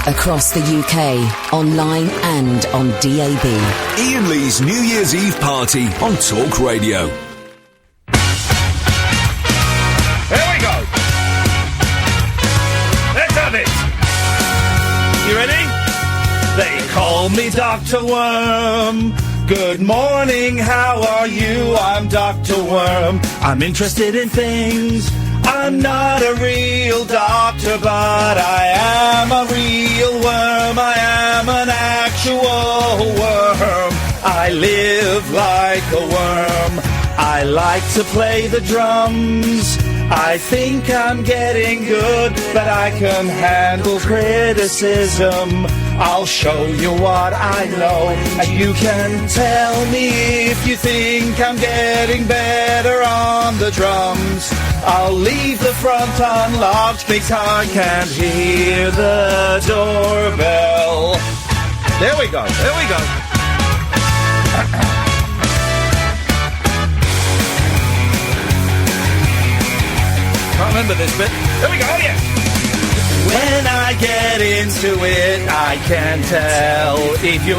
across the UK, online and on DAB. Iain Lee's New Year's Eve party on Talk Radio. Here we go. Let's have it. You ready? They call me Dr. Worm. Good morning, how are you? I'm Dr. Worm. I'm interested in things. I'm not a real doctor, but I am a real worm. I am an actual worm. I live like a worm. I like to play the drums. I think I'm getting good, but I can handle criticism. I'll show you what I know, and you can tell me if you think I'm getting better on the drums. I'll leave the front unlocked because I can't hear the doorbell. There we go, there we go. Can't remember this bit. There we go, oh yeah. When I get into it, I can tell if you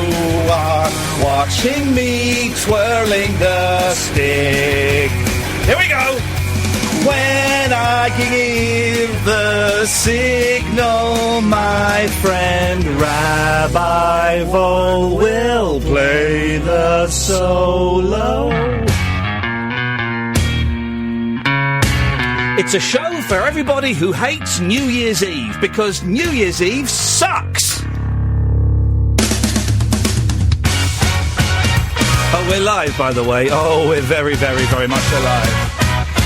are watching me twirling the stick. Here we go. When I give the signal, my friend Rabbi Vol will play the solo. It's a show for everybody who hates New Year's Eve, because New Year's Eve sucks! Oh, we're live, by the way. Oh, we're very, very, very much alive.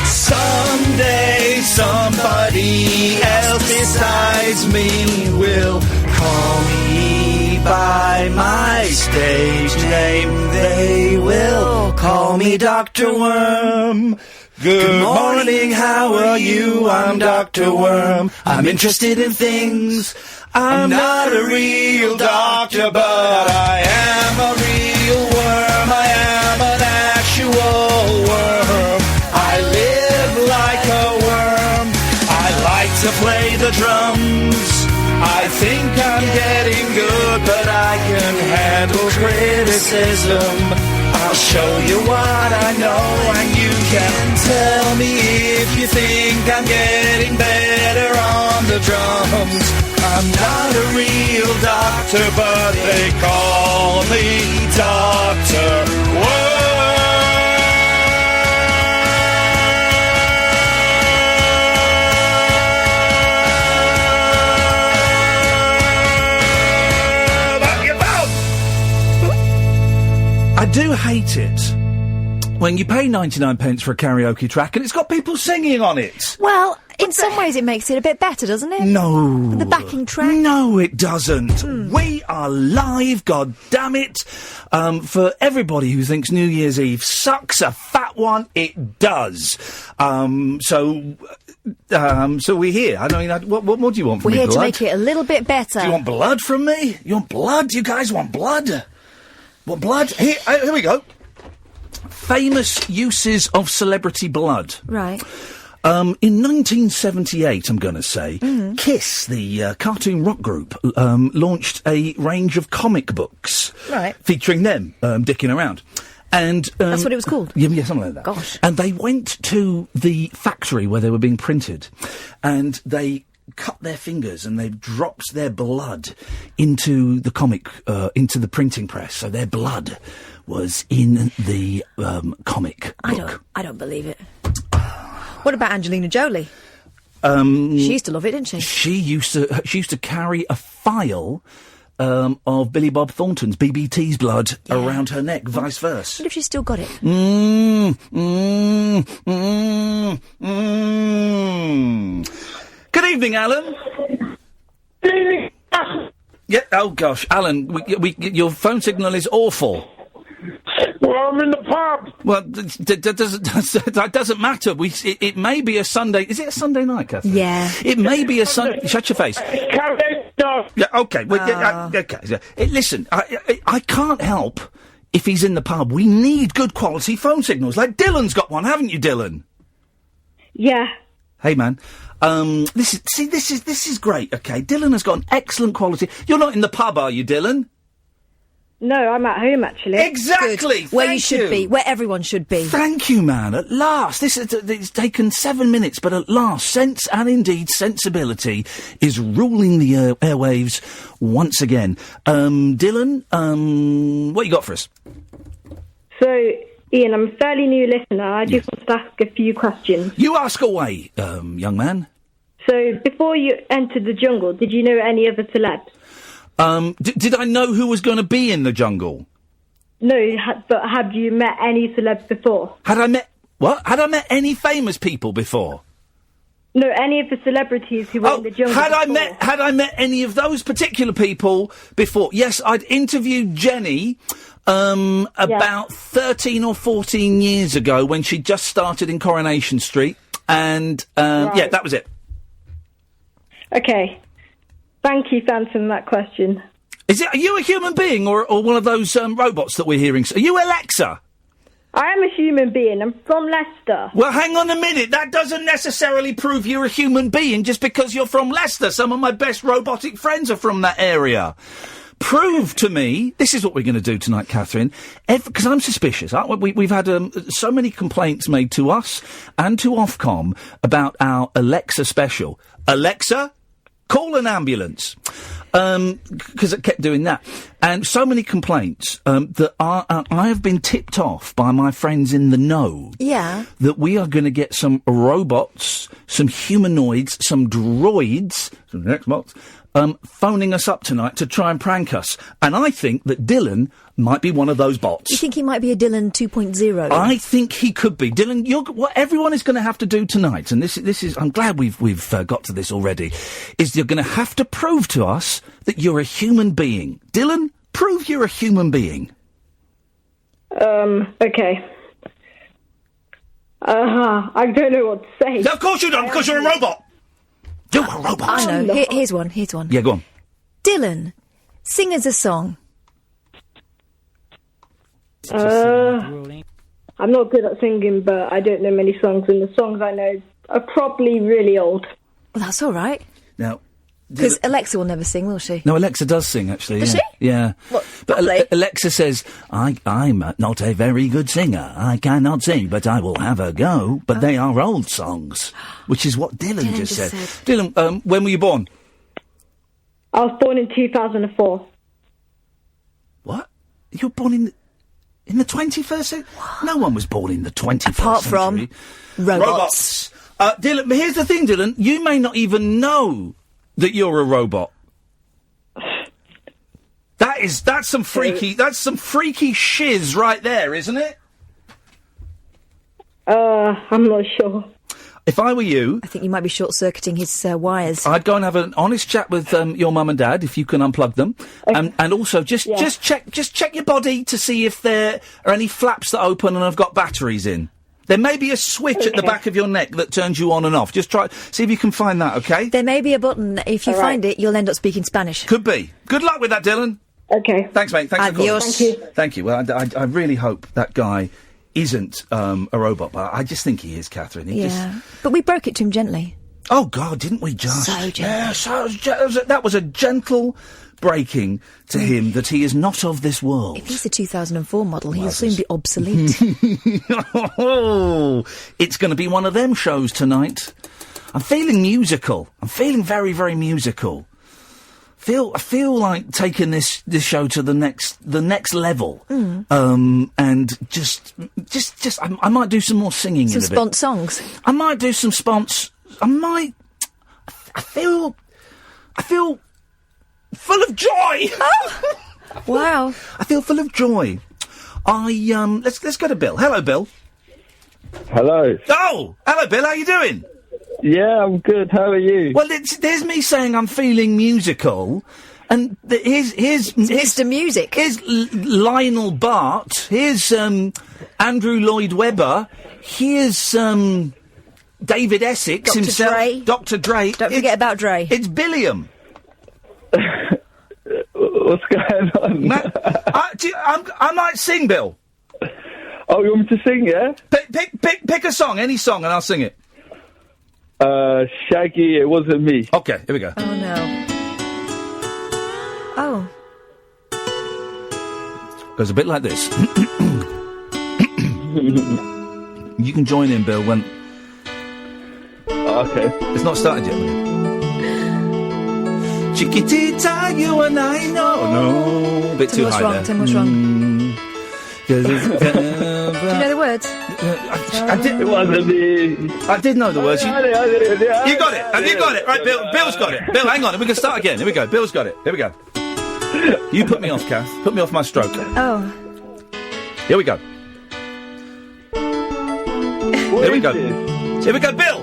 Someday somebody else besides me will call me by my stage name. They will call me Dr. Worm. Good morning, how are you? I'm Dr. Worm. I'm interested in things. I'm not a real doctor, but I am a real worm. I am an actual worm. I live like a worm. I like to play the drums. I think I'm getting good, but I can handle criticism. I'll show you what I know, and you can tell me if you think I'm getting better on the drums. I'm not a real doctor, but they call me Dr. Worm. I do hate it when you pay 99 pence for a karaoke track and it's got people singing on it. Well, in some ways it makes it a bit better, doesn't it? No. The backing track? No, it doesn't. We are live, god damn it. For everybody who thinks New Year's Eve sucks a fat one, it does. So we're here. I mean, what more do you want from me, We're here blood? to make it a little bit better. Do you want blood from me? You want blood? You guys want blood? What blood? Here we go. Famous uses of celebrity blood. Right. In 1978, I'm going to say, Kiss, the cartoon rock group, launched a range of comic books. Right. Featuring them dicking around. And that's what it was called? Yeah, something like that. Gosh. And they went to the factory where they were being printed, and they cut their fingers and they dropped their blood into the comic, into the printing press. So their blood was in the comic book. I don't believe it. What about Angelina Jolie? She used to love it, didn't she? She used to carry a file of Billy Bob Thornton's, BBT's blood around her neck, vice versa. What if she's still got it? Good evening, Alan. Good evening. Yeah. Oh gosh, Alan, your phone signal is awful. Well, I'm in the pub. Well, that doesn't matter. It may be a Sunday. Is it a Sunday night, Catherine? Yeah. It may be a Sunday. Shut your face. No. Yeah. Okay. Well, okay. Listen, I can't help if he's in the pub. We need good quality phone signals. Like Dylan's got one, haven't you, Dylan? Yeah. Hey, man. This is great, okay? Dylan has got an excellent quality. You're not in the pub, are you, Dylan? No, I'm at home, actually. Exactly! Good. Where you should be, where everyone should be. Thank you, man. At last. It's taken 7 minutes, but at last, sense and indeed sensibility is ruling the airwaves once again. Dylan, what you got for us? So, Iain, I'm a fairly new listener. I just want to ask a few questions. You ask away, young man. So, before you entered the jungle, did you know any other celebs? Did I know who was going to be in the jungle? No, but have you met any celebs before? Had I met any famous people before? No, any of the celebrities who were in the jungle had before. I met any of those particular people before? Yes, I'd interviewed Jenny about 13 or 14 years ago when she just started in Coronation Street, and yeah, that was it. Okay. Thank you for answering that question. Are you a human being or one of those robots that we're hearing? Are you Alexa? I am a human being. I'm from Leicester. Well, hang on a minute. That doesn't necessarily prove you're a human being just because you're from Leicester. Some of my best robotic friends are from that area. Prove to me, this is what we're going to do tonight, Catherine, because I'm suspicious. We've had so many complaints made to us and to Ofcom about our Alexa special. Alexa, call an ambulance. Because it kept doing that. And so many complaints that I have been tipped off by my friends in the know. Yeah. That we are going to get some robots, some humanoids, some droids, some Xbox, phoning us up tonight to try and prank us. And I think that Dylan might be one of those bots. You think he might be a Dylan 2.0? I think he could be. Dylan, what everyone is going to have to do tonight, and this is, I'm glad we've got to this already, is you're going to have to prove to us that you're a human being. Dylan, prove you're a human being. Okay. I don't know what to say. Of course you don't, because you're a robot. You're a robot. I know. Here's one. Yeah, go on. Dylan, sing us a song. I'm not good at singing, but I don't know many songs, and the songs I know are probably really old. Well, that's all right. Now, because Alexa will never sing, will she? No, Alexa does sing, actually. Does she? Yeah. What, but Alexa says, I'm not a very good singer. I cannot sing, but I will have a go. But they are old songs, which is what Dylan just said. Dylan, when were you born? I was born in 2004. What? You were born in the 21st century? No one was born in the 21st Apart century. From robots. Dylan, but here's the thing, Dylan. You may not even know that you're a robot. That's some freaky shiz right there, isn't it? I'm not sure. If I were you, I think you might be short-circuiting his wires. I'd go and have an honest chat with your mum and dad if you can unplug them, and also just check your body to see if there are any flaps that open and have got batteries in. There may be a switch at the back of your neck that turns you on and off. Just see if you can find that, okay? There may be a button. If you find it, you'll end up speaking Spanish. Could be. Good luck with that, Dylan. Okay. Thanks, mate. Thanks for calling. Thank you. Thank you. Well, I really hope that guy isn't a robot, but I just think he is, Catherine. But we broke it to him gently. Oh, God, didn't we just? So gentle. Yeah, that was a gentle breaking to him that he is not of this world. If he's a 2004 model, he'll soon be obsolete. Oh, it's going to be one of them shows tonight. I'm feeling musical. I'm feeling very, very musical. I feel like taking this show to the next level. And just I might do some more singing. Some spont songs. I might do some sponts. I feel full of joy. Oh, wow! I feel full of joy. Let's go to Bill. Hello, Bill. Hello. Oh, hello, Bill. How you doing? Yeah, I'm good. How are you? Well, there's me saying I'm feeling musical, and here's Mr. Music. Here's Lionel Bart. Here's Andrew Lloyd Webber. Here's David Essex Dr. himself. Dre. Dr. Dre. Don't forget about Dre. It's Billiam. What's going on? I might sing, Bill. Oh, you want me to sing, yeah? Pick a song, any song, and I'll sing it. Shaggy, It Wasn't Me. Okay, here we go. Oh, no. Oh. Goes a bit like this. You can join in, Bill, when... Okay. It's not started yet. Chiquitita, you and I know. No, a bit too high there. Tim was wrong. Do you know the words? I did. It wasn't me. I did know the words. You got it. Have you got it? Right, Bill. Bill's got it. Bill, hang on. We can start again. Here we go. Bill's got it. Here we go. You put me off, Kath. Put me off my stroke. Oh. Here we go. What Here we is go. this? Here we go, Bill.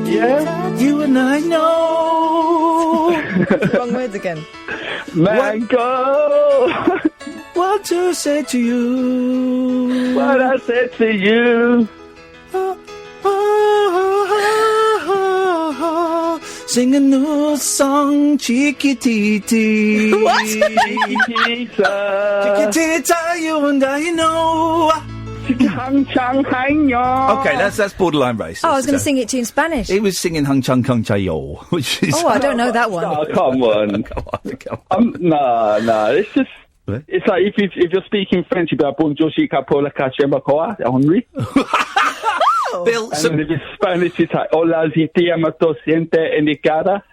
Yeah? You and I know. Wrong words again. Mango. What to say to you? What I said to you. Sing a new song, Chiquititi. What? Chiquitita, you and I know. Okay, that's borderline racist. Oh, I was going to sing it to you in Spanish. He was singing Hung Chung Kung Chayo, which is... Oh, I don't know that one. Oh, come on. Come on. No, it's just... It's like if you're speaking French, you'd be like, bonjour, chica, por la cache, macoa, Henri. Bill, and if it's Spanish, it's like, hola, si te amo, siente en mi cara.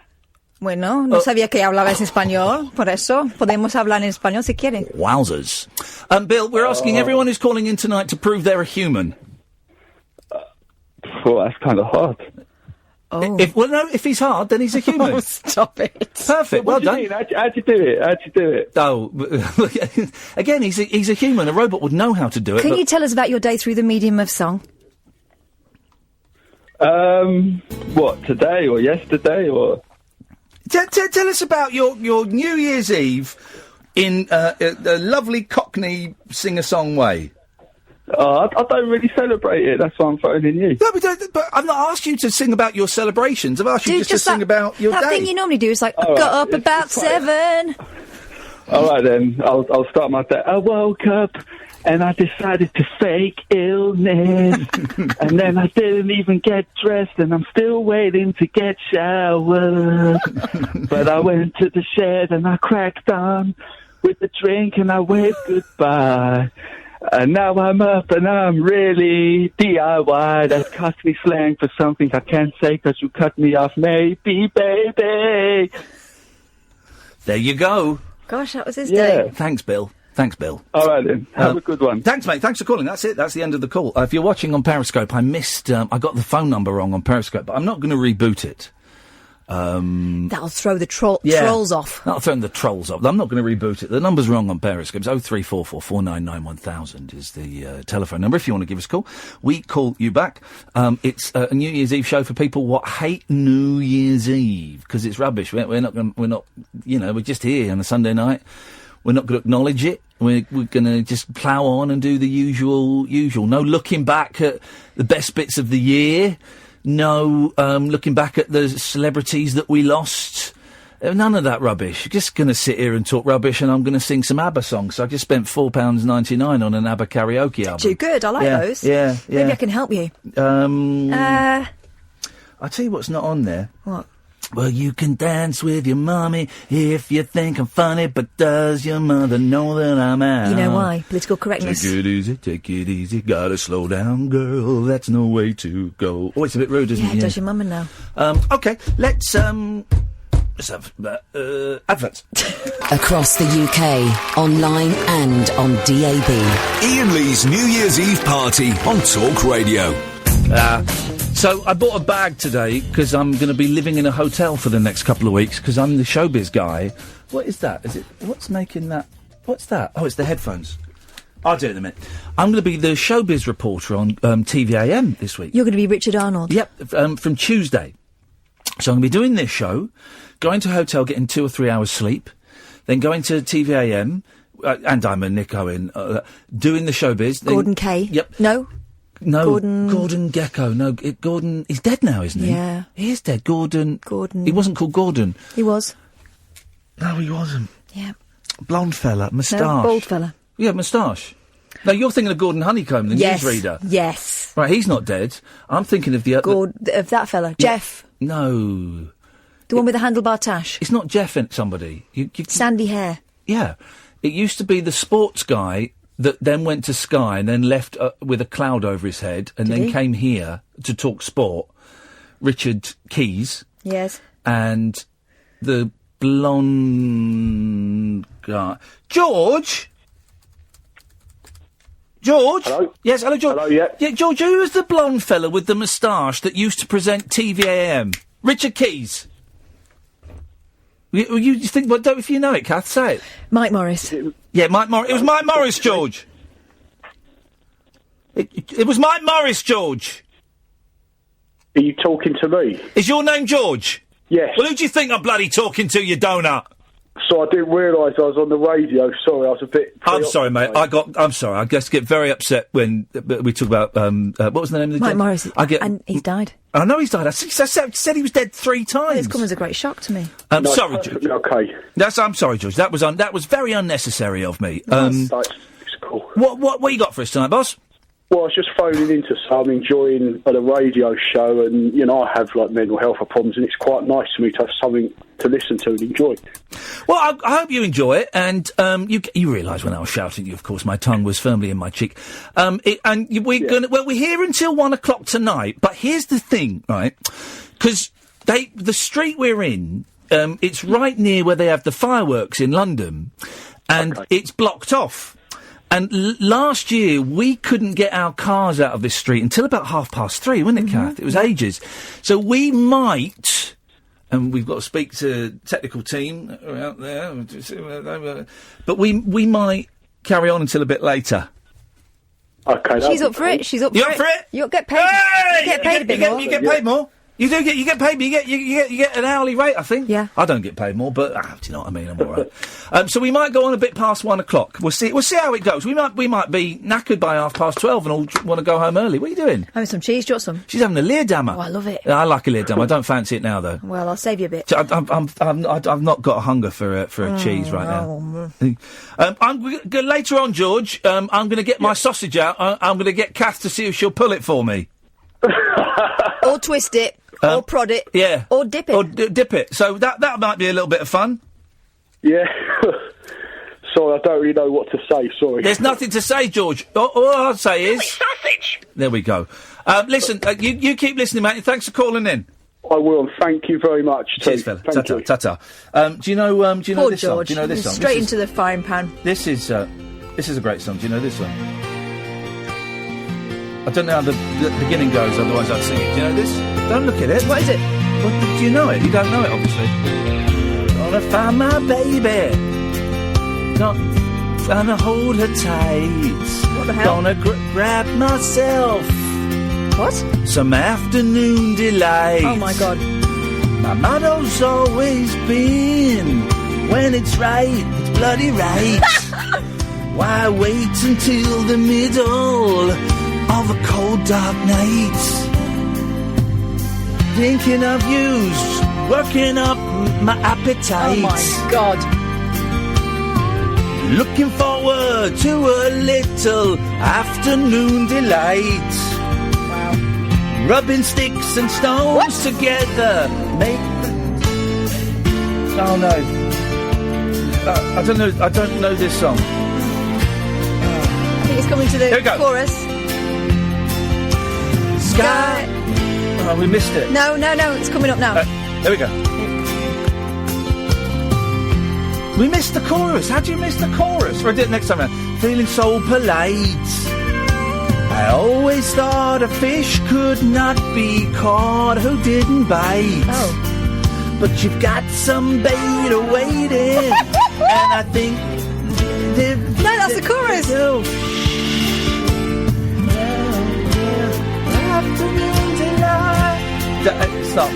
Bueno, no sabía que hablabas español, por eso podemos hablar en español si quiere. Wowzers. Bill, we're asking everyone who's calling in tonight to prove they're a human. Well, that's kind of hard. Oh. If he's hard, then he's a human. Oh, stop it. Perfect, well done. How'd you do it? How'd you do it? Oh, again, he's a human. A robot would know how to do it. Can you tell us about your day through the medium of song? What, today or yesterday or... Tell us about your New Year's Eve in a lovely Cockney singer-song way. I don't really celebrate it. That's why I'm phoning you. No, but I've not asked you to sing about your celebrations. I've asked you just to sing about your day. That thing you normally do is like, I got up about 7. All right, then. I'll start my day. I woke up and I decided to fake illness. And then I didn't even get dressed and I'm still waiting to get showered. But I went to the shed and I cracked on with a drink and I waved goodbye. And now I'm up and I'm really DIY. That's Cockney slang for something I can't say because you cut me off, maybe, baby. There you go. Gosh, that was his day. Thanks, Bill. All right, then. Have a good one. Thanks, mate. Thanks for calling. That's it. That's the end of the call. If you're watching on Periscope, I missed... I got the phone number wrong on Periscope, but I'm not going to reboot it. That'll throw the trolls off. That'll throw the trolls off. I'm not going to reboot it. The number's wrong on Periscope. It's 0344 499 1000 is the telephone number if you want to give us a call. We call you back. It's a New Year's Eve show for people what hate New Year's Eve because it's rubbish. We're not, we're just here on a Sunday night. We're not going to acknowledge it. We're going to just plough on and do the usual. No looking back at the best bits of the year. No, looking back at the celebrities that we lost. None of that rubbish. Just going to sit here and talk rubbish and I'm going to sing some ABBA songs. So I just spent £4.99 on an ABBA karaoke album. Too good. I like those. Yeah. Maybe I can help you. I'll tell you what's not on there. What? Well, you can dance with your mummy if you think I'm funny, but does your mother know that I'm out? You know why? Political correctness. Take it easy, gotta slow down, girl, that's no way to go. Oh, it's a bit rude, isn't it? Yeah, does your mama know? Okay, let's have adverts. Across the UK, online and on DAB. Iain Lee's New Year's Eve party on Talk Radio. So I bought a bag today because I'm going to be living in a hotel for the next couple of weeks because I'm the showbiz guy. What is that? What's making that? What's that? Oh, it's the headphones. I'll do it in a minute. I'm going to be the showbiz reporter on TVAM this week. You're going to be Richard Arnold? Yep, from Tuesday. So I'm going to be doing this show, going to a hotel, getting 2 or 3 hours sleep, then going to TVAM, and I'm a Nick Owen, doing the showbiz. Gordon Kay? Yep. No, Gordon Gecko. No, Gordon... He's dead now, isn't he? Yeah. He is dead. Gordon... He wasn't called Gordon. He was. No, he wasn't. Yeah. Blonde fella, moustache. No, bald fella. Yeah, moustache. No, you're thinking of Gordon Honeycomb, the newsreader. Yes. Yes. Right, he's not dead. I'm thinking of the other... Of that fella. Jeff. No. The one with the handlebar tash. It's not Jeff and somebody. Sandy hair. Yeah. It used to be the sports guy that then went to Sky and then left with a cloud over his head and then came here to talk sport. Richard Keys. Yes. And the blonde guy. George? Hello? Yes, hello, George. Hello, yeah. Yeah, George, who was the blonde fella with the moustache that used to present TVAM? Richard Keys. You think, well, don't, if you know it, Kath, say it. Mike Morris. Yeah, Mike Morris. It was Mike Morris, George. It was Mike Morris, George. Are you talking to me? Is your name George? Yes. Well, who do you think I'm bloody talking to, you donut? So I didn't realise I was on the radio. Sorry, I was a bit... I'm sorry, mate. I'm sorry. I just get very upset when we talk about, what was the name of the Mike Morris. And he's died. I know he's died. I said he was dead 3 times. It's come as a great shock to me. No, sorry, George. Okay. I'm sorry, George. That was very unnecessary of me. It's cool. What you got for us tonight, boss? Well, I was just phoning in to say I'm enjoying the radio show, and, you know, I have, like, mental health problems, and it's quite nice for me to have something to listen to and enjoy. Well, I hope you enjoy it, and you realise when I was shouting at you, of course, my tongue was firmly in my cheek. We're here until 1 o'clock tonight, but here's the thing, right? Because the street we're in, it's right near where they have the fireworks in London, and it's blocked off. And last year, we couldn't get our cars out of this street until about 3:30, wasn't it, Kath? It was ages. So we might, and we've got to speak to technical team out there, but we might carry on until a bit later. Okay. She's up for it. She's up for it. You up for it? You'll get paid. Hey! You get paid a bit more. You get paid more. You get paid. You get an hourly rate, I think. Yeah. I don't get paid more, but do you know what I mean? I'm all right. So we might go on a bit past 1 o'clock. We'll see how it goes. We might be knackered by 12:30 and all want to go home early. What are you doing? Having some cheese. Do you want some? She's having a Leerdammer. Oh, I love it. I like a Leerdammer. I don't fancy it now, though. Well, I'll save you a bit. I've not got a hunger for a cheese right now. Later on, George, I'm going to get my sausage out. I'm going to get Kath to see if she'll pull it for me. Or twist it. Or prod it. Yeah. Or dip it. Or dip it. So that might be a little bit of fun. Yeah. Sorry, I don't really know what to say, sorry. There's nothing to say, George. All I'll say is... sausage! There we go. Listen, you keep listening, mate, and thanks for calling in. I will, and thank you very much. Cheers, fella. Ta-ta, ta-ta. Do you know Poor this George. song? Do you know this song? Straight into the firing pan. This is a great song. Do you know this one? I don't know how the beginning goes, otherwise I'd sing it. Do you know this? Don't look at it. What is it? Well, do you know it? You don't know it, obviously. Gonna find my baby. Gonna hold her tight. What the hell? Gonna grab myself. What? Some afternoon delight. Oh, my God. My motto's always been, when it's right, it's bloody right. Why wait until the middle of a cold, dark night? Thinking of you's working up my appetite. Oh, my God. Looking forward to a little afternoon delight. Wow. Rubbing sticks and stones together. Make the... Oh, no. I don't know this song. I think it's coming to the chorus. Sky. Oh, we missed it. No, it's coming up now. There we go. We missed the chorus. How do you miss the chorus? We'll do it next time around. Feeling so polite. I always thought a fish could not be caught who didn't bite. Oh. But you've got some bait awaiting. And I think... No, that's the chorus. Stop.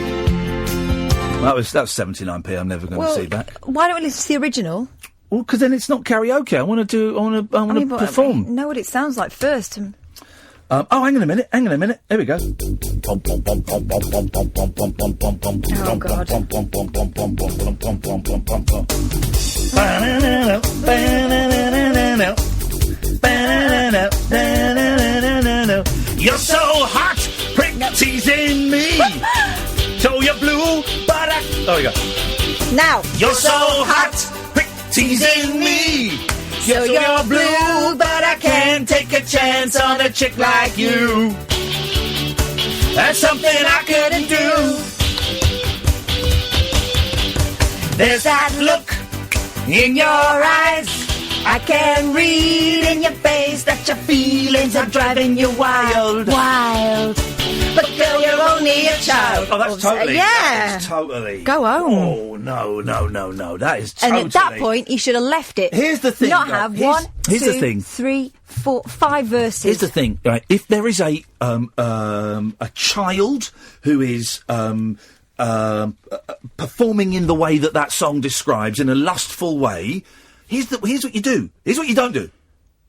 That was 79p. I'm never going to see that. Why don't we listen to the original? Well, because then it's not karaoke. I want to perform. I know what it sounds like first. Hang on a minute. Here we go. Oh, God. You're so Now. You're so hot, quick teasing me. So you're blue, but I can't take a chance on a chick like you. That's something I couldn't do. There's that look in your eyes. I can read in your face that your feelings are driving you wild. Wild. But girl, you're only a child. Oh, that's totally. Yeah. That's totally. Go home. Oh, no. That is totally. And at that point, he should have left it. Here's the thing. Not have here's the thing. 3, 4, 5 verses. Here's the thing, right? If there is a child who is performing in the way that song describes, in a lustful way, here's what you do. Here's what you don't do.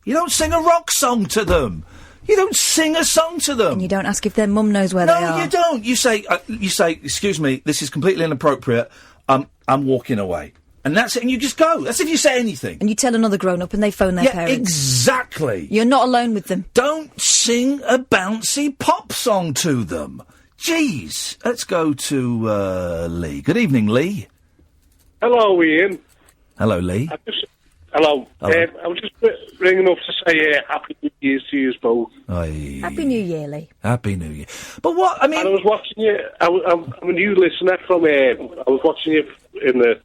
You don't sing a rock song to them. You don't sing a song to them. And you don't ask if their mum knows where they are. No, you don't. You say, excuse me, this is completely inappropriate. I'm walking away. And that's it, and you just go. That's if you say anything. And you tell another grown-up and they phone their parents. Exactly. You're not alone with them. Don't sing a bouncy pop song to them. Jeez. Let's go to Lee. Good evening, Lee. Hello, Ian. Hello, Lee. Hello. I was just ringing up to say Happy New Year's to you both. Aye. Happy New Year, Lee. Happy New Year. But what, I mean... And I was watching you, I'm a new listener from, I was watching you in the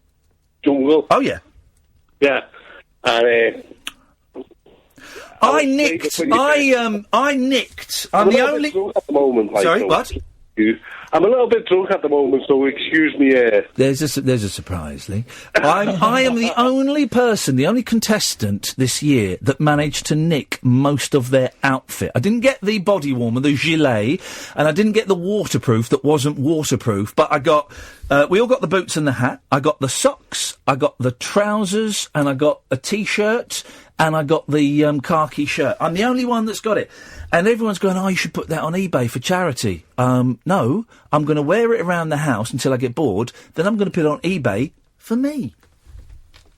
jungle. Oh, yeah. Yeah. And, I nicked. I'm the only... At the moment, Sorry, what? I'm a little bit drunk at the moment, so excuse me. There's a surprise, Lee. I am the only person, the only contestant this year that managed to nick most of their outfit. I didn't get the body warmer, the gilet, and I didn't get the waterproof that wasn't waterproof, but I got... we all got the boots and the hat. I got the socks, I got the trousers, and I got a T-shirt, and I got the khaki shirt. I'm the only one that's got it. And everyone's going, oh, you should put that on eBay for charity. No, I'm going to wear it around the house until I get bored. Then I'm going to put it on eBay for me.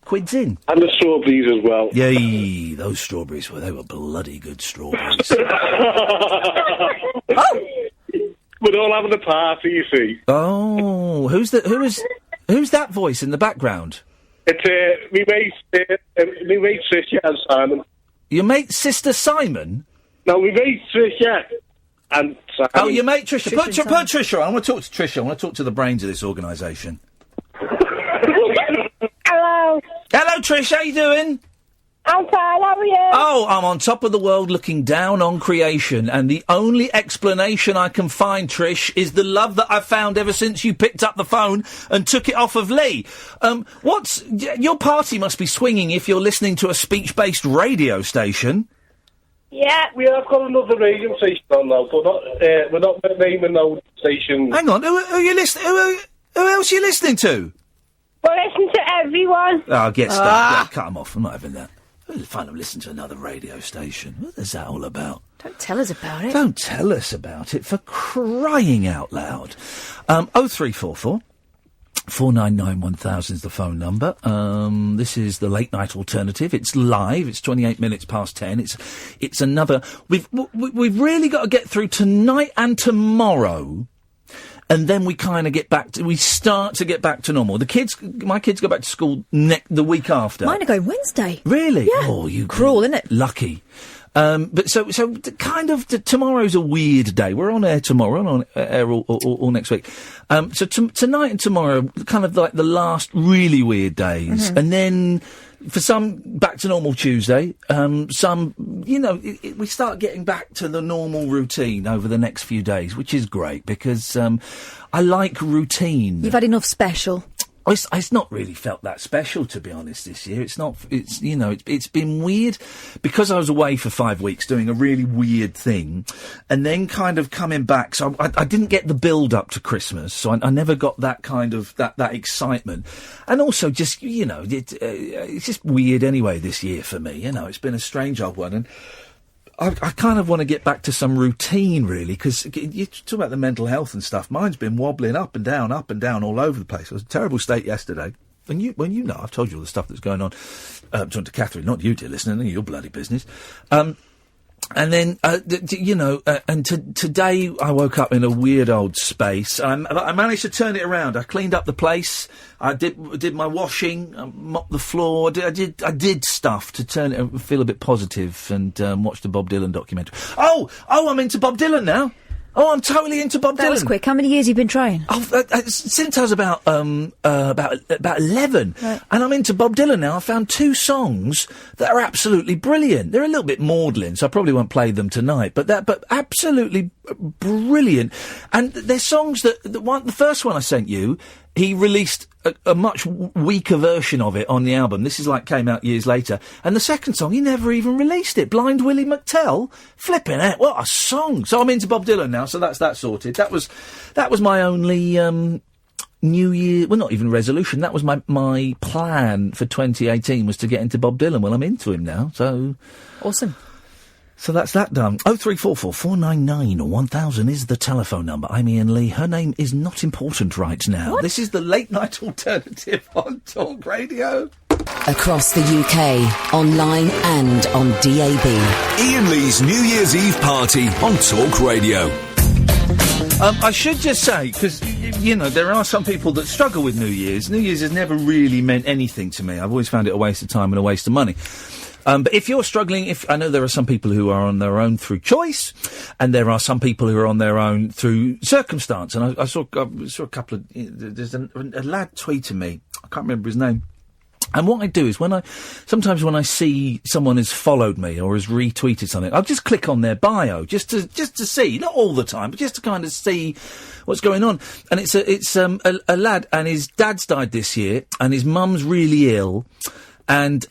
Quids in. And the strawberries as well. Yay, those strawberries, they were bloody good strawberries. Oh! We're all having a party, you see. Oh, who's that voice in the background? It's me mate Trisha and Simon. Your mate Sister Simon? No, we mate Trisha and Simon. Oh, your mate Trisha. Put Trisha on. I want to talk to Trisha. I want to talk to the brains of this organisation. Hello. Hello, Trish. How you doing? I'm fine. How are you? Oh, I'm on top of the world looking down on creation, and the only explanation I can find, Trish, is the love that I've found ever since you picked up the phone and took it off of Lee. Your party must be swinging if you're listening to a speech-based radio station. Yeah, we have got another radio station on now, but we're not naming no station. Hang on, who are you listening? Who else are you listening to? Well, listen to everyone. Oh, get stuck. Yeah, cut them off. I'm not having that. It's fun to listen to another radio station. What is that all about? Don't tell us about it. Don't tell us about it, for crying out loud. 0344 499 1000 is the phone number. This is the late night alternative. It's live. It's 28 minutes past 10. It's another. We've really got to get through tonight and tomorrow. And then we kind of start to get back to normal. My kids go back to school the week after. Mine are going Wednesday. Really? Yeah. Oh, you cruel, isn't it? Lucky. But so kind of tomorrow's a weird day. We're on air tomorrow, on air all next week. So tonight and tomorrow, kind of like the last really weird days, and then for some back to normal Tuesday. Some, we start getting back to the normal routine over the next few days, which is great because I like routine. You've had enough special. It's not really felt that special, to be honest, this year. It's been weird because I was away for 5 weeks doing a really weird thing and then kind of coming back. So I didn't get the build up to Christmas. So I never got that kind of, that excitement. And also just, it's just weird anyway this year for me. It's been a strange old one. And I kind of want to get back to some routine, really, because you talk about the mental health and stuff. Mine's been wobbling up and down all over the place. It was a terrible state yesterday. And I've told you all the stuff that's going on. Talking to Catherine, not you, dear listener, none of your bloody business. And then, today I woke up in a weird old space. I managed to turn it around. I cleaned up the place. I did my washing, mopped the floor. I did stuff to turn it, feel a bit positive, and watched the Bob Dylan documentary. Oh, I'm into Bob Dylan now. Oh, I'm totally into Bob Dylan. That was quick. How many years have you been trying? Since I was about 11, right. And I'm into Bob Dylan now. I found 2 songs that are absolutely brilliant. They're a little bit maudlin, so I probably won't play them tonight. But absolutely brilliant. And they're songs the first one I sent you, he released a much weaker version of it on the album. This is came out years later. And the second song, he never even released it. Blind Willie McTell? Flipping it. What a song. So I'm into Bob Dylan now, so that's that sorted. That was my only, New Year, well, not even resolution. That was my plan for 2018 was to get into Bob Dylan. Well, I'm into him now, so. Awesome. So that's that done. 0344 499 1000 is the telephone number. I'm Iain Lee. Her name is not important right now. What? This is the late night alternative on Talk Radio. Across the UK, online and on DAB. Iain Lee's New Year's Eve party on Talk Radio. I should just say, because, there are some people that struggle with New Year's. New Year's has never really meant anything to me. I've always found it a waste of time and a waste of money. But if you're struggling, I know there are some people who are on their own through choice, and there are some people who are on their own through circumstance. And I saw a couple of, there's a lad tweeting me, I can't remember his name. And what I do is sometimes when I see someone has followed me or has retweeted something, I'll just click on their bio just to see, not all the time, but just to kind of see what's going on. And it's a lad, and his dad's died this year, and his mum's really ill. And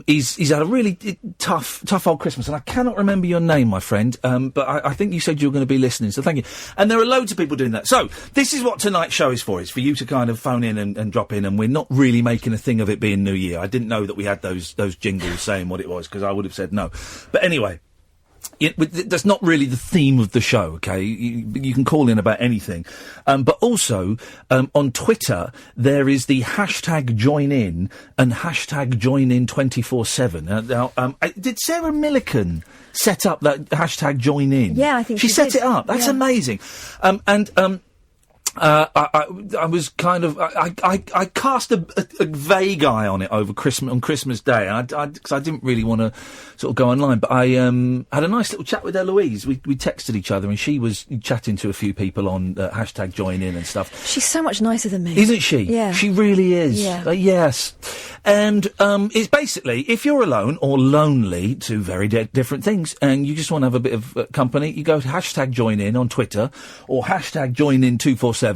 he's had a really tough old Christmas, and I cannot remember your name, my friend, but I think you said you were going to be listening, so thank you. And there are loads of people doing that. So this is what tonight's show is for. It's for you to kind of phone in and drop in, and we're not really making a thing of it being New Year. I didn't know that we had those jingles saying what it was, because I would have said no. But anyway, that's not really the theme of the show, okay? You can call in about anything. But also, on Twitter, there is the hashtag join in and hashtag join in 24/7. Now, did Sarah Millican set up that hashtag join in? Yeah, I think she set did. it up. That's amazing. I was kind of I cast a vague eye on it over Christmas Day, because I didn't really want to sort of go online. But I had a nice little chat with Eloise. We texted each other, and she was chatting to a few people on hashtag join in and stuff. She's so much nicer than me, isn't she? Yeah, she really is. Yeah. Yes, and it's basically, if you're alone or lonely, two very different things, and you just want to have a bit of company, you go to hashtag join in on Twitter or hashtag join in 247.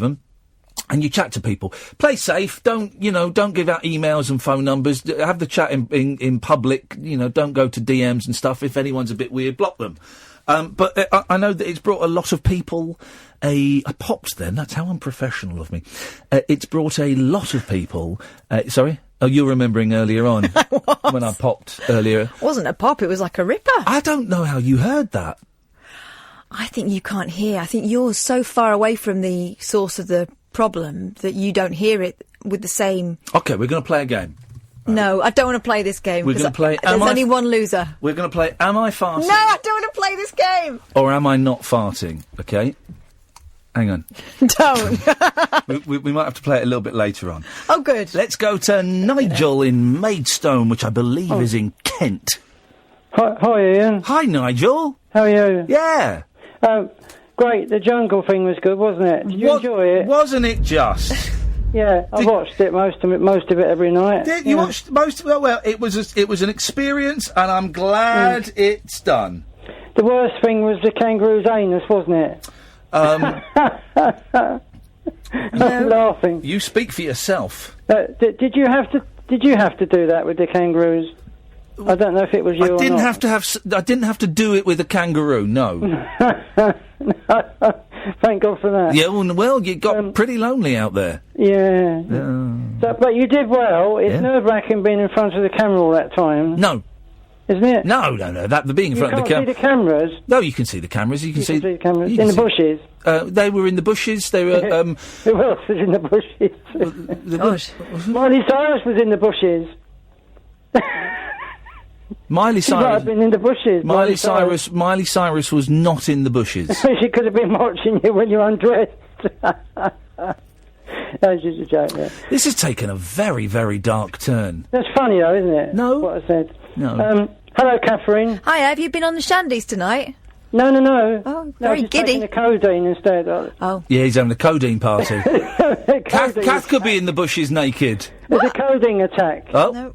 And you chat to people. Play safe. Don't give out emails and phone numbers. Have the chat in public. Don't go to DMs and stuff. If anyone's a bit weird, block them. But I know that it's brought a lot of people. I popped then. That's how unprofessional of me. It's brought a lot of people. Sorry? Oh, you're remembering earlier on. When I popped earlier. It wasn't a pop. It was like a ripper. I don't know how you heard that. I think you can't hear. I think you're so far away from the source of the problem that you don't hear it with the same... OK, we're going to play a game. No, I don't want to play this game. We're going to play... There's only one loser. We're going to play Am I Farting? No, I don't want to play this game! Or Am I Not Farting? OK? Hang on. Don't. we might have to play it a little bit later on. Oh, good. Let's go to Nigel in Maidstone, which I believe is in Kent. Hi, Iain. Hi, Nigel. How are you? Yeah. Great, the jungle thing was good, wasn't it? Did you enjoy it? Wasn't it just? Yeah, I watched it, most of it every night. Did you watch most of it? Well, it was an experience, and I'm glad it's done. The worst thing was the kangaroo's anus, wasn't it? I'm laughing. You speak for yourself. Did you have to do that with the kangaroos? I don't know if it was you or not. I didn't have to do it with a kangaroo, no. Thank God for that. Yeah, well, you got pretty lonely out there. Yeah. But you did well. It's nerve-wracking being in front of the camera all that time. No. Isn't it? No. The being in front of the camera. You can't see the cameras. No, you can see the cameras. You can see the cameras. In the bushes. They were in the bushes. They were... Who else was in the bushes? Miley Cyrus was in the bushes. Miley She might Cyrus. have been in the bushes. Miley Cyrus was not in the bushes. She could have been watching you when you're undressed. That was just a joke, yeah. This has taken a very, very dark turn. That's funny, though, isn't it? No. What I said. No. Hello, Catherine. Hi, have you been on the shandies tonight? No. Oh, very just giddy. taking the codeine instead. Oh. Yeah, he's having a codeine party. Kath could be in the bushes naked. There's a codeine attack. Oh. No.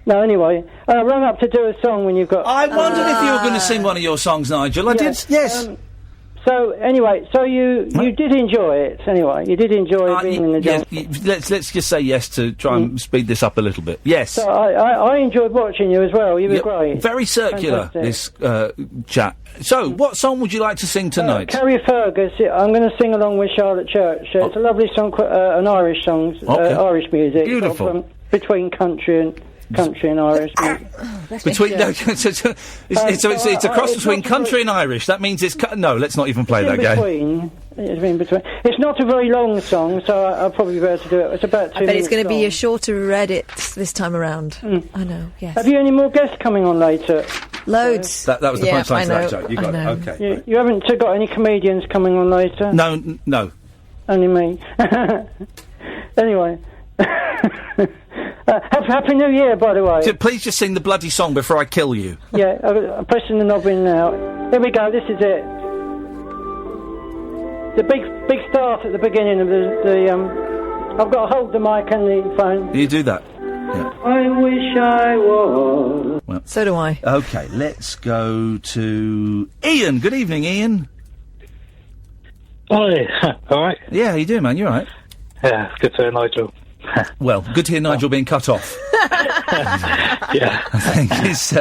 No, anyway. I rang up to do a song when you've got... I wondered if you were going to sing one of your songs, Nigel. I did, yes. So, anyway, you did enjoy it, anyway. You did enjoy being in the jungle. Let's just say yes to try and speed this up a little bit. Yes. So I enjoyed watching you as well. You were great. Very circular, this chat. So, what song would you like to sing tonight? Carrie Fergus. I'm going to sing along with Charlotte Church. It's a lovely song, an Irish song, Irish music. Beautiful. Sort of, between country and Irish. Between it's a cross between country and Irish. That means it's no. Let's not even play that game. It's in between. It's not a very long song, so I'll probably be able to do it. It's about 2 minutes. I bet it's going to be long. a shorter edit this time around. I know. Yes. Have you any more guests coming on later? Loads. That was the punchline to that joke. You got it. Okay. You haven't got any comedians coming on later? No. Only me. Anyway. Happy New Year, by the way. Please just sing the bloody song before I kill you. Yeah, I'm pressing the knob in now. Here we go, this is it. The big start at the beginning of the I've got to hold the mic and the phone. You do that. Yeah. I wish I was. Well, so do I. Okay, let's go to Iain. Good evening, Iain. Hi. All right. Yeah, how you doing, man? You all right? Yeah, good to hear Nigel. Well, good to hear Nigel being cut off. Yeah. I think it's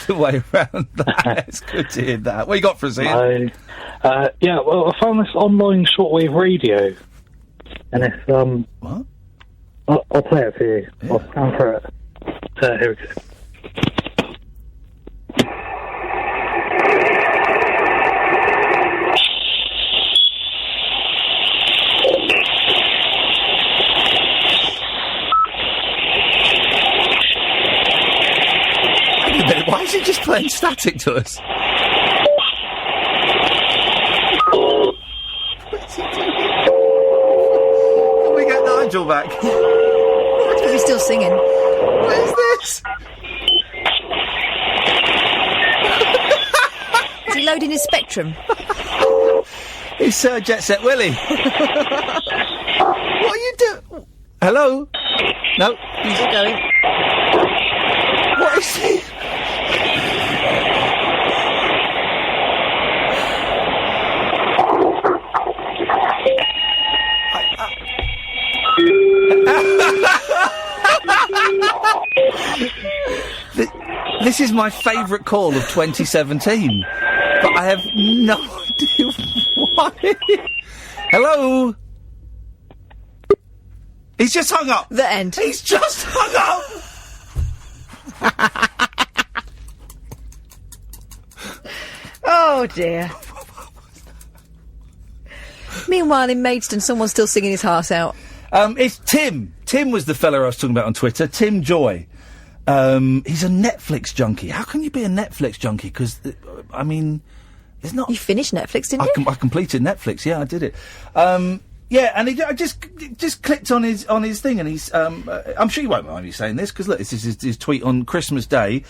the way around that. It's good to hear that. What you got for us, Iain? Yeah, well, I found this online shortwave radio. And it's, What? I'll play it for you. Yeah. I'll scan for it. Here we go. Why is he just playing static to us? What's he doing? Can we get Nigel back? He's still singing. What is this? Is he loading his Spectrum? It's Jet Set Willie. What are you doing? Hello? No, he's going. What is he? This is my favourite call of 2017, but I have no idea why. Hello? He's just hung up. The end. He's just hung up. Oh dear. Meanwhile, in Maidstone, someone's still singing his heart out. It's Tim. Tim was the fella I was talking about on Twitter. Tim Joy. He's a Netflix junkie. How can you be a Netflix junkie? Because, I mean, there's not... You finished Netflix, didn't you? I completed Netflix, yeah, I did it. Yeah, and I just clicked on his thing, and he's. I'm sure you won't mind me saying this, because look, this is his tweet on Christmas Day.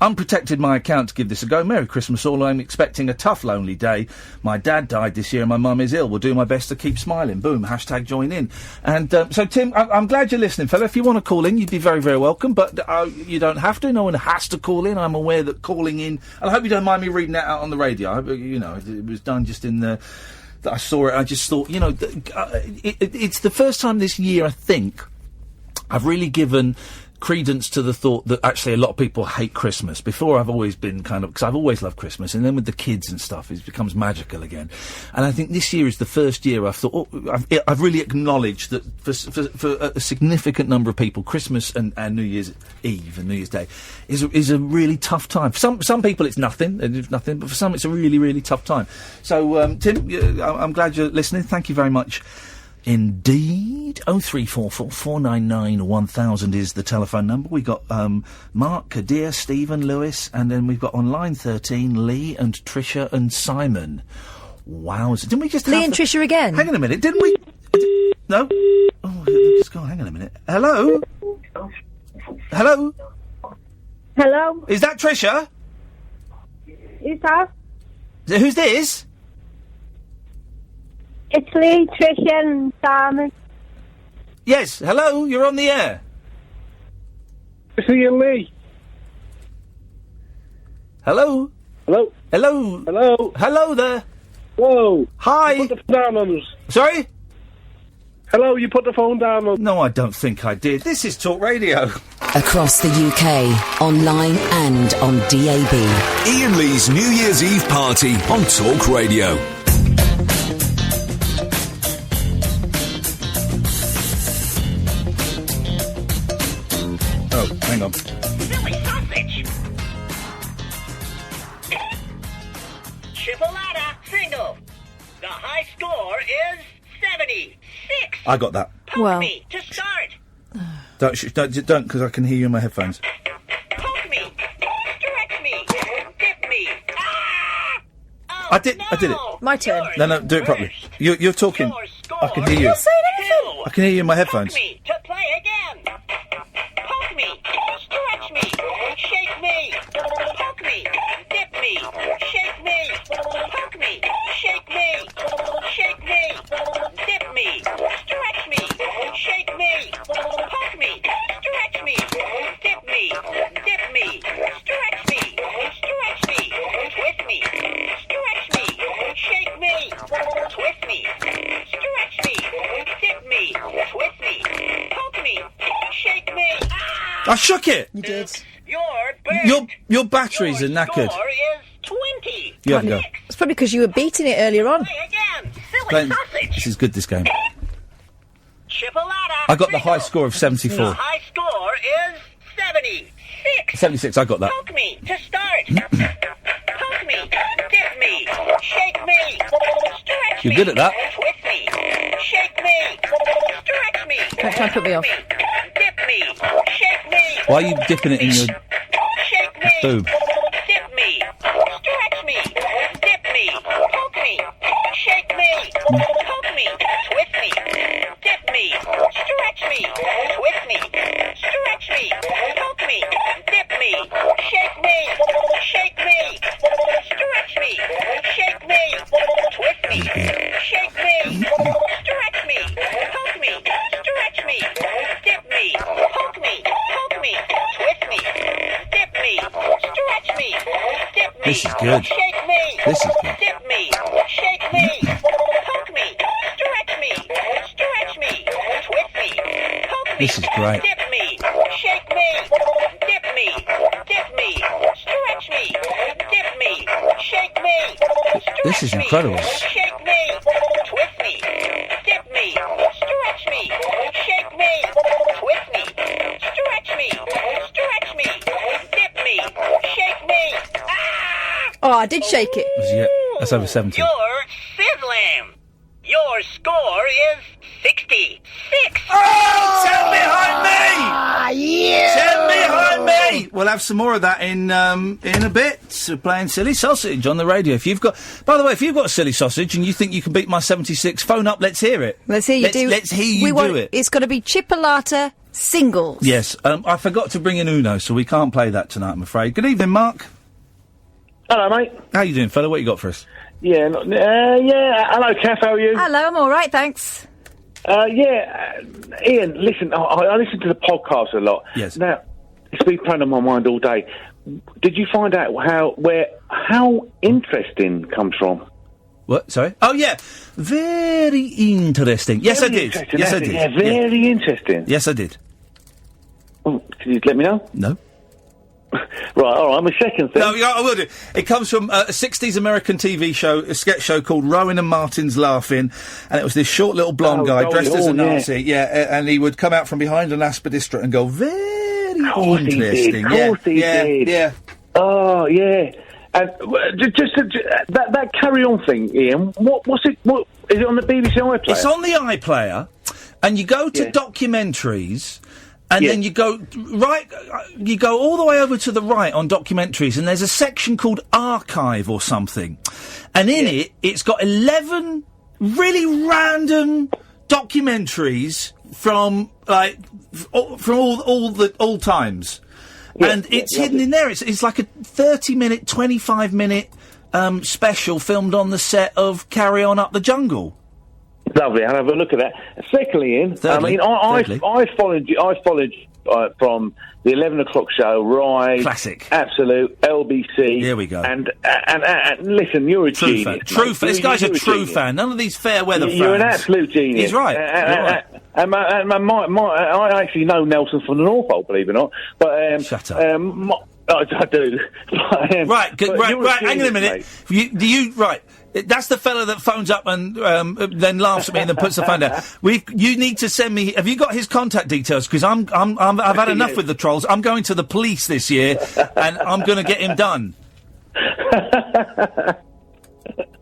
Unprotected my account to give this a go. Merry Christmas all. I'm expecting a tough, lonely day. My dad died this year, and my mum is ill. Will do my best to keep smiling. Boom. # join in. And so, Tim, I'm glad you're listening, fella. If you want to call in, you'd be very, very welcome. But you don't have to. No one has to call in. I'm aware that calling in. And I hope you don't mind me reading that out on the radio. I hope, it was done just in the. That I saw it, I just thought, it's the first time this year, I think, I've really given credence to the thought that actually a lot of people hate Christmas. Before, I've always been because I've always loved Christmas, and then with the kids and stuff, it becomes magical again. And I think this year is the first year I've thought, I've really acknowledged that for a significant number of people, Christmas and New Year's Eve and New Year's Day is a really tough time. For some people it's nothing, but for some it's a really, really tough time. So, Tim, I'm glad you're listening. Thank you very much Indeed. 0344 499 1000 is the telephone number. We got Mark, Kadir, Stephen, Lewis, and then we've got on line 13 Lee and Tricia and Simon. Wow. Didn't we just Lee and Tricia again? Hang on a minute, didn't we? No? Oh, just go on, hang on a minute. Hello? Hello? Hello? Is that Tricia? Who's that? Who's this? It's Lee, Tricia and Simon. Yes, hello, you're on the air. It's Iain Lee. Hello? Hello? Hello? Hello? Hello there. Hello? Hi. You put the phone down on us. Sorry? Hello, you put the phone down on us. No, I don't think I did. This is Talk Radio. Across the UK, online and on DAB. Iain Lee's New Year's Eve party on Talk Radio. Oh, hang on. Silly sausage! Chipolata single. The high score is 76. I got that. Poke me to start. Don't, because I can hear you in my headphones. Poke me. Stretch me. Dip me. Ah! Oh, I did it. My turn. No, do it properly. You're talking. I can hear you. You're saying anything. I can hear you in my headphones. Poke me to play again. Poke me. Stretch me. Shake me. Poke me. Dip me. Shake me. Poke me. Shake me. Shake me. Dip me. Stretch me. Shake me. Poke me. Stretch me. Dip me. Dip me. Stretch me. Stretch me. Twist me. Stretch me. Shake me. Twist me. Stretch me. Dip me. Twist me. Poke me. Shake me. I shook it. You did. Your batteries are knackered. Score is 20. You have to go. It's probably because you were beating it earlier on. Play again. Silly Playing- sausage. This is good, this game. Chipolata. I got the high score of 74. The high score is 76. 76, I got that. Poke me to start. Poke me. Dip me. Shake me. Stretch You're me. good at that. Twist me. Shake me. Stretch me. Don't try and put me off. Dip me. Shake me. Why are you dipping it in your Shake me. boob? Dip me. Stretch me. Dip me. Poke me. Shake me. Poke me. Twist me. Dip me. Stretch me. Twist me. Stretch me. Poke me. Dip me. Shake me. Shake me. Stretch me. Shake me. Twist me. Shake me. Stretch me. Poke me. Stretch me. Dip me. Poke me. Poke me. Twist me. Dip me. Stretch me. Dip me. This is good. Shake me. This is good. Dip me. Shake me. Poke me. Stretch me. Stretch me. Twist me. Poke me. This is great. Dip me. Shake me. Dip me. Dip me. Stretch me. Dip me. Shake me. This is incredible. Shake me. Twist me. Dip me. Stretch me. Shake me. Twist me. Stretch me. Stretch me. Dip me. Shake me. Ah! Oh, I did shake it. Yeah, that's over 70. You're sizzling. Your score is 66. Oh! 10 behind me! Yeah! 10 behind me! We'll have some more of that in a bit. We're playing Silly Sausage on the radio. If you've got, by the way, if you've got a silly sausage and you think you can beat my 76, phone up. Let's hear it. Let's hear you do. Let's hear you do it. It's got to be Chipolata singles. Yes. I forgot to bring in Uno, so we can't play that tonight, I'm afraid. Good evening, Mark. Hello, mate. How you doing, fella? What you got for us? Yeah, hello, Kath, how are you? Hello, I'm all right, thanks. Iain, listen, I listen to the podcast a lot. Yes. Now, it's been playing on my mind all day. Did you find out how interesting comes from? What? Sorry? Oh, yeah. Very interesting. Yes, I did. Yes, I did. Yeah, very interesting. Yes, I did. Oh, can you let me know? No. Right, all right, my second thing. No, yeah, I will do. It comes from a 60s American TV show, a sketch show called Rowan and Martin's Laughing, and it was this short little blonde guy dressed as a Nazi, and he would come out from behind an aspidistra and go, very interesting. Of course he did. Yeah. Oh, yeah. And that Carry On thing, Ian. What's it? What is it on the BBC iPlayer? It's on the iPlayer, and you go to documentaries. And then you go you go all the way over to the right on documentaries, and there's a section called Archive or something. And in it's got 11 really random documentaries from all times. And it's hidden in there. It's like a 30-minute, 25-minute special filmed on the set of Carry On Up the Jungle. Lovely, I'll have a look at that. Secondly, Ian, Thirdly. I followed you from the 11 o'clock show, right? Classic. Absolute, LBC. Here we go. And listen, you're a true genius. True fan. This guy's a true fan. None of these fair weather fans. You're an absolute genius. He's right. I actually know Nelson from the North Pole, believe it or not. But shut up. I do. Right. Hang on a minute. Right. That's the fella that phones up and then laughs at me and then puts the phone down. You need to send me. Have you got his contact details? Because I've had enough with the trolls. I'm going to the police this year, and I'm going to get him done.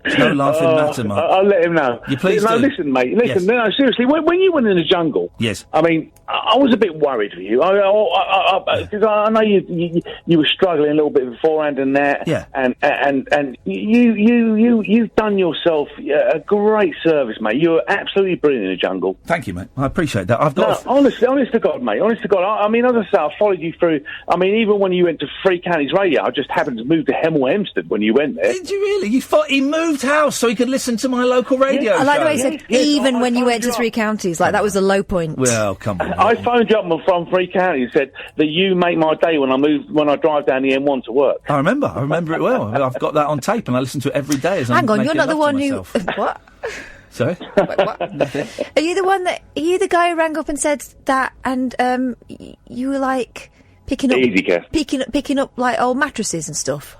There's no laughing matter, Mark. I'll let him know. You please do. Listen, mate. Listen, no, seriously. When you went in the jungle, yes. I mean, I was a bit worried for you. Because I know you were struggling a little bit beforehand and that. Yeah. And you've done yourself a great service, mate. You were absolutely brilliant in the jungle. Thank you, mate. I appreciate that. Honest to God, mate. Honest to God. I mean, as I say, I followed you through. I mean, even when you went to Free Counties Radio, I just happened to move to Hemel Hempstead when you went there. Did you really? He moved house so he could listen to my local radio show. I like the way he said, even when you went to Three Counties, like that was the low point. Well, come on. I phoned you up from Free Counties and said that you make my day when I drive down the M1 to work. I remember it well. I've got that on tape and I listen to it every day as I'm Hang on, you're not the one who... What? Sorry? Wait, what? Are you the guy who rang up and said that and you were like picking up like old mattresses and stuff?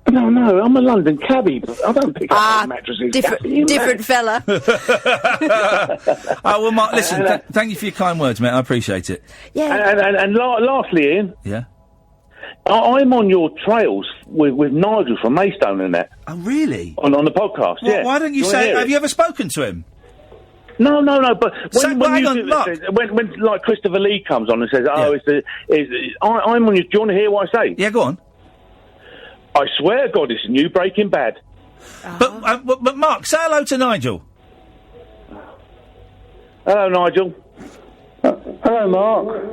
No, I'm a London cabbie, but I don't pick up mattresses. Different fella. Oh, well, Mark, listen, thank you for your kind words, mate. I appreciate it. Yeah. And lastly, Ian. Yeah? I'm on your trails with Nigel from Maidstone and that. Oh, really? On the podcast, well, yeah. Why don't you say... Have you ever spoken to him? No, but when like Christopher Lee comes on and says, I'm on your... Do you want to hear what I say? Yeah, go on. I swear, God, it's a new Breaking Bad. But Mark, say hello to Nigel. Hello, Nigel. Hello, Mark.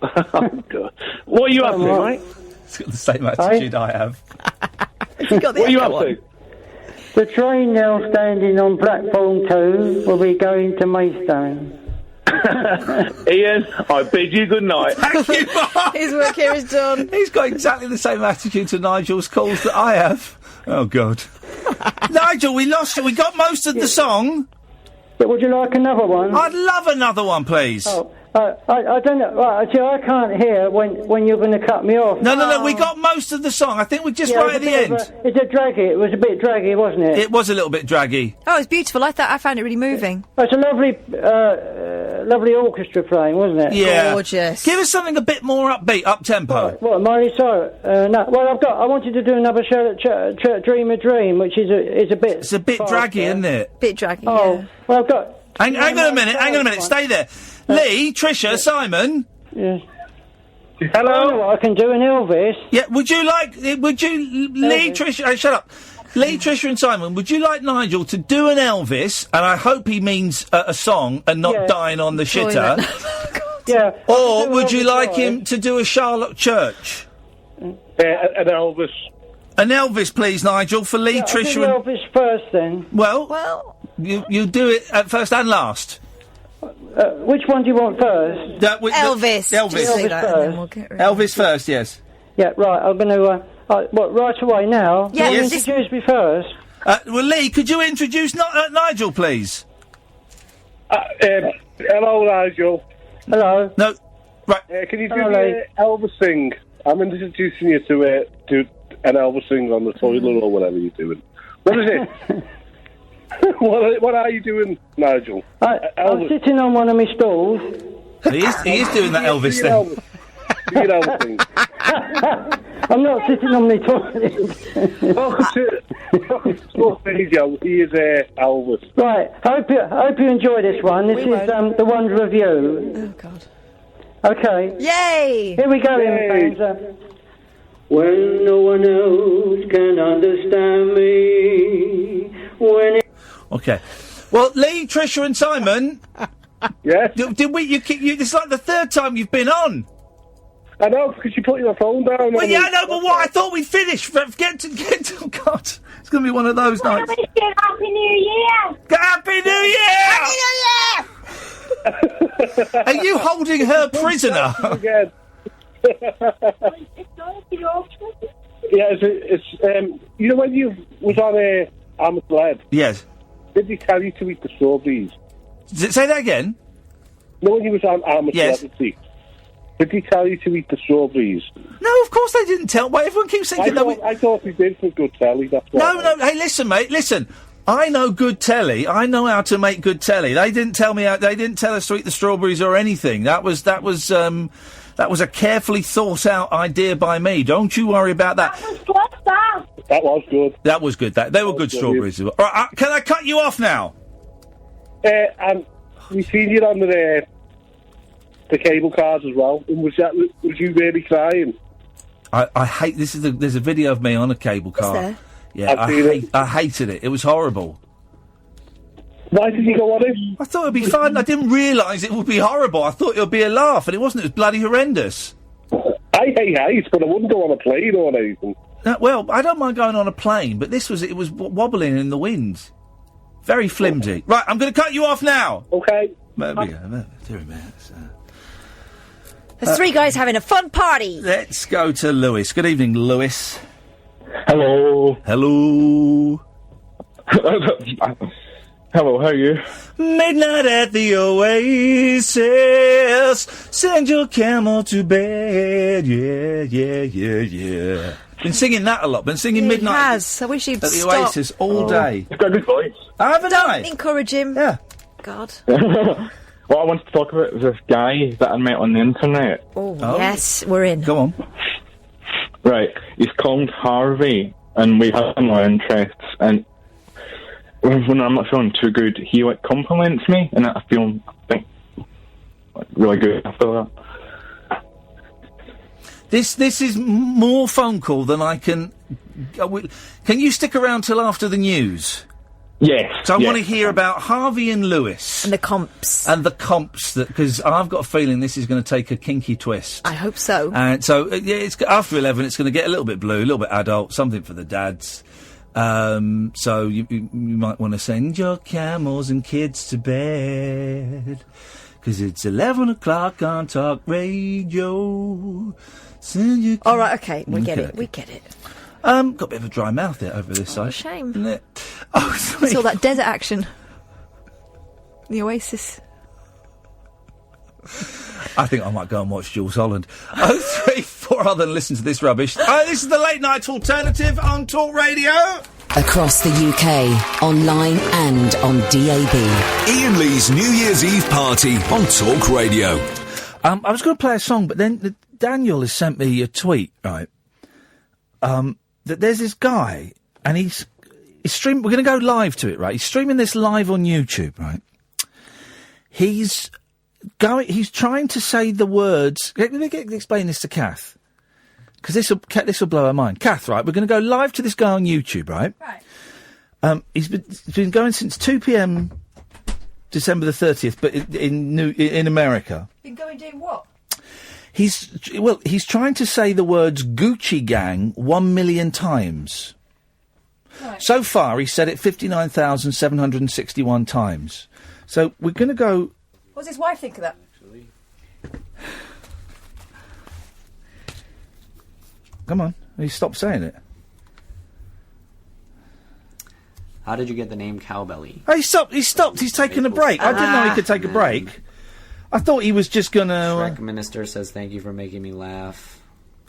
Oh, God. What are you up to, mate? It's got the same attitude I have. What are you up to? The train now standing on platform 2 will be going to Maidstone. Ian, I bid you good night. Thank you, Mark. His work here is done. He's got exactly the same attitude to Nigel's calls that I have. Oh, God. Nigel, we lost you. We got most of the song. But would you like another one? I'd love another one, please. Oh, I don't know. Right, see, I can't hear when you're going to cut me off. No. We got most of the song. I think we're just right at the end. It's a draggy. It was a bit draggy, wasn't it? It was a little bit draggy. Oh, it's beautiful. I found it really moving. It's a lovely orchestra playing, wasn't it? Yeah. Gorgeous. Give us something a bit more upbeat, up-tempo. What, Miley Cyrus? No. Well, I wanted to do another Dream a Dream, which is a bit... It's a bit draggy, isn't it? Bit draggy, yeah. Well, I've got... Hang on a minute. Stay there. Lee, Tricia, Simon. Yes. Hello. I can do an Elvis. Yeah. Lee, Tricia? Shut up. Lee, Tricia, and Simon. Would you like Nigel to do an Elvis? And I hope he means a song and not dying on the shitter. Yeah. Or would you like him to do a Charlotte Church? An Elvis. An Elvis, please, Nigel, for Lee, Tricia, and... Elvis first, then. Well, you do it at first and last. Which one do you want first? Elvis. Elvis first, yes. Yeah, right. I'm going to... right away now? Yeah, you introduce me first. Well, Lee, could you introduce Nigel, please? Hello, Nigel. Hello. No. Right. Can you do the Elvis sing? I'm introducing you to an Elvis sing on the toilet or whatever you're doing. What is it? What are you doing, Nigel? I'm sitting on one of my stools. He is doing that Elvis thing. Do your Elvis thing. I'm not sitting on the toilet. Welcome to Talk Radio. He is Elvis. Right, I hope you enjoy this one. This is The Wonder of You. Oh, God. Okay. Yay! Here we go, Yay. fans. When no one else can understand me. When Okay. Well, Lee, Tricia, and Simon. Yes. Did we? You? This is like the third time you've been on. I know, because you put your phone down. Well, yeah, I know, but what? I thought we'd finished. Get to. Oh, God. It's going to be one of those nights. Happy New Year! Happy New Year! Happy New Year! Are you holding her prisoner? Again. Yeah, it's you know when you was on I'm a Celeb? Yes. Did he tell you to eat the strawberries? Say that again? No, when you was on I'm a Celebrity. Did he tell you to eat the strawberries? No, of course they didn't tell. Why everyone keeps thinking I thought he did for good telly. That's why. No. Hey, listen, mate. Listen. I know good telly. I know how to make good telly. They didn't tell me. They didn't tell us to eat the strawberries or anything. That was a carefully thought out idea by me. Don't you worry about that. That was good. That was good. They were good strawberries. All right, can I cut you off now? And we seen you on the cable cars as well. And was you really crying? I hate this. There's a video of me on a cable car. Is there? Yeah, I hated it. It was horrible. Why did you go on it? I thought it'd be fun. I didn't realise it would be horrible. I thought it would be a laugh, and it wasn't. It was bloody horrendous. I hate heights, but I wouldn't go on a plane or anything. Well, I don't mind going on a plane, but it was wobbling in the wind. Very flimsy. Right, I'm going to cut you off now. Okay. There we go. Dear me, There's three guys having a fun party. Let's go to Lewis. Good evening, Lewis. Hello. Hello. Hello, how are you? Midnight at the Oasis. Send your camel to bed. Yeah. Been singing that a lot. Been singing Midnight. He has. I wish he'd at the stop. Oasis all day. You've got a good voice. Haven't I? Don't encourage him. Yeah. God. What I wanted to talk about is this guy that I met on the internet. Oh. Yes, we're in. Go on. Right, he's called Harvey, and we have similar interests, and when I'm not feeling too good, he, compliments me, and I feel, really good after that. This is more phone call than I can... Can you stick around till after the news? Yes. So I want to hear about Harvey and Lewis. And the comps. Because I've got a feeling this is going to take a kinky twist. I hope so. And so, it's after 11, it's going to get a little bit blue, a little bit adult, something for the dads. So you might want to send your camels and kids to bed. Because it's 11 o'clock on Talk Radio. Send your All right, okay, we get it. Got a bit of a dry mouth there over this side. Shame. Isn't it? Oh, sorry. It's all that desert action. The Oasis. I think I might go and watch Jules Holland. 034 other than listen to this rubbish. This is the Late Night Alternative on Talk Radio. Across the UK, online and on DAB. Iain Lee's New Year's Eve party on Talk Radio. I was going to play a song, but then Daniel has sent me a tweet, right? That there's this guy, and he's streaming. We're going to go live to it, right? He's streaming this live on YouTube, right? He's trying to say the words. Let me explain this to Kath, because this will blow her mind. Kath, right? We're going to go live to this guy on YouTube, right? Right. He's been going since 2 p.m. December the 30th, but in America. Been going doing what? He's trying to say the words Gucci Gang 1 million times. Right. So far, he said it 59,761 times. So we're going to go... What does his wife think of that? Come on, he stopped saying it. How did you get the name Cowbelly? Oh, he stopped. He's taking a break. I didn't know he could take a break. I thought he was just going to... Shrek Minister says, thank you for making me laugh.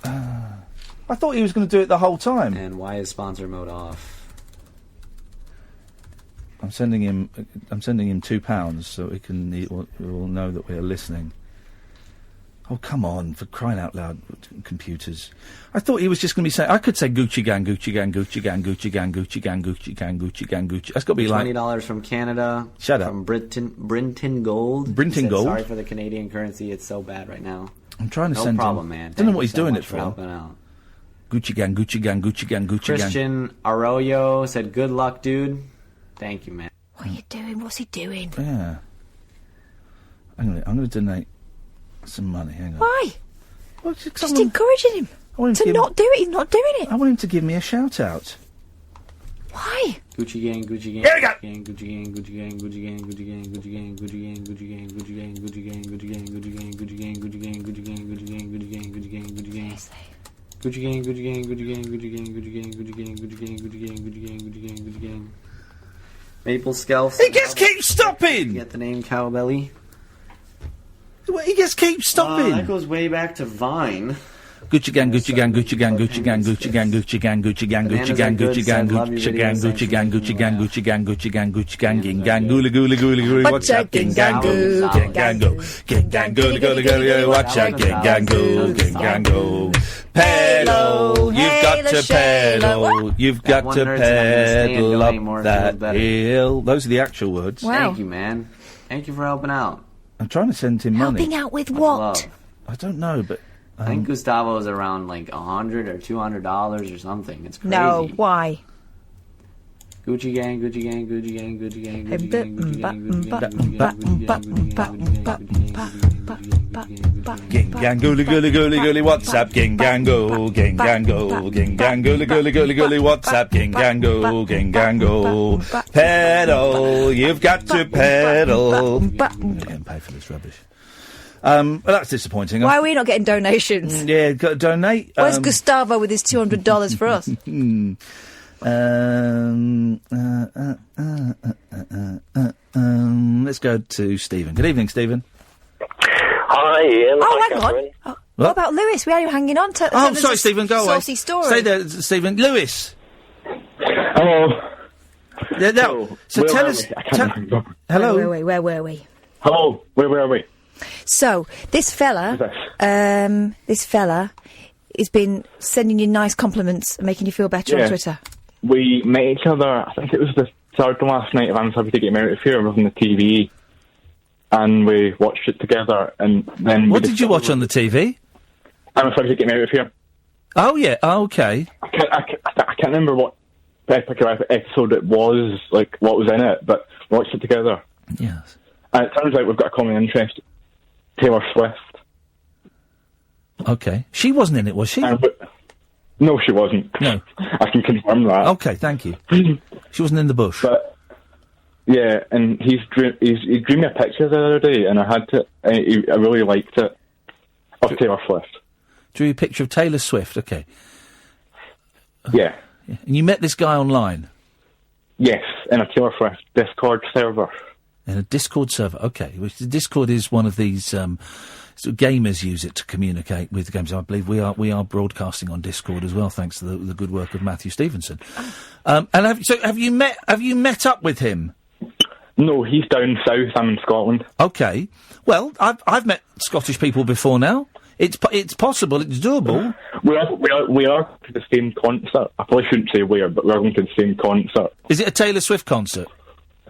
I thought he was going to do it the whole time. And why is sponsor mode off? I'm sending him £2 so he will know that we are listening. Oh, come on, for crying out loud, computers. I thought he was just going to be saying, I could say Gucci Gang, Gucci Gang, Gucci Gang, Gucci Gang, Gucci Gang, Gucci Gang, Gucci Gang, Gucci. That's got to be like... $20 from Canada. Shut up. From Brinton Gold. Brinton Gold. Sorry for the Canadian currency, it's so bad right now. I'm trying to no send problem, him. man. Don't know what he's so doing much it for. Helping out. Gucci Gang, Gucci Gang, Gucci Gang, Gucci Gang. Christian Arroyo said, good luck, dude. Thank you, man. What are you doing? What's he doing? Yeah. I'm going to donate some money. Hang on. Why? Well, just encouraging him to not do it. He's not doing it. I want him to give me a shout out. Why? Gucci Gang, Gucci Gang. Here we go. Gucci Gang, Gucci Gang, Gucci Gang, Gucci Gang, Gucci Gang, Gucci Gang, Gucci Gang, Gucci Gang, Gucci Gang, Gucci Gang, Gucci Gang, Gucci Gang, Gucci Gang, Gucci Gang, Gucci Gang, Gucci Gang, Gucci Gang, Gucci Gang, Gucci Gang. Gucci Gang, Gucci Gang, Gucci Gang, Gucci Gang, Gucci Gang, Gucci Gang, Gucci Gang, Gucci Gang, Gucci Gang, Gucci Gang, Gucci Gang. Maple Scalf. He just keeps stopping. Get the name Cowbelly. He just keeps stopping. That goes way back to Vine. Gucci Gang, Gucci Gang, Gucci Gang, Gucci Gang, Gucci Gang, Gucci Gang, Gucci Gang, Gucci Gang, Gucci Gang, Gucci Gang, Gucci Gang, Gucci Gang, Gucci Gang, Gucci Gang, Gucci Gang, Ging Gang, Gooly Gooly Gooly Gooly, what's up, Ging Gang Goo, Ging Gang Goo, Ging Gang Gooly Gooly Gooly, what's up, Ging Gang Goo, Ging Gang Goo. Pedal, you've got to pedal, you've got to pedal up that hill. Those are the actual words. Wow. Thank you, man. Thank you for helping out. I'm trying to send him money. Helping out with what? I don't know, but... I think Gustavo's around like $100 or $200 or something. It's crazy. No, why? Gucci Gang, Gucci Gang, Gucci Gang, Gucci Gang, Gucci Gang, Gucci Gang, Gucci Gang, Ging Gang Gooly Gooly Gooly Gooly, what's up, Ging Gang Goo, Ging Gang Goo, Ging Gang Gooly Gooly Gooly Gooly, what's up, Ging Gang Goo, Ging Gang Goo. Pedal, you've got to pedal. Getting paid for this rubbish. Well, that's disappointing. Why are we not getting donations? Yeah, got to donate. Where's Gustavo with his $200 for us? Let's go to Stephen. Good evening, Stephen. Hi, Ian. Oh, Hi, hang Catherine. on. What about Lewis? We had you hanging on to. Oh, sorry, Stephen. Go away. Saucy story. Stay there, Stephen. Lewis. Hello. Yeah, no. So tell us. Hello. Where were we? Hello. Where were we? So this fella has been sending you nice compliments and making you feel better on Twitter. We met each other, I think it was the third last night of I'm Happy to Get Me Out of Here on the TV, and we watched it together, and then... What did you watch on the TV? I'm Happy to Get Me Out of Here. Oh, yeah, okay. I can't remember what episode it was, like, what was in it, but we watched it together. Yes. And it turns out we've got a common interest, Taylor Swift. Okay. She wasn't in it, was she? No, she wasn't. No. I can confirm that. Okay, thank you. She wasn't in the bush. But, yeah, and he drew me a picture the other day, and I really liked it, of Taylor Swift. Drew you a picture of Taylor Swift, okay. Yeah. And you met this guy online? Yes, in a Taylor Swift Discord server. In a Discord server, okay. Which the Discord is one of these sort of gamers use it to communicate with the games. I believe we are broadcasting on Discord as well, thanks to the good work of Matthew Stevenson. And have you met up with him? No, he's down south. I'm in Scotland. Okay. Well, I've met Scottish people before now. It's possible. It's doable. We are to the same concert. I probably shouldn't say where, but we're going to the same concert. Is it a Taylor Swift concert?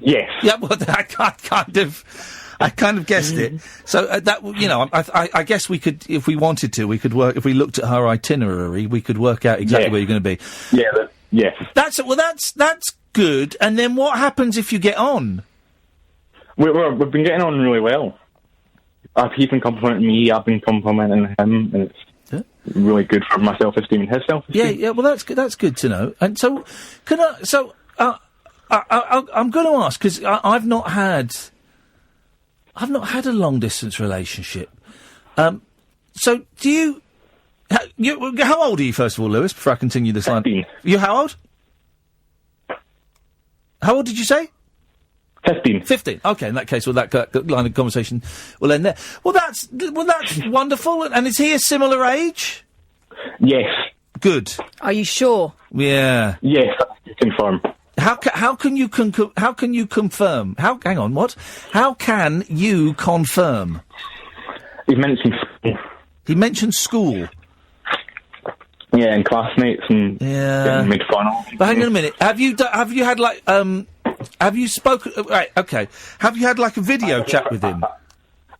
Yes. Yeah. Well, I kind of guessed it. So I guess we could, if we wanted to, we could work. If we looked at her itinerary, we could work out exactly where you're going to be. Yeah. Yes. That's good. And then what happens if you get on? We've been getting on really well. He's been complimenting me, I've been complimenting him, and it's really good for my self-esteem and his self-esteem. Yeah, well, that's good. That's good to know. And so, I'm going to ask, because I've not had a long-distance relationship. So, do you... How old are you, first of all, Lewis, before I continue this line? 15. You how old? How old did you say? 15. 15. Okay, in that case, well, that line of conversation will end there. Well, that's wonderful. And is he a similar age? Yes. Good. Are you sure? Yeah. Yes, confirm. How can you confirm? Hang on, what? How can you confirm? He's mentioned school. He mentioned school. Yeah, and classmates and getting made fun of. But hang on a minute. Have you had like have you spoken? Right. Okay. Have you had like a video chat with him?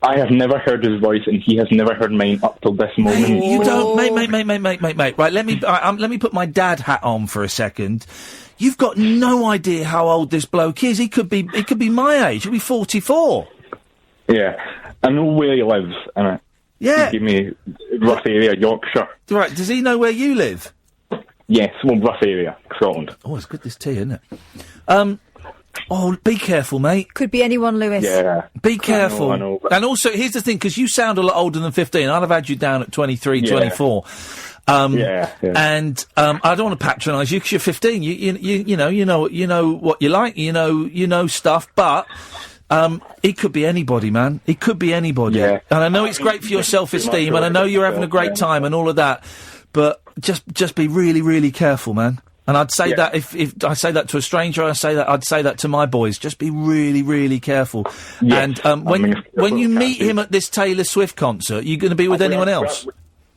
I have never heard his voice, and he has never heard mine up till this moment. Mate, you don't, mate. Right, let me put my dad hat on for a second. You've got no idea how old this bloke is. He could be my age. He'll be 44. Yeah, I know where he lives, and he gave me rough area, Yorkshire. Right, does he know where you live? Yes, well, rough area, Scotland. Oh, it's good this tea, isn't it? Oh, be careful, mate. Could be anyone, Lewis. Yeah. Be careful. I know, and also, here's the thing, because you sound a lot older than 15. I'd have had you down at 23, 24. And I don't want to patronise you because you're 15. You know what you like. You know stuff. But it could be anybody, man. It could be anybody. Yeah. And I know it's great for your self-esteem, and I know you're having a great time and all of that. But just be really, really careful, man. And I'd say that if I say that to a stranger, I'd say that to my boys. Just be really, really careful. Yes. And when you meet him at this Taylor Swift concert, you're going to be with anyone else?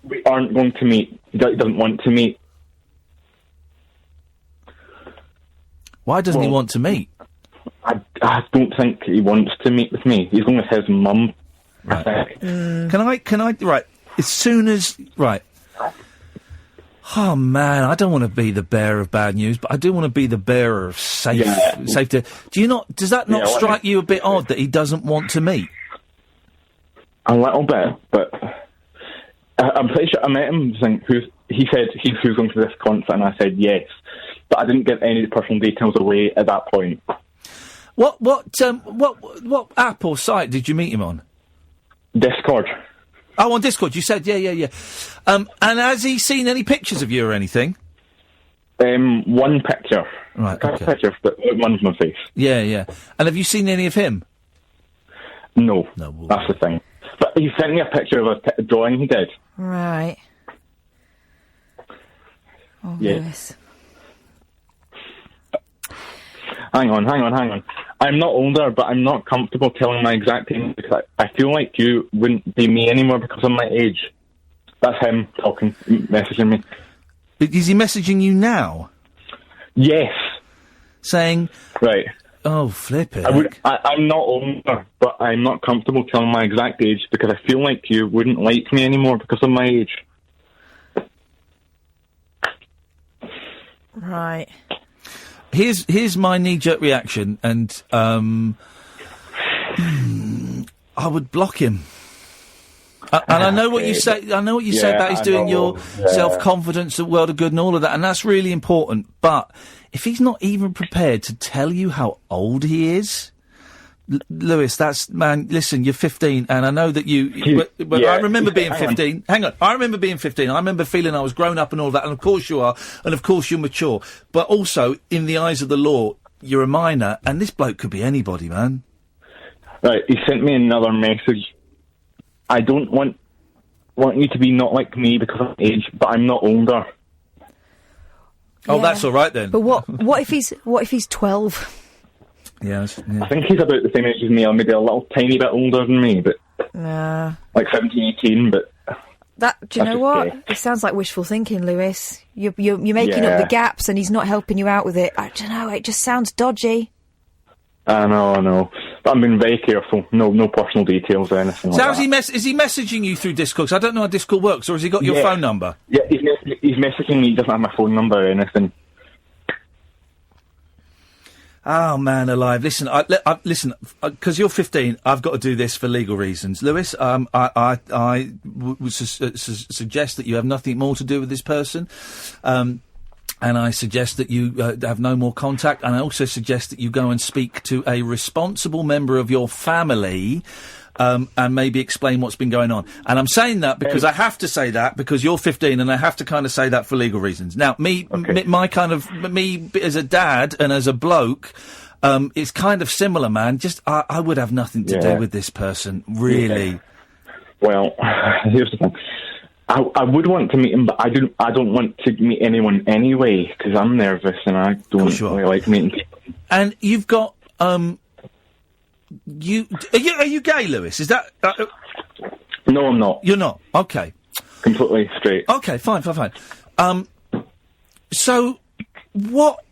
We aren't going to meet. He doesn't want to meet. Why doesn't he want to meet? I don't think he wants to meet with me. He's going with his mum. Right. I think. Can I? Right. As soon as Oh man, I don't want to be the bearer of bad news, but I do want to be the bearer of safety. Does that not strike you a bit odd that he doesn't want to meet? A little bit, but I'm pretty sure I met him. He said he was going to this concert, and I said yes, but I didn't get any personal details away at that point. What app or site did you meet him on? Discord. Oh, on Discord, you said, yeah. And has he seen any pictures of you or anything? One picture. Right, okay. Picture, but one's my face. Yeah. And have you seen any of him? No, that's the thing. But he sent me a picture of a drawing he did. Right. Oh, yeah. Lewis. Hang on. I'm not older, but I'm not comfortable telling my exact age because I feel like you wouldn't be me anymore because of my age. That's him talking, messaging me. Is he messaging you now? Yes. Saying... Right. Oh, flip it. I'm not older, but I'm not comfortable telling my exact age because I feel like you wouldn't like me anymore because of my age. Right. Here's my knee-jerk reaction, and I would block him. And I know what you say. I know what you say about he's doing your self-confidence, the world of good, and all of that, and that's really important. But if he's not even prepared to tell you how old he is, Lewis, listen, you're 15, and I know that you... But I remember being 15. Hang on. I remember being 15. I remember feeling I was grown up and all that, and of course you are, and of course you're mature. But also, in the eyes of the law, you're a minor, and this bloke could be anybody, man. Right, he sent me another message. I don't want you to be not like me because of age, but I'm not older. Oh, that's all right then. But what if he's 12? Yes. I think he's about the same age as me, or maybe a little tiny bit older than me, but like 17, 18, but... Do you know what? Gay. It sounds like wishful thinking, Lewis. You're making up the gaps and he's not helping you out with it. I don't know, it just sounds dodgy. I know. But I'm being very careful. No personal details or anything so like that. Is he messaging you through Discord? 'Cause I don't know how Discord works, or has he got your phone number? Yeah, he's messaging me. He doesn't have my phone number or anything. Oh, man alive. Listen, listen, because you're 15, I've got to do this for legal reasons. Lewis, I would suggest that you have nothing more to do with this person. And I suggest that you have no more contact. And I also suggest that you go and speak to a responsible member of your family and maybe explain what's been going on. And I'm saying that because I have to say that because you're 15 and I have to kind of say that for legal reasons. Now, me as a dad and as a bloke, it's kind of similar, man. Just, I would have nothing to do with this person, really. Yeah. Well, here's the thing. I would want to meet him, but I don't want to meet anyone anyway because I'm nervous and I don't really like meeting people. And you've got are you gay, Lewis? Is that? No, I'm not. You're not. Okay. completely straight. Okay, fine. So, what...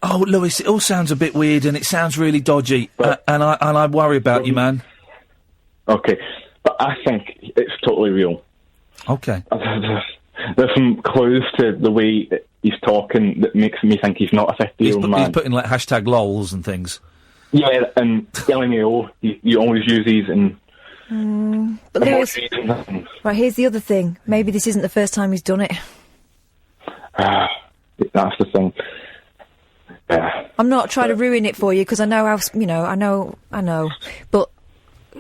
Oh, Lewis, it all sounds a bit weird and it sounds really dodgy, and I worry about you, man. Okay, but I think it's totally real. Okay. There's some clues to the way he's talking that makes me think he's not a 50-year-old man. He's putting, like, hashtag lols and things. Yeah, and LMAO, you always use these in... But Lewis, right, here's the other thing. Maybe this isn't the first time he's done it. That's the thing. I'm not trying to ruin it for you, because I know how, I know. But,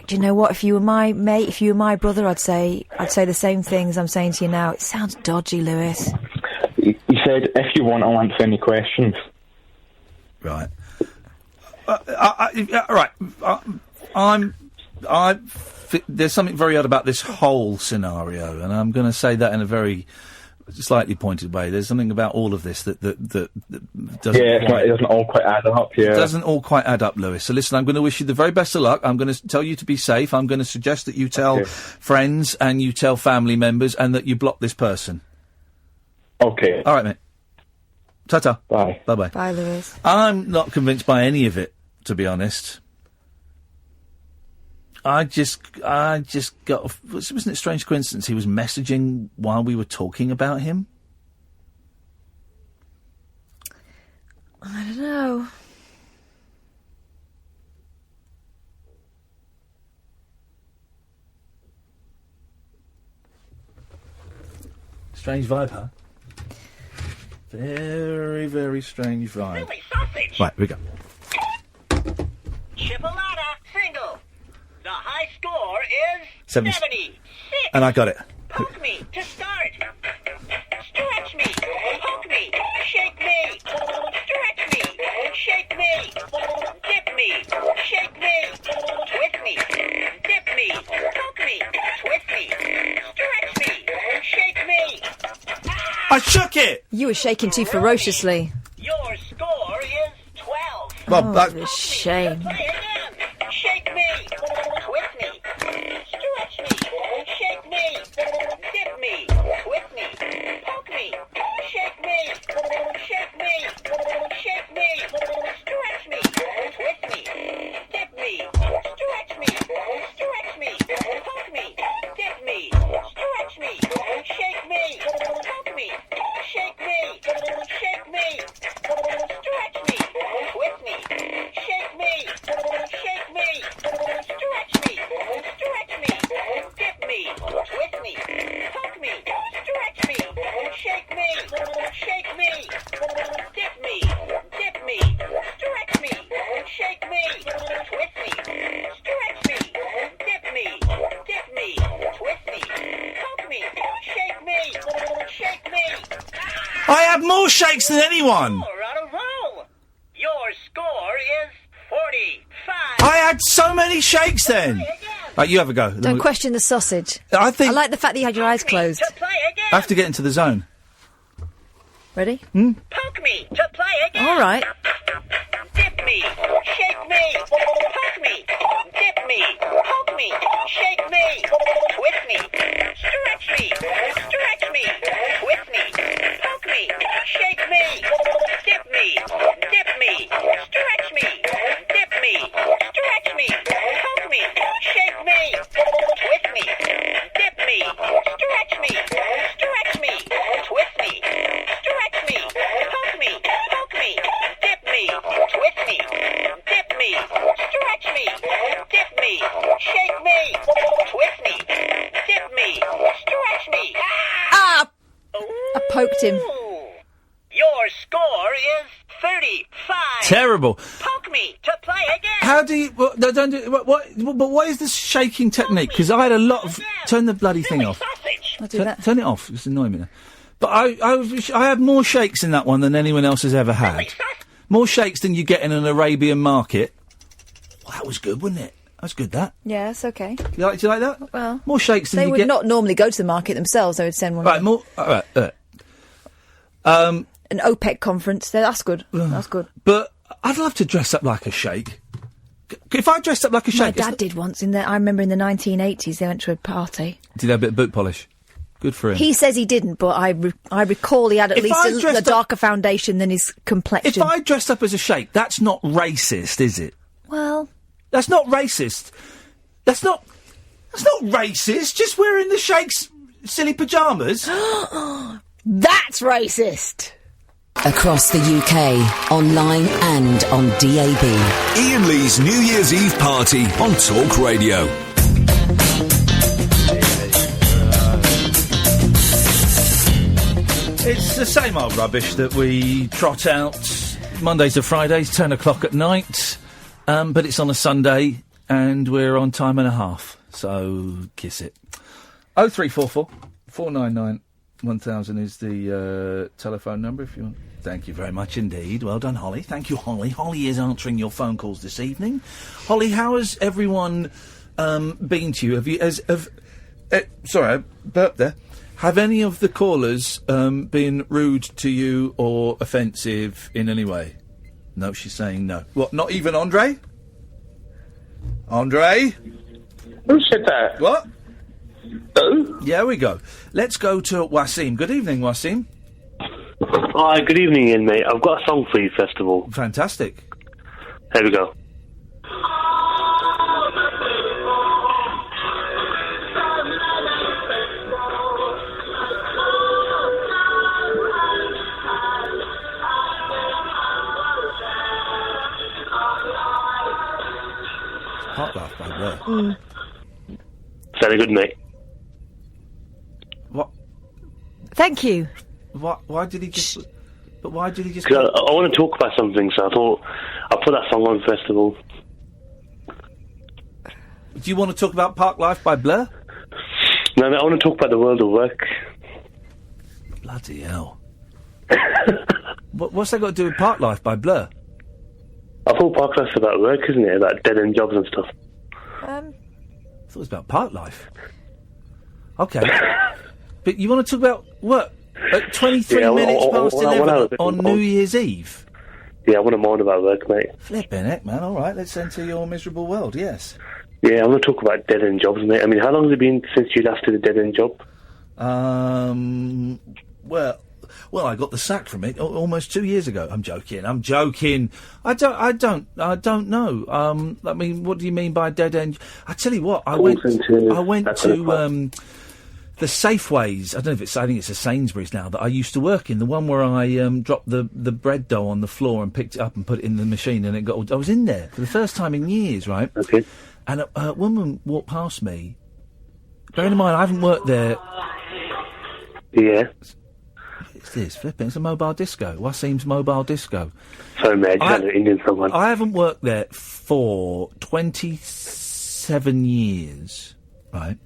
do you know what? If you were my mate, if you were my brother, I'd say the same things I'm saying to you now. It sounds dodgy, Lewis. He said, if you want, I'll answer any questions. Right. There's something very odd about this whole scenario, and I'm going to say that in a very slightly pointed way. There's something about all of this that doesn't. Yeah, it doesn't all quite add up. Yeah, it doesn't all quite add up, Lewis. So listen, I'm going to wish you the very best of luck. I'm going to tell you to be safe. I'm going to suggest that you tell friends and you tell family members, and that you block this person. Okay. All right, mate. Ta-ta. Bye. Bye-bye. Bye, Lewis. I'm not convinced by any of it, to be honest. I just got... Wasn't it a strange coincidence? He was messaging while we were talking about him? I don't know. Strange vibe, huh? Very, very strange vibe. Silly sausage. Right, here we go. Chipolata single. The high score is 76. 76. And I got it. Poke me to start. Stretch me. Poke me. Shake me. Stretch me. Shake me. Dip me. Shake me. Twist me. Dip me. Poke me. Twist me. Stretch me. Shake me. I shook it! You were shaking too ferociously. Your score is 12. Well, what a shame. Shake me. Twist me. Stretch me. Shake me. Dip me. Twist me. Poke me. Shake me. Shake me. Shake me. Stretch me. Twist me. Dip me. Stretch me. Stretch me. Poke me. Dip me. Stretch me. Shake me. Poke me. Shake me. Shake me. Stretch me. Twist me. Shake me. Shake me. Stretch me. Stretch me. Dip me. Twist me. Poke me. Stretch me. Shake me. Shake me. Dip me. Dip me. Stretch me. Shake me. Twist me. Stretch me. Dip me. Dip me. Twist me. Poke me. Shake me. Shake me. I had more shakes than anyone! You're on a roll. Your score is 45. I had so many shakes then! Right, you have a go. Don't question the sausage. I think... I like the fact that you had your eyes closed. I have to get into the zone. Ready? Poke me to play again. All right. Dip me. Shake me. Poke me. Dip me. Poke me. Shake me. Twist me. Stretch me. Stretch me. Twist me. Poke me. Shake me. Dip me. Dip me. Stretch me. Dip me. Stretch me. Poke me. Shake me. Twist me. Dip me. Stretch me. Stretch me. Twist me. Stretch me. Poke me. Poke me. Dip me. Twist me. Dip me. Stretch me. Dip me. Shake me. Twist me. Dip me. Stretch me. Ah! I poked him. Your score is 35. Terrible. Poke me to play again. How do you... Well, no, don't do... But what is this shaking technique? Because I had a lot of... Turn the bloody thing off. I'll do that. Turn it off. It's annoying me now. But I had more shakes in that one than anyone else has ever had. More shakes than you get in an Arabian market. Well, that was good, wasn't it? That was good, that. Yeah, it's okay. Do you like that? Well, more shakes than they you would get... not normally go to the market themselves. They would send one. Right, more... All right. An OPEC conference. That's good. That's good. But I'd love to dress up like a sheikh. If I dressed up like a sheikh... My dad did once. I remember in the 1980s, they went to a party. Did they have a bit of boot polish? Good for him. He says he didn't, but I recall he had at If least I a dressed darker foundation than his complexion. If I dressed up as a sheikh, that's not racist, is it? Well... That's not racist. That's not racist, just wearing the sheikh's silly pyjamas. That's racist! Across the UK, online and on DAB. Iain Lee's New Year's Eve party on Talk Radio. It's the same old rubbish that we trot out Mondays to Fridays, 10 o'clock at night. But it's on a Sunday, and we're on time and a half, so kiss it. 0344 499 1000 is the telephone number if you want. Thank you very much indeed. Well done, Holly. Thank you, Holly. Holly is answering your phone calls this evening. Holly, how has everyone been to you? Sorry, I burped there. Have any of the callers been rude to you or offensive in any way? No, she's saying no. What, not even Andre? Andre? Who said that? What? Who? Yeah, we go. Let's go to Waseem. Good evening, Waseem. Hi, good evening, Ian, mate. I've got a song for you, first of all. Fantastic. Here we go. Park Life by Blur. Very good, mate. What? Thank you. Why did he just... But why did he just... Because I want to talk about something, so I thought I'll put that song on first of all. Do you want to talk about Park Life by Blur? No, I want to talk about the world of work. Bloody hell. What's that got to do with Park Life by Blur? I thought Park Life's about work, isn't it? About dead-end jobs and stuff. I thought it was about Park Life. Okay. But you want to talk about work at 23 minutes past 11 on New Year's Eve? Yeah, I want to moan about work, mate. Flipping heck, man. All right, let's enter your miserable world, yes. Yeah, I want to talk about dead-end jobs, mate. I mean, how long has it been since you last did a dead-end job? Well, I got the sack from it almost 2 years ago. I'm joking. I don't know. I mean, what do you mean by dead end? I tell you what, I went to the Safeways. I don't know if I think it's a Sainsbury's now that I used to work in. The one where I dropped the bread dough on the floor and picked it up and put it in the machine and it got. I was in there for the first time in years, right? Okay. And a woman walked past me. Bearing in mind, I haven't worked there. Yeah. It's this, flipping. It's a mobile disco. Waseem's mobile disco. Sorry, mate, I had an Indian someone. I haven't worked there for 27 years, right?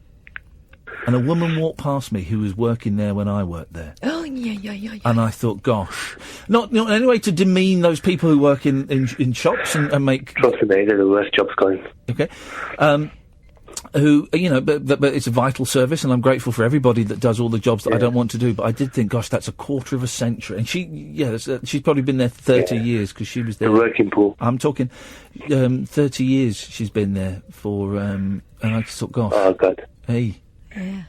And a woman walked past me who was working there when I worked there. Oh, yeah. And I thought, gosh. Not in any way to demean those people who work in shops and make... Trust me, mate, they're the worst jobs going. Okay. Who, you know, but it's a vital service, and I'm grateful for everybody that does all the jobs that I don't want to do. But I did think, gosh, that's a quarter of a century. And she's probably been there 30 years because she was there. The working pool. I'm talking 30 years she's been there for, and I just thought, gosh. Oh, God. Hey. Yeah.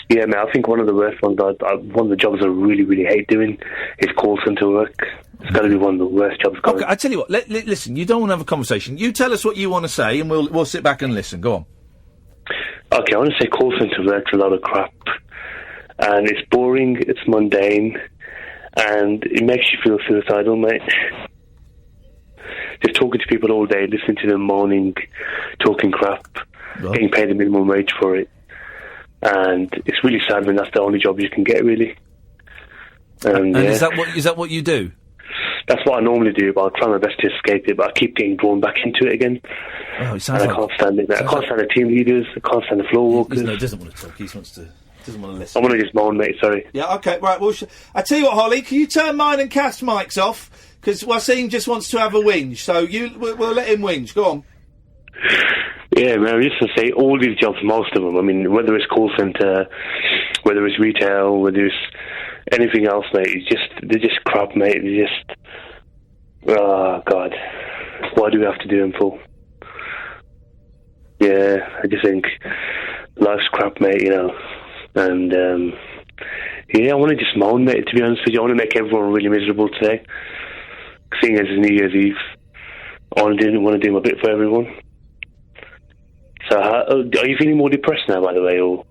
Yeah, man, I think one of the worst ones, one of the jobs I really, really hate doing is call centre work. It's got to be one of the worst jobs going. Okay, I tell you what, listen, you don't want to have a conversation. You tell us what you want to say, and we'll sit back and listen. Go on. Okay, I want to say call centre work's a lot of crap. And it's boring, it's mundane, and it makes you feel suicidal, mate. Just talking to people all day, listening to them moaning, talking crap, getting paid the minimum wage for it. And it's really sad when that's the only job you can get, really. And is that what you do? That's what I normally do, but I'll try my best to escape it, but I keep getting drawn back into it again. Oh, it sounds and I can't stand it. I can't stand the team leaders, I can't stand the floor walkers. He doesn't want to talk, he doesn't want to listen. I want to just moan, mate, sorry. Yeah, okay, right, well, I tell you what, Holly, can you turn mine and Kath's mics off? Because Waseem just wants to have a whinge, so we'll let him whinge, go on. Yeah, man, I used to say all these jobs, most of them, I mean, whether it's call centre, whether it's retail, whether it's anything else, mate, they're just crap, mate, they're just... Oh, God. Why do we have to do them for? Yeah, I just think life's crap, mate, you know. And Yeah, I want to just moan, mate, to be honest with you. I want to make everyone really miserable today. Seeing as it's New Year's Eve, I want to do my bit for everyone. So, are you feeling more depressed now, by the way, or...?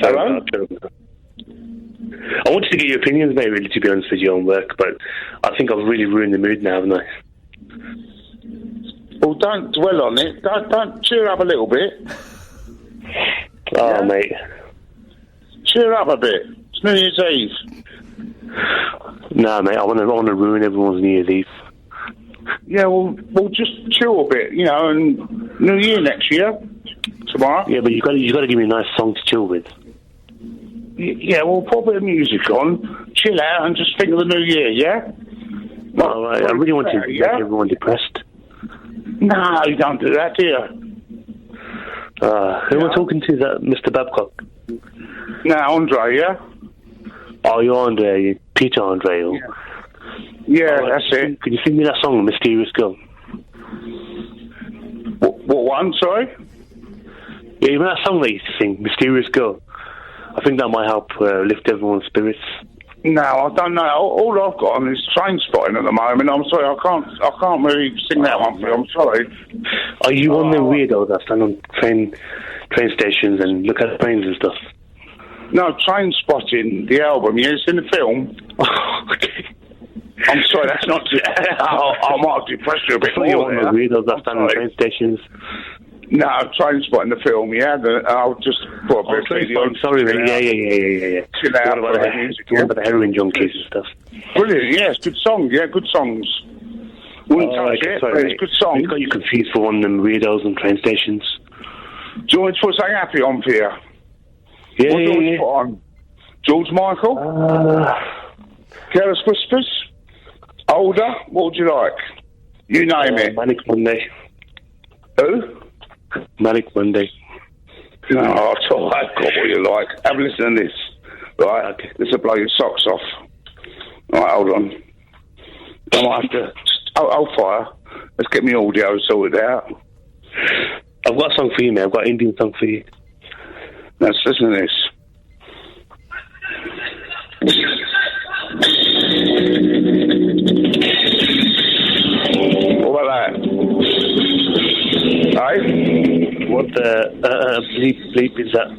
Hello? I wanted to get your opinions, mate, really, to be honest with you, on work, but I think I've really ruined the mood now, haven't I? Well, don't dwell on it. Don't cheer up a little bit. Oh, mate. Cheer up a bit. It's New Year's Eve. Nah, mate, I want to ruin everyone's New Year's Eve. Yeah, well, just chill a bit, and New Year next year, tomorrow. Yeah, but you got to give me a nice song to chill with. Yeah, well, put a bit of music on, chill out, and just think of the New Year, yeah? No, I really want to make everyone depressed. No, you don't do that, do you? Who am I talking to? Is that Mr. Babcock? No, Andre, yeah? Oh, you're Andre, you Peter Andre. Or... Yeah, that's it. Could you sing me that song, Mysterious Girl? What one, sorry? Yeah, you know that song they used to sing, Mysterious Girl? I think that might help lift everyone's spirits. No, I don't know. All I've got on is Train Spotting at the moment. I'm sorry, I can't really sing that one for you. I'm sorry. Are you one of them weirdos that stand on train stations and look at trains and stuff? No, Train Spotting, the album. Yeah, it's in the film. Okay. I'm sorry, that's not... I might have depressed you a bit more. You're one of the weirdos that stand on train stations. No, Train Spotting, the film, yeah. I'll just put a bit of video on. Sorry, mate. Yeah. Chill out. What about the heroin junkies and stuff? Brilliant, yeah, it's good song, yeah, good songs. Wouldn't touch it, but it's good song. You got you confused for one of them weirdos on train stations. Do you want me to put something happy on for you? Yeah, what do you want to put on? George Michael? Careless Whispers? Older? What would you like? You name it. Manic Monday. Who? Manic Monday. No, I've got what you like. Have a listen to this. Right? Okay. This will blow your socks off. Right, hold on. I might have to... I'll fire. Let's get me audio sorted out. I've got a song for you, man. I've got an Indian song for you. Let's listen to this. What about that? Hey? What the bleep is that?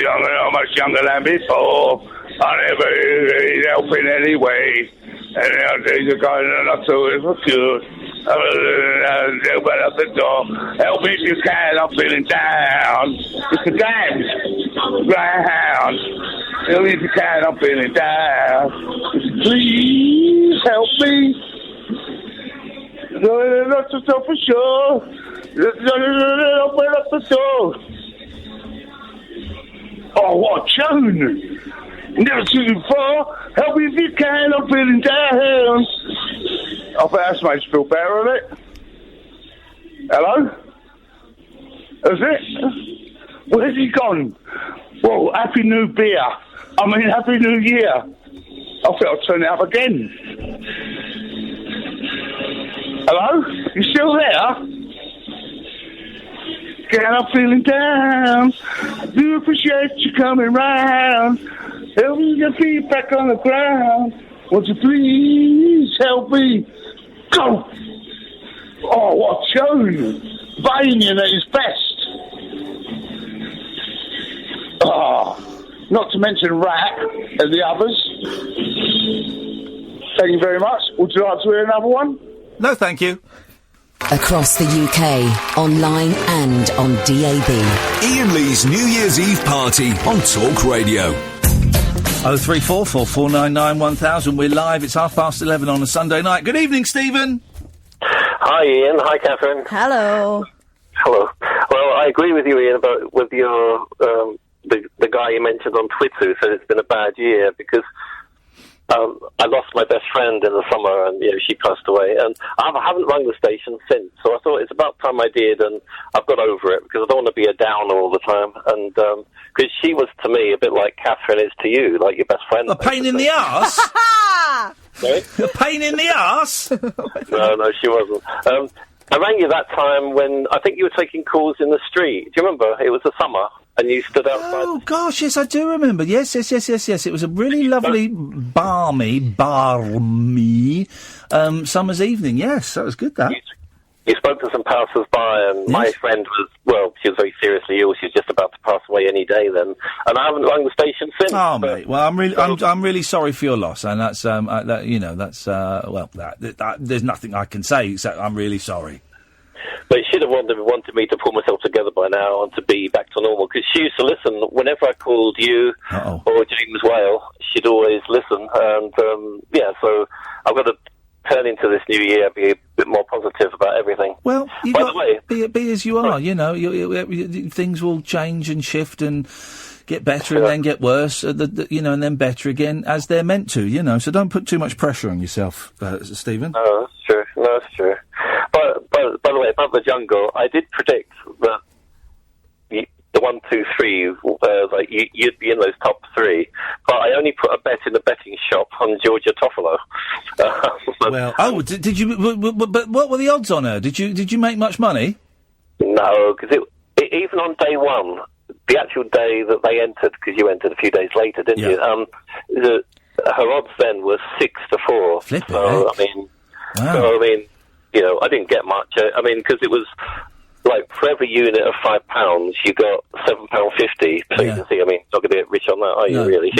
I'm much younger than before. I never need help in any way. And nowadays, the guy not so it was good. Help at the door. Help me if you can. I'm feeling down. It's a damn ground. Help me if you can. I'm feeling down. Please help me. Not so for sure. Open up the door. Oh, what a tune! Never seen you before. Help me if you can. I'm feeling down. I bet that's made you feel better, isn't it? Hello? Is it? Where's he gone? Well, Happy New Beer. Happy New Year. I think I'll turn it up again. Hello? You still there? Again, I'm feeling down. Do appreciate you coming round. Help me get feet back on the ground. Won't you please help me? Go! Oh, what a tune! Vanian at his best. Oh, not to mention Rat and the others. Thank you very much. Would you like to hear another one? No, thank you. Across the UK, online and on DAB. Iain Lee's New Year's Eve party on Talk Radio. 03444991000. We're live. It's 11:30 on a Sunday night. Good evening, Stephen. Hi, Ian. Hi, Catherine. Hello. Hello. Well, I agree with you, Ian, with your the guy you mentioned on Twitter who said it's been a bad year because I lost my best friend in the summer, and she passed away. And I haven't rung the station since, so I thought it's about time I did, and I've got over it because I don't want to be a downer all the time. And because she was to me a bit like Catherine is to you, like your best friend. A pain in the arse. Sorry? A pain in the arse. No, she wasn't. I rang you that time when I think you were taking calls in the street. Do you remember? It was the summer, and you stood outside. Oh, gosh, yes, I do remember. Yes. It was a really lovely, balmy, summer's evening. Yes, that was good, that. You spoke to some passers-by, and my friend she was very seriously ill. She was just about to pass away any day then. And I haven't rung the station since. Oh, mate. Well, I'm really sorry for your loss, and that's, there's nothing I can say except I'm really sorry. But she should have wanted me to pull myself together by now and to be back to normal, because she used to listen. Whenever I called you or James Whale, she'd always listen. And, so I've got to turn into this new year, be a bit more positive about everything. Well, be as you are, things will change and shift and get better and then get worse, and then better again, as they're meant to, so don't put too much pressure on yourself, Stephen. No, that's true. But by the way, about the jungle, I did predict that the 1, 2, 3, you'd be in those top 3. But I only put a bet in the betting shop on Georgia Toffolo. Did you? But what were the odds on her? Did you make much money? No, because even on day 1, the actual day that they entered, because you entered a few days later, didn't you? Her odds then were 6-4. Flipping I didn't get much. Because it was like for every unit of £5, you got £7.50. So you can see, not going to get rich on that, are you? Really?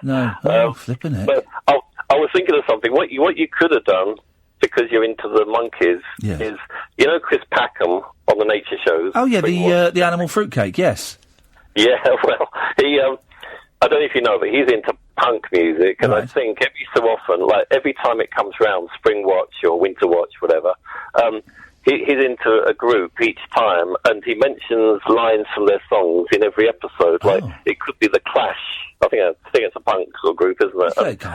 No, flipping it. But I was thinking of something. What you could have done, because you're into the monkeys, is Chris Packham on the nature shows. Oh yeah, the animal fruitcake. Yes. Yeah, well, he. I don't know if you know, but he's into punk music, and I think every so often, like every time it comes round, Spring Watch or Winter Watch, whatever, he's into a group each time, and he mentions lines from their songs in every episode. Like it could be The Clash. I think it's a punk sort of group, isn't it?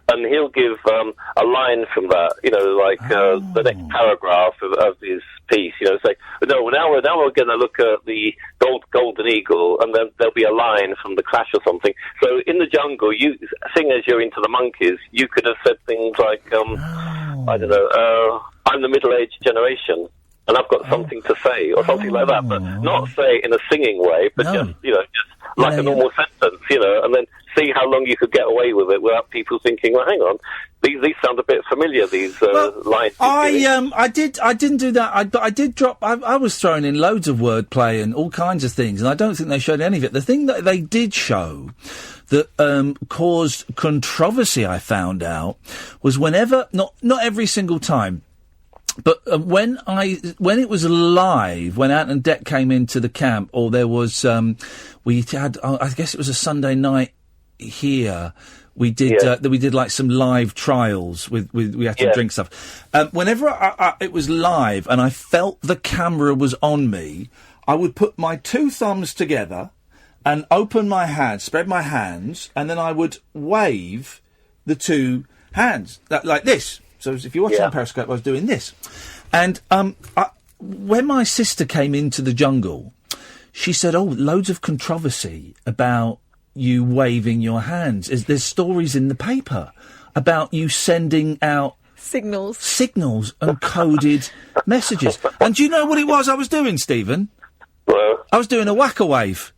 And he'll give a line from that, the next paragraph of his piece, say, no, now we're going to look at the Golden Eagle, and then there'll be a line from The Clash or something. So in the jungle, seeing as you're into the monkeys, you could have said things like, I don't know, I'm the middle-aged generation, and I've got something to say, or something like that, but not say it in a singing way, but just like a normal sentence, and then see how long you could get away with it without people thinking, well, hang on, these sound a bit familiar, these lines. I didn't do that, but I did drop, I was throwing in loads of wordplay and all kinds of things, and I don't think they showed any of it. The thing that they did show that caused controversy, I found out, was whenever, not every single time, but when it was live, when Ant and Dec came into the camp, or there was, we had, I guess it was a Sunday night here, we did like some live trials we had to drink stuff. Whenever it was live and I felt the camera was on me, I would put my 2 thumbs together and open my hands, spread my hands, and then I would wave the 2 hands like this. So if you watch on Periscope, I was doing this. And when my sister came into the jungle, she said, loads of controversy about you waving your hands. There's stories in the paper about you sending out signals and coded messages. And do you know what it was I was doing, Stephen? Well, I was doing a Wacawave.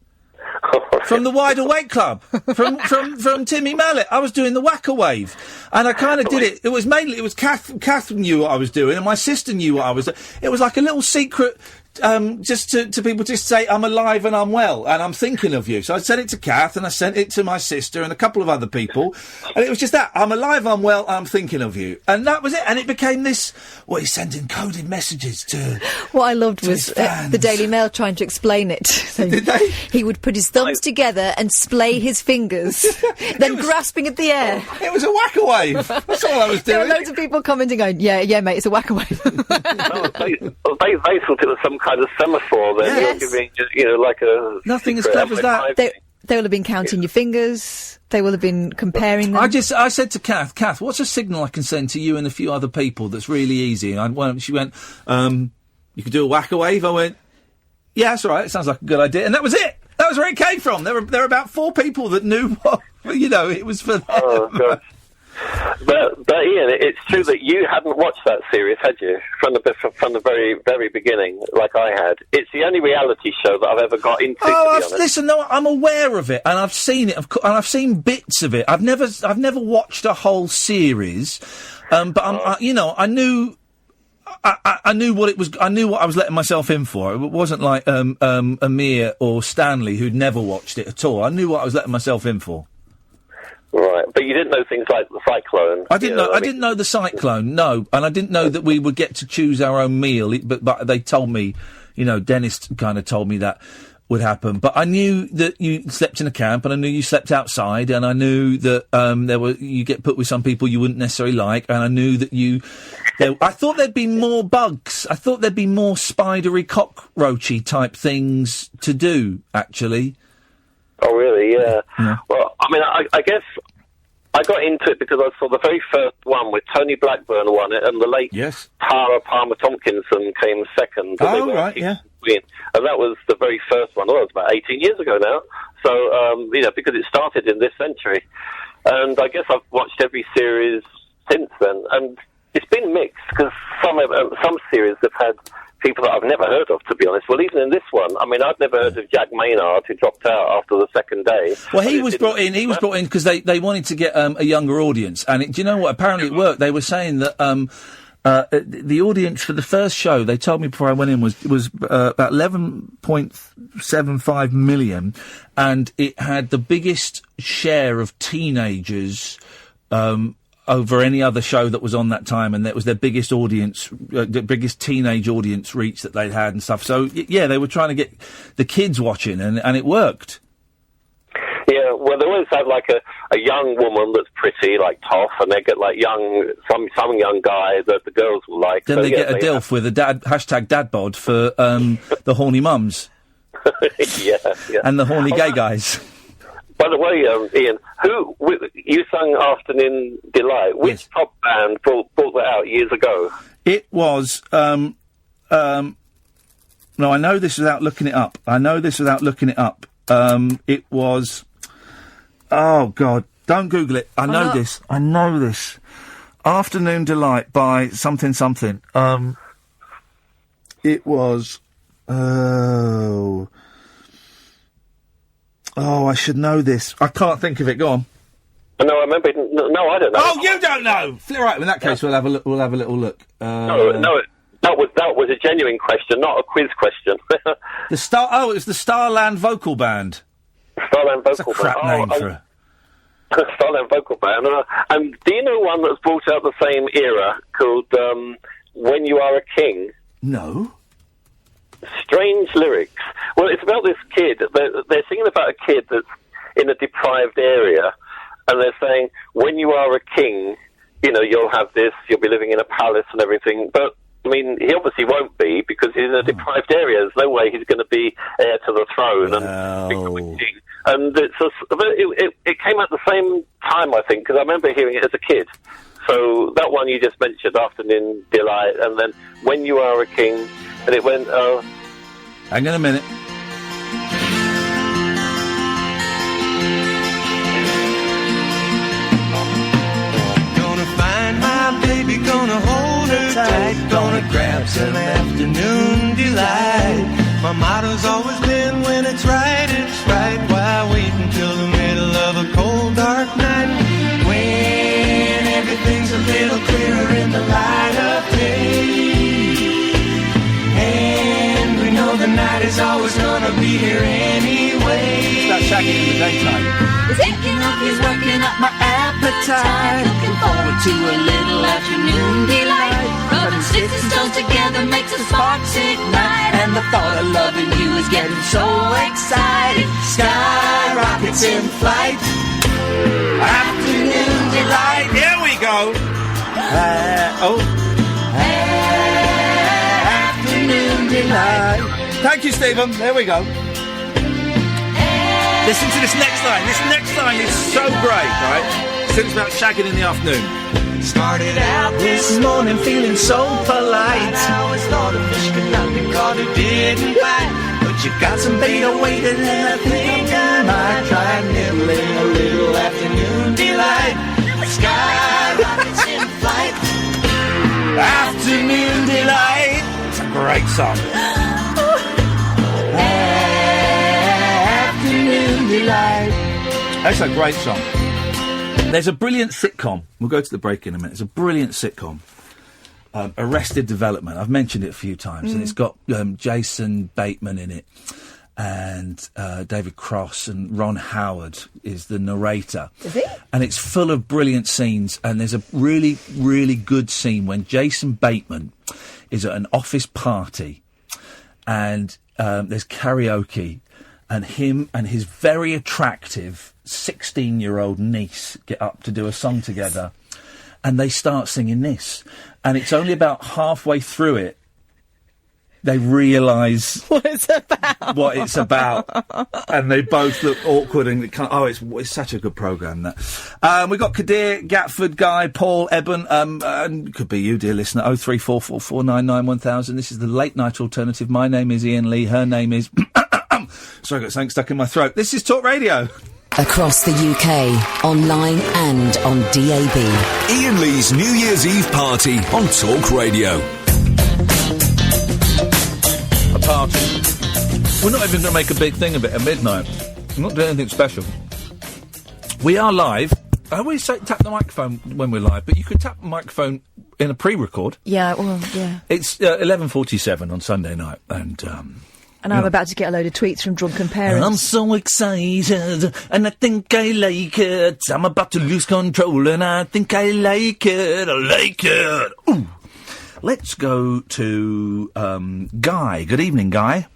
From the Wide Awake Club, from Timmy Mallet. I was doing the Wacawave. And I kind of did it. It was Kath knew what I was doing, and my sister knew what I was doing. It was like a little secret, just to people just say, I'm alive and I'm well, and I'm thinking of you. So I sent it to Kath, and I sent it to my sister and a couple of other people. And it was just that. I'm alive, I'm well, I'm thinking of you. And that was it. And it became this, he's sending coded messages to What I loved was the Daily Mail trying to explain it. So did they? He would put his thumbs together and splay his fingers, then grasping at the air. It was a Wacawave. That's all I was doing. There were loads of people commenting going, yeah, mate, it's a Wacawave. They thought it was some kind of semaphore then. Yes. You're giving, like a... Nothing as clever as that. They will have been counting your fingers. They will have been comparing them. I said to Kath, what's a signal I can send to you and a few other people that's really easy? And she went, you could do a Wacawave. I went, yeah, that's all right. It sounds like a good idea. And that was it. That was where it came from. There were about 4 people that knew what, it was for them. Oh, God. But Ian, it's true that you hadn't watched that series, had you? From the very, very beginning, like I had. It's the only reality show that I've ever got into. Listen, no, I'm aware of it, and I've seen it, and I've seen bits of it. I've never watched a whole series, but I knew. I knew what it was. I knew what I was letting myself in for. It wasn't like Amir or Stanley who'd never watched it at all. I knew what I was letting myself in for. Right, but you didn't know things like the cyclone. I didn't know. I didn't know the cyclone. No, and I didn't know that we would get to choose our own meal. But they told me, Dennis kind of told me that would happen. But I knew that you slept in a camp, and I knew you slept outside, and I knew that you get put with some people you wouldn't necessarily like, and I knew that I thought there'd be more bugs. I thought there'd be more spidery, cockroachy type things to do. Actually. Oh, really? Yeah. Well, I mean, I guess I got into it because I saw the very first one with Tony Blackburn won it, and the late Tara Palmer Tompkinson came second. Oh, right, yeah. And that was the very first one. Well, it was about 18 years ago now. So, because it started in this century. And I guess I've watched every series since then. And it's been mixed, because some series have had people that I've never heard of, to be honest. Well, even in this one, I mean, I'd never heard of Jack Maynard, who dropped out after the second day. Well, he was brought in because they wanted to get a younger audience. And do you know what? Apparently it worked. They were saying that the audience for the first show, they told me before I went in, was about 11.75 million. And it had the biggest share of teenagers over any other show that was on that time, and that was their biggest audience, the biggest teenage audience reach that they'd had and stuff. So, yeah, they were trying to get the kids watching, and it worked. Yeah, well, they always have, like, a young woman that's pretty, like, tough, and they get, like, some young guy that the girls will like. Then they get a DILF with a hashtag dadbod for the horny mums. yeah. And the horny gay guys. By the way, Ian, you sung Afternoon Delight. Which top band brought that out years ago? It was, no, I know this without looking it up. It was, oh, God, don't Google it. I know this. Afternoon Delight by something. It was, Oh, I should know this. I can't think of it. Go on. No, I remember. No, I don't know. Oh, you don't know. Right. In that case, we'll have a look. We'll have a little look. No. That was a genuine question, not a quiz question. It was the Starland Vocal Band. Starland Vocal Band. That's a crap name for a... Starland Vocal Band. And do you know one that's brought out the same era called When You Are a King? No. Strange lyrics. Well, it's about this kid. They're singing about a kid that's in a deprived area, and they're saying, when you are a king, you'll have this, you'll be living in a palace and everything. But, I mean, he obviously won't be, because he's in a deprived area. There's no way he's going to be heir to the throne and become a king. And it came at the same time, I think, because I remember hearing it as a kid. So that one you just mentioned, Afternoon Delight, and then When You Are a King, and it went, hang on a minute. Gonna find my baby, gonna hold her tight, gonna grab some afternoon delight. My motto's always been, when it's right, why wait until the middle of a cold, dark night, when everything's a little clearer in the light of day. And we know the night is always gonna be here anyway. It's that shagging in the daytime. Thinking of you's working up my appetite. Looking forward to a little afternoon delight. Rubbing sticks and stones together makes the sparks ignite. And the thought of loving you is getting so exciting. Sky rockets in flight. Afternoon delight. Here we go. Afternoon delight. Thank you, Stephen. There we go. Listen to this next line. This next line is so great, right? It's about shagging in the afternoon. Started out this morning feeling so polite. I always thought a fish could not be caught who didn't bite. But you got some bait waiting, and I think I might try nibbling a little afternoon delight. Sky Afternoon Delight. It's a great song. Afternoon Delight. That's a great song. There's a brilliant sitcom. We'll go to the break in a minute. There's a brilliant sitcom. Arrested Development. I've mentioned it a few times, and it's got Jason Bateman in it, and David Cross, and Ron Howard is the narrator. Is he? And it's full of brilliant scenes, and there's a really, really good scene when Jason Bateman is at an office party, and there's karaoke, and him and his very attractive 16-year-old niece get up to do a song together, and they start singing this. And it's only about halfway through it they realise what it's about. And they both look awkward and it's such a good programme, that. We've got Kadir, Gatford, Guy, Paul, Eben, and could be you, dear listener, 03444991000. This is the Late Night Alternative. My name is Ian Lee, her name is... Sorry, I got something stuck in my throat. This is Talk Radio. Across the UK, online and on DAB. Ian Lee's New Year's Eve party on Talk Radio. A party. We're not even going to make a big thing of it at midnight. We're not doing anything special. We are live. I always say tap the microphone when we're live, but you could tap the microphone in a pre-record. Yeah, well, yeah. It's 11:47 on Sunday night, and I'm about to get a load of tweets from drunken parents. I'm so excited, and I think I like it. I'm about to lose control, and I think I like it. I like it. Ooh. Let's go to Guy. Good evening, Guy.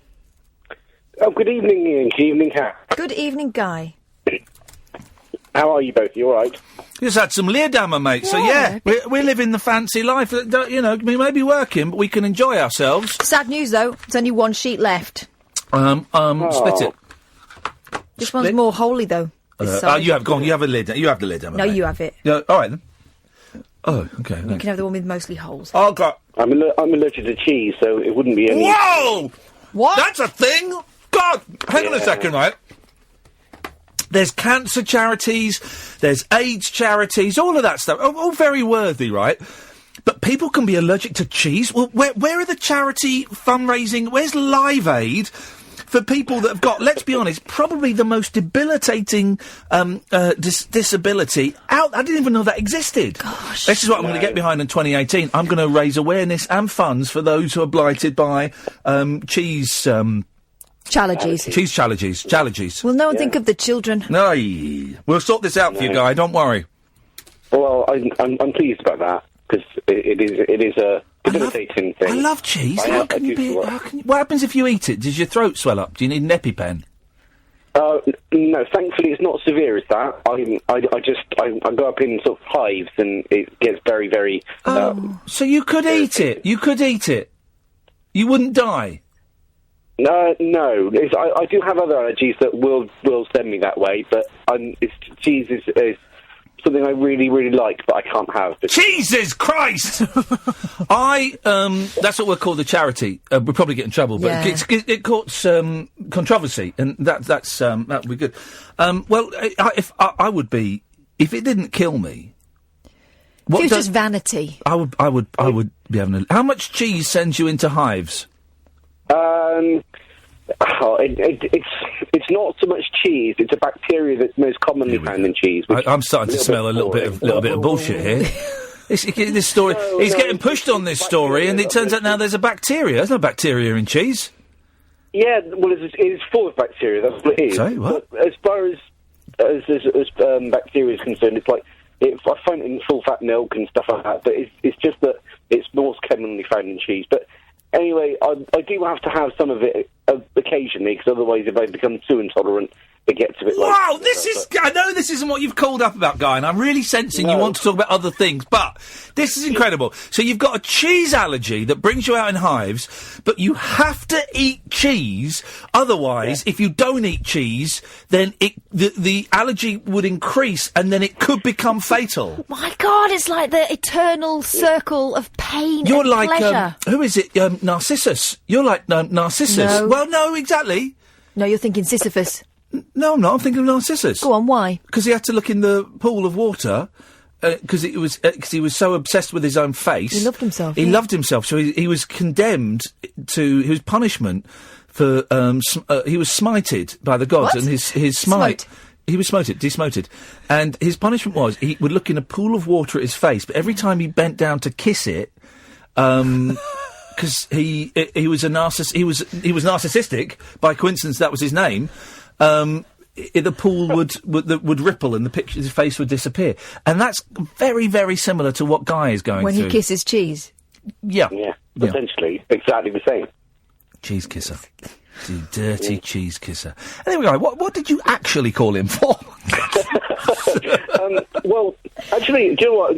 Oh, good evening, Ian. Good evening, Kath. Good evening, Guy. How are you both? You all right? Just had some Leerdammer, mate. So, yeah, we're living the fancy life. You know, we may be working, but we can enjoy ourselves. Sad news, though. There's only one sheet left. Split it. This one's more holy, though. You have gone. You have a lid. You have the Leerdammer. No, mate. you have it. Yeah, all right, then. Oh, okay. You can have the one with mostly holes. Oh, God. I'm allergic to cheese, so it wouldn't be any... Whoa! What? That's a thing? God! Hang on a second, right? There's cancer charities, there's AIDS charities, all of that stuff. All very worthy, right? But people can be allergic to cheese? Well, where are the charity fundraising? Where's Live Aid for people that have got, let's be honest, probably the most debilitating disability out? I didn't even know that existed. Gosh. This is what I'm going to get behind in 2018. I'm going to raise awareness and funds for those who are blighted by cheese... Challenges. Cheese challenges. Will no one think of the children? No. We'll sort this out for you, Guy. Don't worry. Well, I'm pleased about that, because it is a debilitating thing. I love cheese. What happens if you eat it? Does your throat swell up? Do you need an EpiPen? No, thankfully it's not severe as that. I go up in sort of hives and it gets very, very... so you could eat it. You could eat it. You wouldn't die. No. I do have other allergies that will send me that way, but cheese is something I really, really like, but I can't have. Jesus Christ! That's what we'll call the charity. We'll probably get in trouble, but it caught controversy, and that would be good. If I would be, if it didn't kill me. It was just vanity. I would be having how much cheese sends you into hives? It's not so much cheese. It's a bacteria that's most commonly found in cheese. I'm starting to smell a little bit of bullshit here. This story, he's getting pushed on this story, and it turns out now there's a bacteria. There's no bacteria in cheese. Yeah, well, it's full of bacteria. That's what it is. Sorry, what? But as far as bacteria is concerned, it's like I find it in full fat milk and stuff like that. But it's just that it's most commonly found in cheese. But anyway, I do have to have some of it occasionally, because otherwise, if I become too intolerant, it gets a bit like... Wow, I know this isn't what you've called up about, Guy, and I'm really sensing you want to talk about other things, but this is incredible. So you've got a cheese allergy that brings you out in hives, but you have to eat cheese, otherwise, if you don't eat cheese, then the allergy would increase, and then it could become fatal. My God, it's like the eternal circle of pain You're and like, pleasure. Who is it? Narcissus. You're like Narcissus. No. Well, no, exactly. No, you're thinking Sisyphus. No, I'm not. I'm thinking of Narcissus. Go on, why? Because he had to look in the pool of water, because he was so obsessed with his own face. He loved himself. He loved himself, so he was condemned to his punishment for he was smited by the gods, What? and his smite. He was desmoted, and his punishment was he would look in a pool of water at his face, but every time he bent down to kiss it, because he was a narcissist, he was narcissistic by coincidence. That was his name. The pool would ripple and his face would disappear, and that's very, very similar to what Guy is going when through. he kisses cheese. Yeah, potentially exactly the same. Cheese kisser. You dirty cheese kisser. Anyway, Guy, what did you actually call him for? Well, actually, do you know what?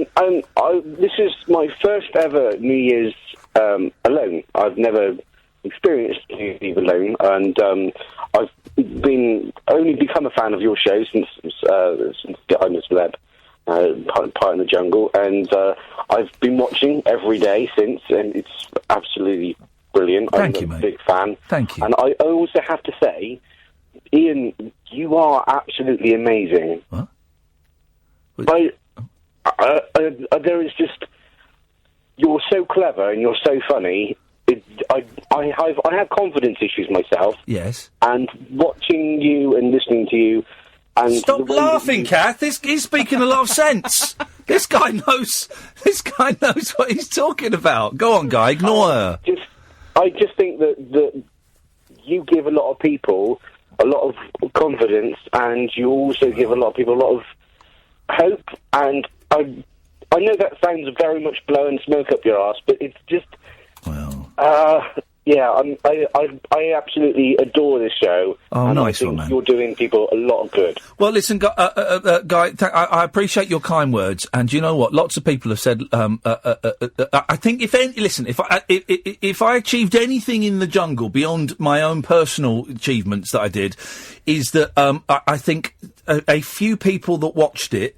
This is my first ever New Year's alone. I've never experienced New Year's Eve alone, and I've only become a fan of your show since I'm a Celeb, part in the jungle, and I've been watching every day since, and it's absolutely brilliant. Thank you, I'm a mate. big fan. Thank you. And I also have to say, Iain, you are absolutely amazing. What? There is just, you're so clever and you're so funny. I have confidence issues myself. Yes. And watching you and listening to you. And stop laughing, Kath. He's speaking a lot of sense. This guy knows what he's talking about. Go on, Guy. Ignore her. I just think that you give a lot of people a lot of confidence, and you also give a lot of people a lot of hope. And I know that sounds very much blowing smoke up your arse, but it's just, I absolutely adore this show. Oh, and nice I think one, man. You're doing people a lot of good. Well, listen, Guy, I appreciate your kind words, and you know what? Lots of people have said. I think if I achieved anything in the jungle beyond my own personal achievements that I did, is that I think a few people that watched it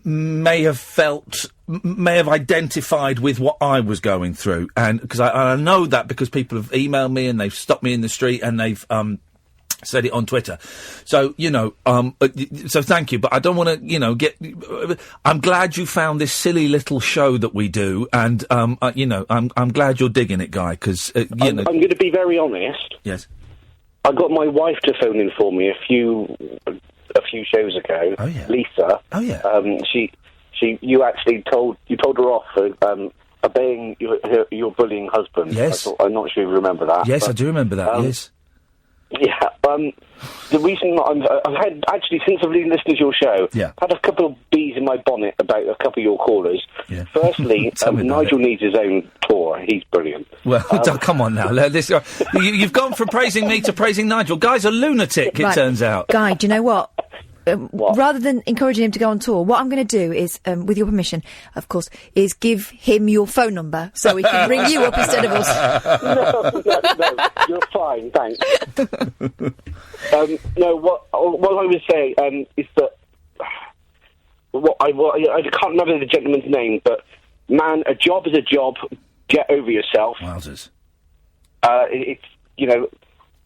may have identified with what I was going through, and because I know that because people have emailed me and they've stopped me in the street and they've said it on Twitter. So so thank you, but I don't want to I'm glad you found this silly little show that we do, and I'm glad you're digging it, Guy, because I'm going to be very honest. Yes. I got my wife to phone in for me a few shows ago. Oh yeah. Lisa. Oh yeah. You actually told her off for obeying your bullying husband. Yes. I'm not sure you remember that. Yes, I do remember that. Yes. Yeah. The reason I've had, actually, since I've been listening to your show, had a couple of bees in my bonnet about a couple of your callers. Yeah. Firstly, Nigel needs his own tour. He's brilliant. Well, come on now. You've gone from praising me to praising Nigel. Guy's a lunatic, it turns out. Guy, do you know what? Rather than encouraging him to go on tour, what I'm going to do is, with your permission, of course, is give him your phone number so he can ring you up instead of us. No, you're fine, thanks. What I would say is that I can't remember the gentleman's name, but man, a job is a job. Get over yourself. Wowzers. It's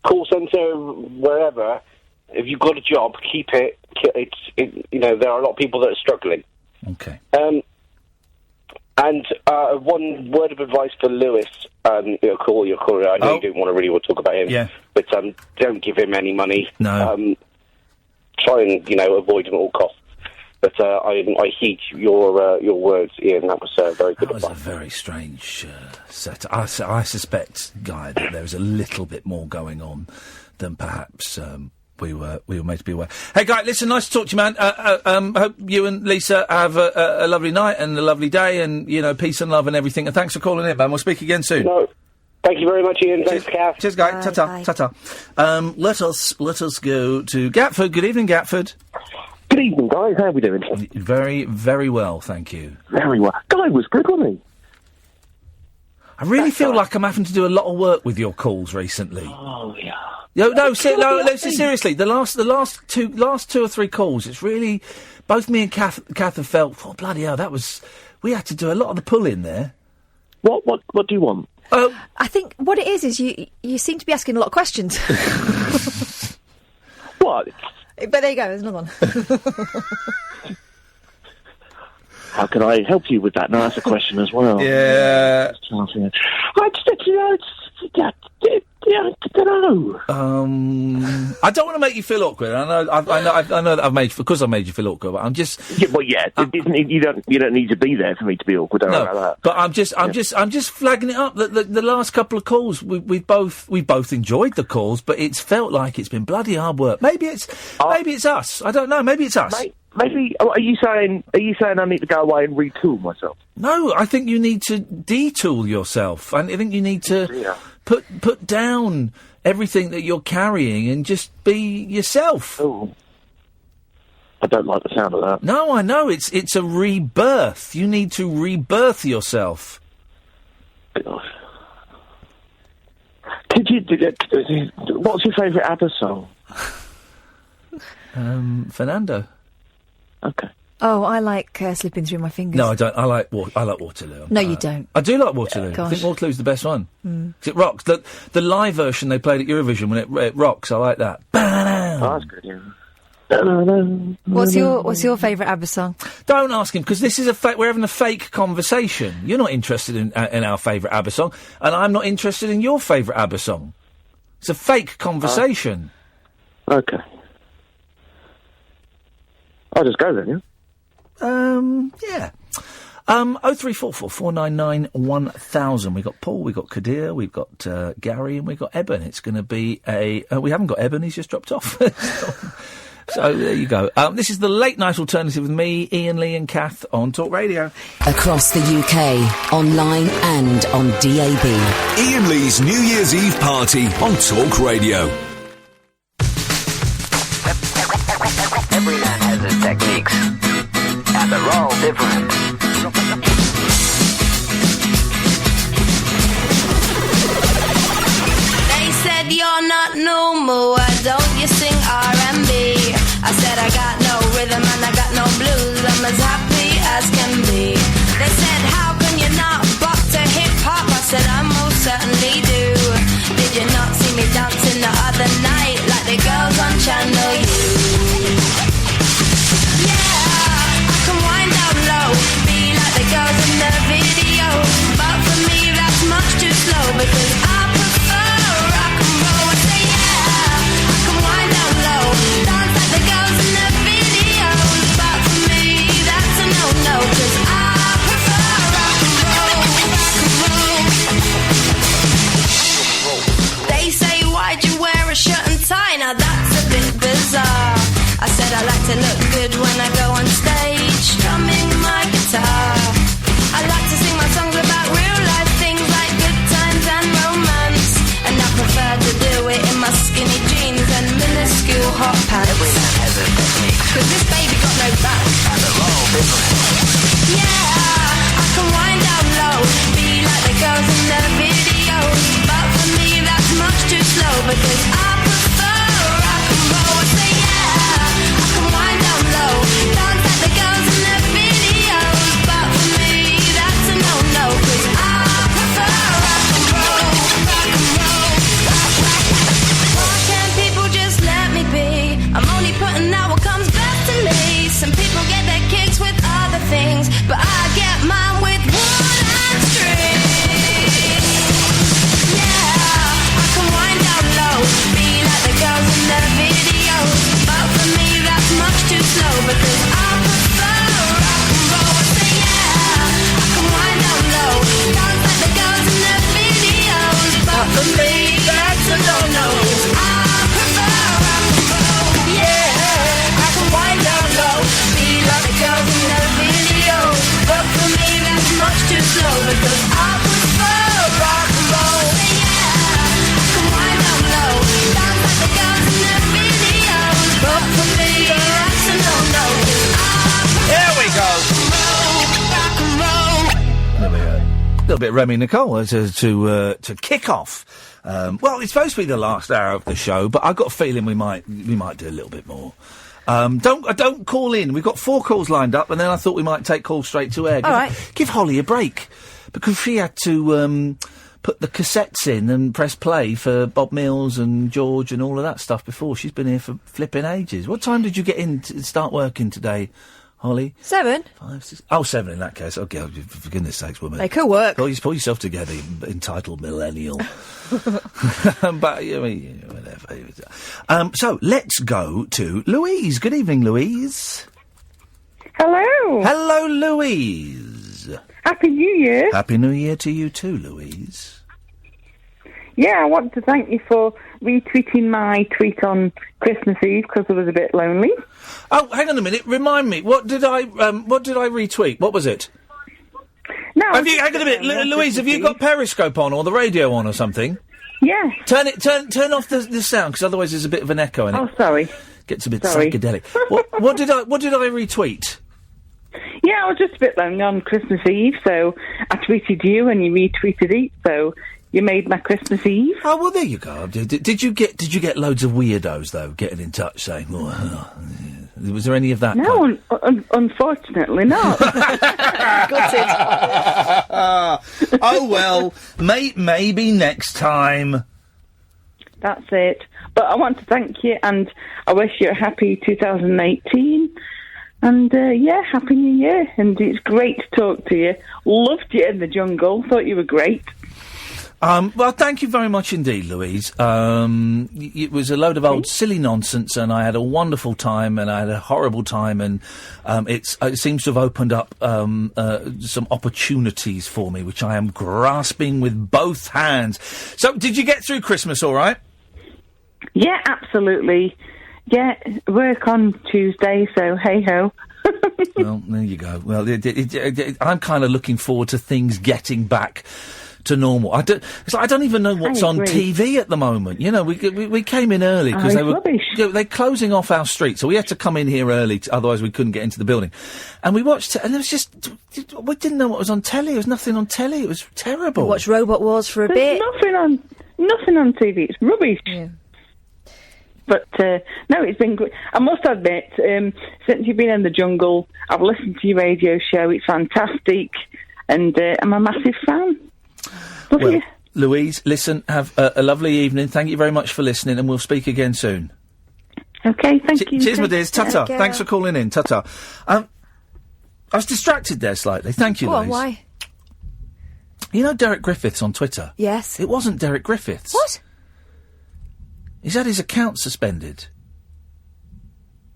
call centre, wherever. If you've got a job, keep it. There are a lot of people that are struggling. Okay. And one word of advice for Lewis, your caller. I know you don't want to really talk about him. Yeah. But don't give him any money. No. Try and avoid him at all costs. But I heed your words, Iain. That was very good. That was a very strange set. I suspect, Guy, that there was a little bit more going on than perhaps. We were made to be aware. Hey, Guy, listen, nice to talk to you, man. Hope you and Lisa have a lovely night and a lovely day, and peace and love and everything. And thanks for calling in, man. We'll speak again soon. No, thank you very much, Iain. Thanks, Kath. Cheers, Guy. Ta-ta. Ta-ta. Let us go to Gatford. Good evening, Gatford. Good evening, guys. How are we doing? Very, very well, thank you. Very well. Guy was good, wasn't he? I really feel like I'm having to do a lot of work with your calls recently. Oh yeah. No, seriously. The last two or three calls, it's really both me and Kath have felt. Oh bloody hell! We had to do a lot of the pulling there. What do you want? I think what it is you seem to be asking a lot of questions. What? But there you go. There's another one. how can I help you with that? No, that's a question as well. Yeah. I don't know. I don't want to make you feel awkward. I know that I've made you feel awkward, but I'm just. Yeah, well, yeah. You don't need to be there for me to be awkward. Don't worry about that. But I'm just flagging it up. The last couple of calls, we both enjoyed the calls, but it's felt like it's been bloody hard work. Maybe it's us. I don't know. Maybe it's us. Maybe are you saying I need to go away and retool myself? No, I think you need to detool yourself. I think you need to put down everything that you're carrying and just be yourself. Oh, I don't like the sound of that. No, I know it's a rebirth. You need to rebirth yourself. God. Could you? What's your favourite ABBA song? Fernando. Okay. Oh, I like Slipping Through My Fingers. No, I don't. I like Waterloo. No, you don't. I do like Waterloo. Gosh. I think Waterloo's the best one. 'Cause it rocks. The live version they played at Eurovision when it rocks. I like that. Oh, that's good. Yeah. What's your favourite ABBA song? Don't ask him, because this is we're having a fake conversation. You're not interested in our favourite ABBA song, and I'm not interested in your favourite ABBA song. It's a fake conversation. Okay. I'll just go then, yeah? Yeah. 0344 499 1000. We've got Paul, we've got Kadir, we've got Gary, and we've got Eben. It's going to be we haven't got Eben, he's just dropped off. So there you go. This is the late night alternative with me, Iain, Lee and Kath on Talk Radio. Across the UK, online and on DAB. Iain Lee's New Year's Eve party on Talk Radio. Every man has his techniques, and they're all different. They said you're not normal, why don't you sing R&B? I said I got no rhythm and I got no blues, I'm as happy as can be. They said how can you not bop to hip-hop? I said I most certainly do. Did you not see me dancing the other night like the girls on Channel U? Girls in the video, but for me that's much too slow because I prefer rock and roll. I say yeah, I can wind down low, dance like the girls in the videos, but for me that's a no-no because I prefer rock and roll, They say why'd you wear a shirt and tie? Now that's a bit bizarre. I said I like to look good when I go on stage, strumming my guitar. I like to sing my songs about real life things like good times and romance, and I prefer to do it in my skinny jeans and minuscule hot pants. Every man has his technique, 'cause this baby got no back, and they're all different. Yeah, I can wind down low, be like the girls in the videos, but for me that's much too slow because I prefer rock and roll. I say yeah, I can wind down low, dance like the girls in the videos, but for me that's a no-no, 'cause I prefer rock and roll, rock and roll. Why can't people just let me be? I'm only putting out what comes best to me. Some people get their kicks with other things, but I get mine with wood and string. Yeah, I can wind down low, be like the girls in the videos, but for me that's much too slow because I prefer rock and roll. I say yeah, I can wind down low, dance like the girls in the videos, but for me that's a no-no. I prefer rock and roll. Yeah, I can wind down low, be like the girls in the videos, but for me that's much too slow because I prefer rock and roll. Yeah, I can wind down low, dance like the girls in the videos, but for me that's a no-no. There we go. Rock and roll. A little bit of Remy Nicole to kick off. Well, it's supposed to be the last hour of the show, but I've got a feeling we might do a little bit more. Don't call in. We've got 4 calls lined up, and then I thought we might take calls straight to air. All right. Give Holly a break, because she had to put the cassettes in and press play for Bob Mills and George and all of that stuff before. She's been here for flipping ages. What time did you get in to start working today, Holly? 7? 5, 6... Oh, 7 in that case. Okay, oh, for goodness sakes, woman. They could work. Pull yourself together, you entitled millennial. But, I mean, whatever. So, let's go to Louise. Good evening, Louise. Hello. Hello, Louise. Happy New Year. Happy New Year to you too, Louise. Yeah, I want to thank you for retweeting my tweet on Christmas Eve because I was a bit lonely. Oh, hang on a minute. Remind me. What did I retweet? What was it? No. Hang on a minute, Louise. Have you got Periscope on or the radio on or something? Yeah. Turn off the sound because otherwise there's a bit of an echo in it. Oh, sorry. Gets a bit Sorry. psychedelic. What did I retweet? Yeah, I was just a bit lonely on Christmas Eve, so I tweeted you and you retweeted it, so you made my Christmas Eve. Oh, well, there you go. Did you get loads of weirdos, though, getting in touch saying, was there any of that? No, unfortunately not. Oh, well, maybe next time. That's it. But I want to thank you, and I wish you a happy 2018. And, Happy New Year. And it's great to talk to you. Loved you in the jungle. Thought you were great. Well, thank you very much indeed, Louise. It was a load of old silly nonsense, and I had a wonderful time, and I had a horrible time, and it seems to have opened up some opportunities for me, which I am grasping with both hands. So, did you get through Christmas all right? Yeah, absolutely. Yeah, work on Tuesday, so hey-ho. Well, there you go. Well, I'm kind of looking forward to things getting back to normal. I don't even know what's on TV at the moment. You know, we came in early because they're closing off our street, so we had to come in here early. Otherwise, we couldn't get into the building. And we watched it, and we didn't know what was on telly. There was nothing on telly. It was terrible. We watched Robot Wars for a bit. Nothing on TV. It's rubbish. Yeah. But, no, it's been good. I must admit, since you've been in the jungle, I've listened to your radio show. It's fantastic. And I'm a massive fan. Love you. Louise, listen, have a lovely evening. Thank you very much for listening, and we'll speak again soon. Okay, thank you. Cheers, my dears. Ta-ta. Thanks for calling in. Ta-ta. I was distracted there slightly. Thank you, Louise. Why? You know Derek Griffiths on Twitter? Yes. It wasn't Derek Griffiths. What? He's had his account suspended.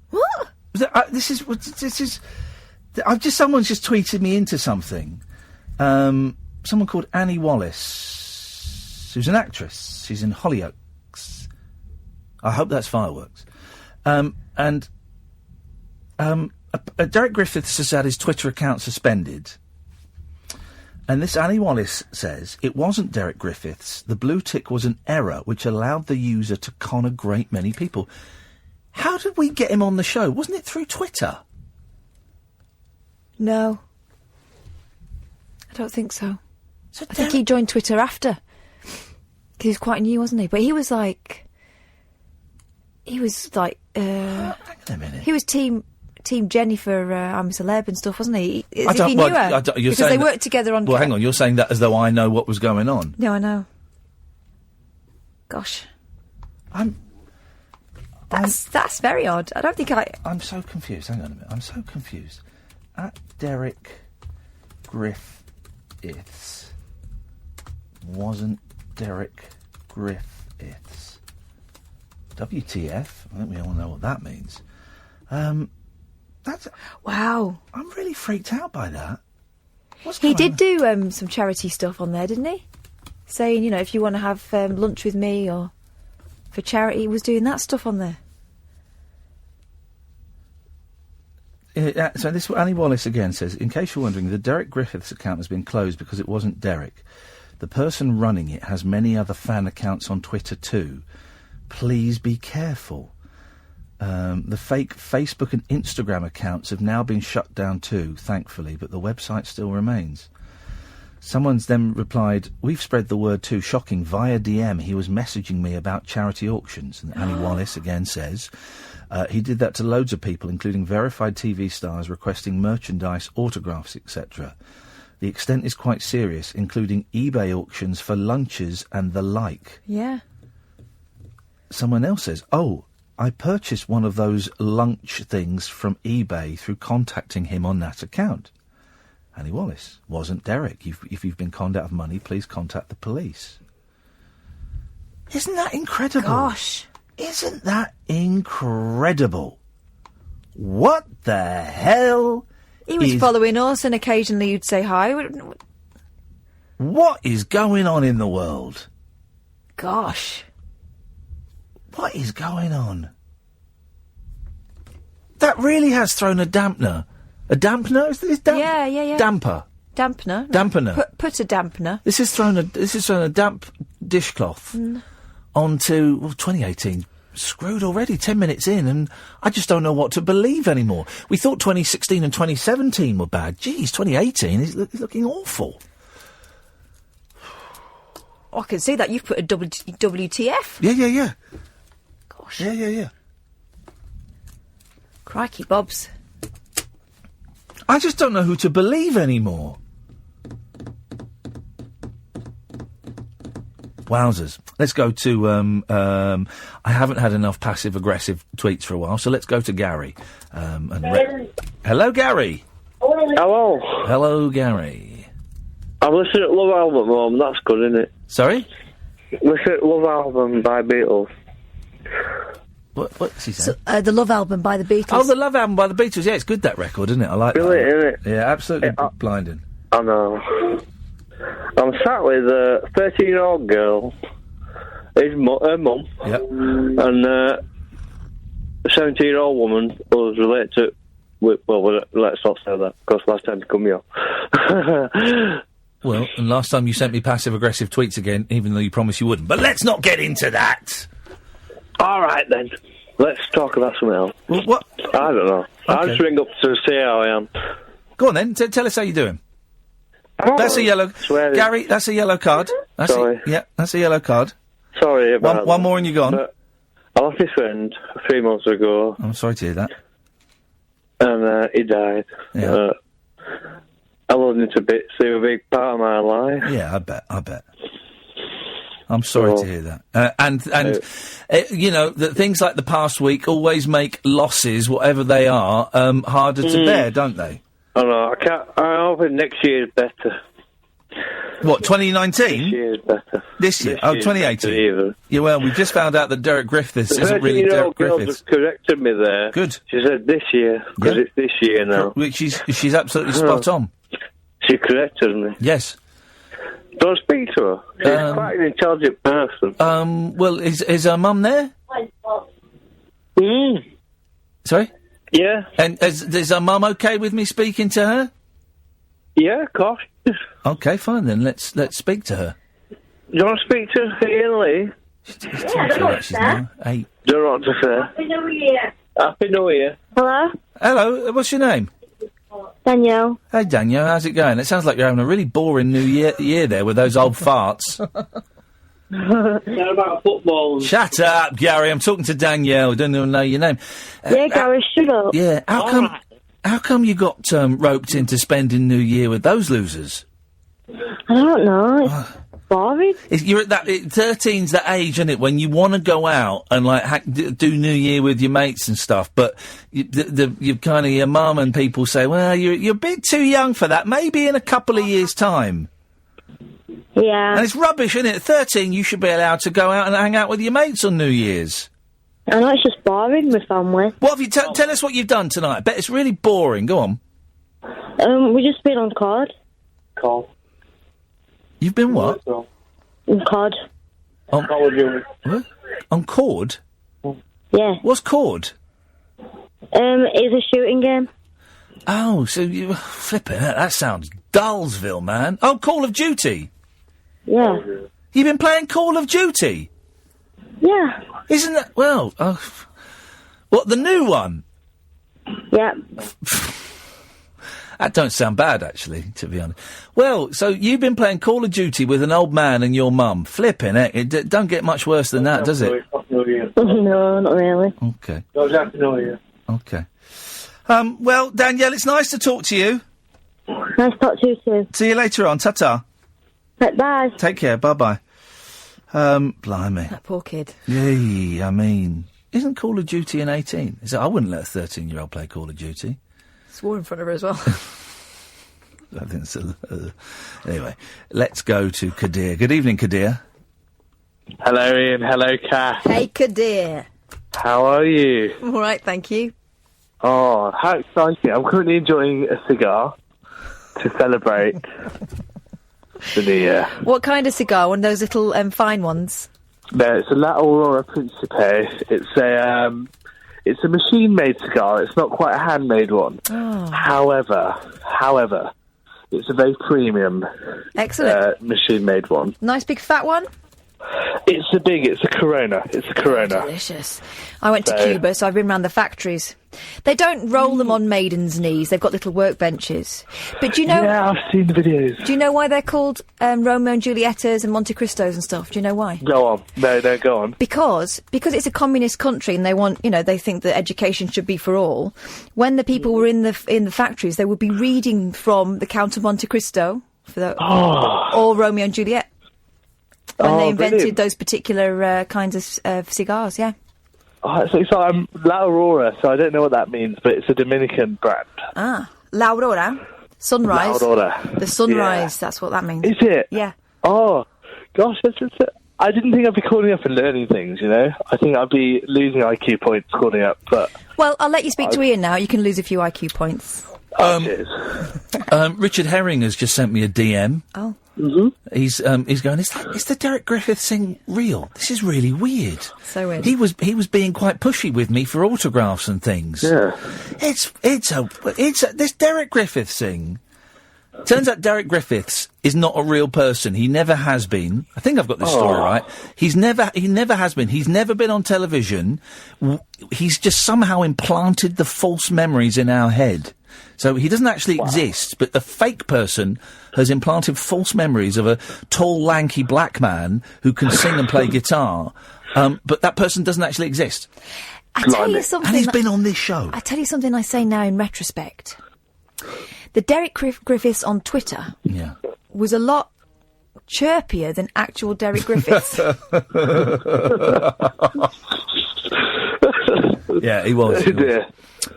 What? Someone's just tweeted me into something. Someone called Annie Wallace, who's an actress. She's in Hollyoaks. I hope that's fireworks. Derek Griffiths has had his Twitter account suspended. And this Annie Wallace says, it wasn't Derek Griffiths. The blue tick was an error which allowed the user to con a great many people. How did we get him on the show? Wasn't it through Twitter? No. I don't think so. I think he joined Twitter after. He was quite new, wasn't he? But he was like... hang on a minute. He was Team Jenny for I'm Celeb and stuff, wasn't he? As if he knew her. Because they worked together on... Well, hang on, you're saying that as though I know what was going on. No, I know. Gosh. That's very odd. I don't think I'm so confused. Hang on a minute. I'm so confused. At Derek Griffiths wasn't Derek Griffiths. WTF? I think we all know what that means. Wow. I'm really freaked out by that. He did do some charity stuff on there, didn't he? Saying, if you want to have lunch with me or for charity, he was doing that stuff on there. So this Annie Wallace again says, in case you're wondering, the Derek Griffiths account has been closed because it wasn't Derek. The person running it has many other fan accounts on Twitter too. Please be careful. The fake Facebook and Instagram accounts have now been shut down too, thankfully, but the website still remains. Someone's then replied, we've spread the word too, shocking, via DM. He was messaging me about charity auctions. And Annie Wallace again says, he did that to loads of people, including verified TV stars requesting merchandise, autographs, etc. The extent is quite serious, including eBay auctions for lunches and the like. Yeah. Someone else says, I purchased one of those lunch things from eBay through contacting him on that account. Annie Wallace. Wasn't Derek. If you've been conned out of money, please contact the police. Isn't that incredible? Gosh. Isn't that incredible? What the hell? He was following us, and occasionally you'd say hi. What is going on in the world? Gosh. What is going on? That really has thrown a dampener. A dampener? Yeah. Damper. Dampener. Dampener. Put a dampener. This has thrown a damp dishcloth onto 2018. Screwed already, 10 minutes in, and I just don't know what to believe anymore. We thought 2016 and 2017 were bad. Geez, 2018 is looking awful. Oh, I can see that. You've put a WTF. Yeah. Gosh. Yeah. Crikey, Bobs. I just don't know who to believe anymore. Wowzers. Let's go to, I haven't had enough passive-aggressive tweets for a while, so let's go to Gary. Hello, Gary. Hello. Hello, Gary. I'm listening to Love Album, Mum. That's good, isn't it? Sorry? Listen to Love Album by Beatles. What's he saying? So, the Love Album by the Beatles. Oh, the Love Album by the Beatles. Yeah, it's good, that record, isn't it? I like Brilliant, that. Isn't it? Yeah, absolutely blinding. I know. I'm sat with a 13-year-old girl, her mum, and a 17-year-old woman who was related to... Well, let's not say that, because last time you come here. Well, and last time you sent me passive-aggressive tweets again, even though you promised you wouldn't. But let's not get into that! All right, then. Let's talk about something else. Well, what? I don't know. Okay. I'll just ring up to see how I am. Go on, then. Tell us how you're doing. That's a yellow... Gary, that's a yellow card. Sorry. That's a yellow card. Sorry about one more and you're gone. I lost my friend 3 months ago. I'm sorry to hear that. And he died. Yeah. I loved him to bits. He was a big part of my life. Yeah, I bet. I'm sorry to hear that. And you know, that things like the past week always make losses, whatever they are, harder to bear, don't they? I know. I hope next year is better. What, 2019? This year is better. This year? 2018? Yeah, well, we've just found out that Derek Griffiths isn't really Derek girl Griffiths. just corrected me there. Good. She said this year, because it's this year now. She's absolutely spot on. She corrected me. Yes. Don't speak to her. She's quite an intelligent person. Well, is her mum there? Sorry? Yeah. And is her mum okay with me speaking to her? Yeah, of course. Okay, fine then. Let's speak to her. Do you want to speak to Ian Lee? Hey. Do you know what to say? Happy New Year. Happy New Year. Hello? Hello, what's your name? Danielle. Hey, Danielle, how's it going? It sounds like you're having a really boring new year there with those old farts. What about football? Shut up, Gary. I'm talking to Danielle. Don't even know your name. Yeah, Gary, shut up. Yeah, how come you got roped into spending New Year with those losers? I don't know. It's boring. You're at that 13's that age, isn't it, when you want to go out and like do New Year with your mates and stuff, but you kind of your mum and people say, well, you're a bit too young for that. Maybe in a couple of years' time. Yeah. And it's rubbish, isn't it? At 13, you should be allowed to go out and hang out with your mates on New Year's. I know, it's just boring with family. What have you... tell us what you've done tonight. I bet it's really boring. Go on. We just been on COD. COD. You've been what? On COD. On COD? Yeah. What's COD? It's a shooting game. Oh, so you... Flipping it. That sounds Dullsville, man. Oh, Call of Duty? Yeah. You've been playing Call of Duty? Yeah. Isn't that... Well, what, the new one? Yeah. That don't sound bad, actually, to be honest. Well, so you've been playing Call of Duty with an old man and your mum. Flipping it. It don't get much worse than that, does it? No, not really. Okay. Happy New Year. Okay. Well, Danielle, it's nice to talk to you. Nice to talk to you too. See you later on. Ta-ta. Bye. Take care. Bye-bye. Blimey. That poor kid. Yay, I mean... Isn't Call of Duty an 18? I wouldn't let a 13-year-old play Call of Duty. Swore in front of her as well. I think it's anyway, let's go to Kadir. Good evening, Kadir. Hello, Iain. Hello, Kath. Hey, Kadir. How are you? All right, thank you. Oh, how exciting. I'm currently enjoying a cigar to celebrate the new year. What kind of cigar? One of those little fine ones? No, it's a La Aurora Principe. It's a machine-made cigar. It's not quite a handmade one. Oh. However, it's a very premium Excellent. machine-made one. Nice big fat one? It's a Corona. It's a Corona. Delicious. I went to Cuba, so I've been round the factories. They don't roll them on maidens' knees. They've got little workbenches. But do you know... Yeah, I've seen the videos. Do you know why they're called Romeo and Julietas and Monte Cristos and stuff? Do you know why? Go on. No, go on. Because it's a communist country and they want, they think that education should be for all. When the people were in the factories, they would be reading from the Count of Monte Cristo or Romeo and Juliet. When they invented brilliant. those particular kinds of cigars, yeah. So I'm La Aurora, so I don't know what that means, but it's a Dominican brand. Ah, La Aurora, sunrise. La Aurora. The sunrise, that's what that means. Is it? Yeah. Oh, gosh, I didn't think I'd be calling up and learning things, I think I'd be losing IQ points calling up, but... Well, I'll let you speak to Iain now. You can lose a few IQ points. Richard Herring has just sent me a DM. Oh. Mm-hmm. He's going, is the Derek Griffiths thing real? This is really weird. So weird. He was being quite pushy with me for autographs and things. Yeah. It's this Derek Griffiths thing. Turns out Derek Griffiths is not a real person. He never has been. I think I've got this story right. He never has been. He's never been on television. He's just somehow implanted the false memories in our head. So he doesn't actually exist, but the fake person has implanted false memories of a tall, lanky black man who can sing and play guitar, but that person doesn't actually exist. I tell you something. And he's been on this show. I tell you something I say now in retrospect. The Derek Griffiths on Twitter was a lot chirpier than actual Derek Griffiths. Yeah, he was. Oh, dear.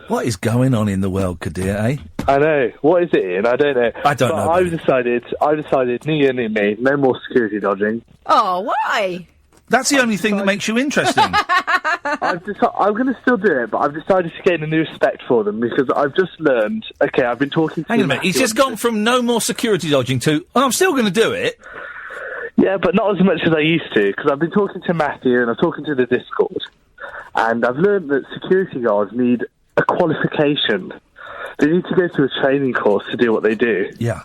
What is going on in the world, Kadir, eh? I know. What is it, Iain? I don't know. I don't know. I've decided, new year, new me, no more security dodging. Oh, why? That's the only thing that makes you interesting. I'm going to still do it, but I've decided to gain a new respect for them because I've just learned... Okay, I've been talking to... Hang on a minute. He's just gone from no more security dodging to, I'm still going to do it. Yeah, but not as much as I used to, because I've been talking to Matthew and I'm talking to the Discord, and I've learned that security guards need a qualification. They need to go through a training course to do what they do. Yeah.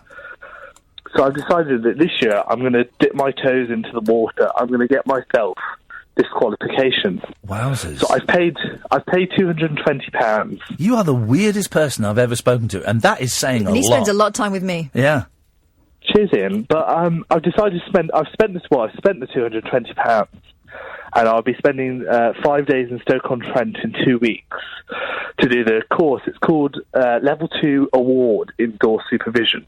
So I've decided that this year I'm going to dip my toes into the water. I'm going to get myself this qualification. Wowzers. So I've paid £220. You are the weirdest person I've ever spoken to, and that is saying a lot. And he spends a lot of time with me. Yeah. Cheers, Iain. But I've decided to spend... I've spent the £220. And I'll be spending 5 days in Stoke-on-Trent in 2 weeks to do the course. It's called Level 2 Award Indoor Supervision,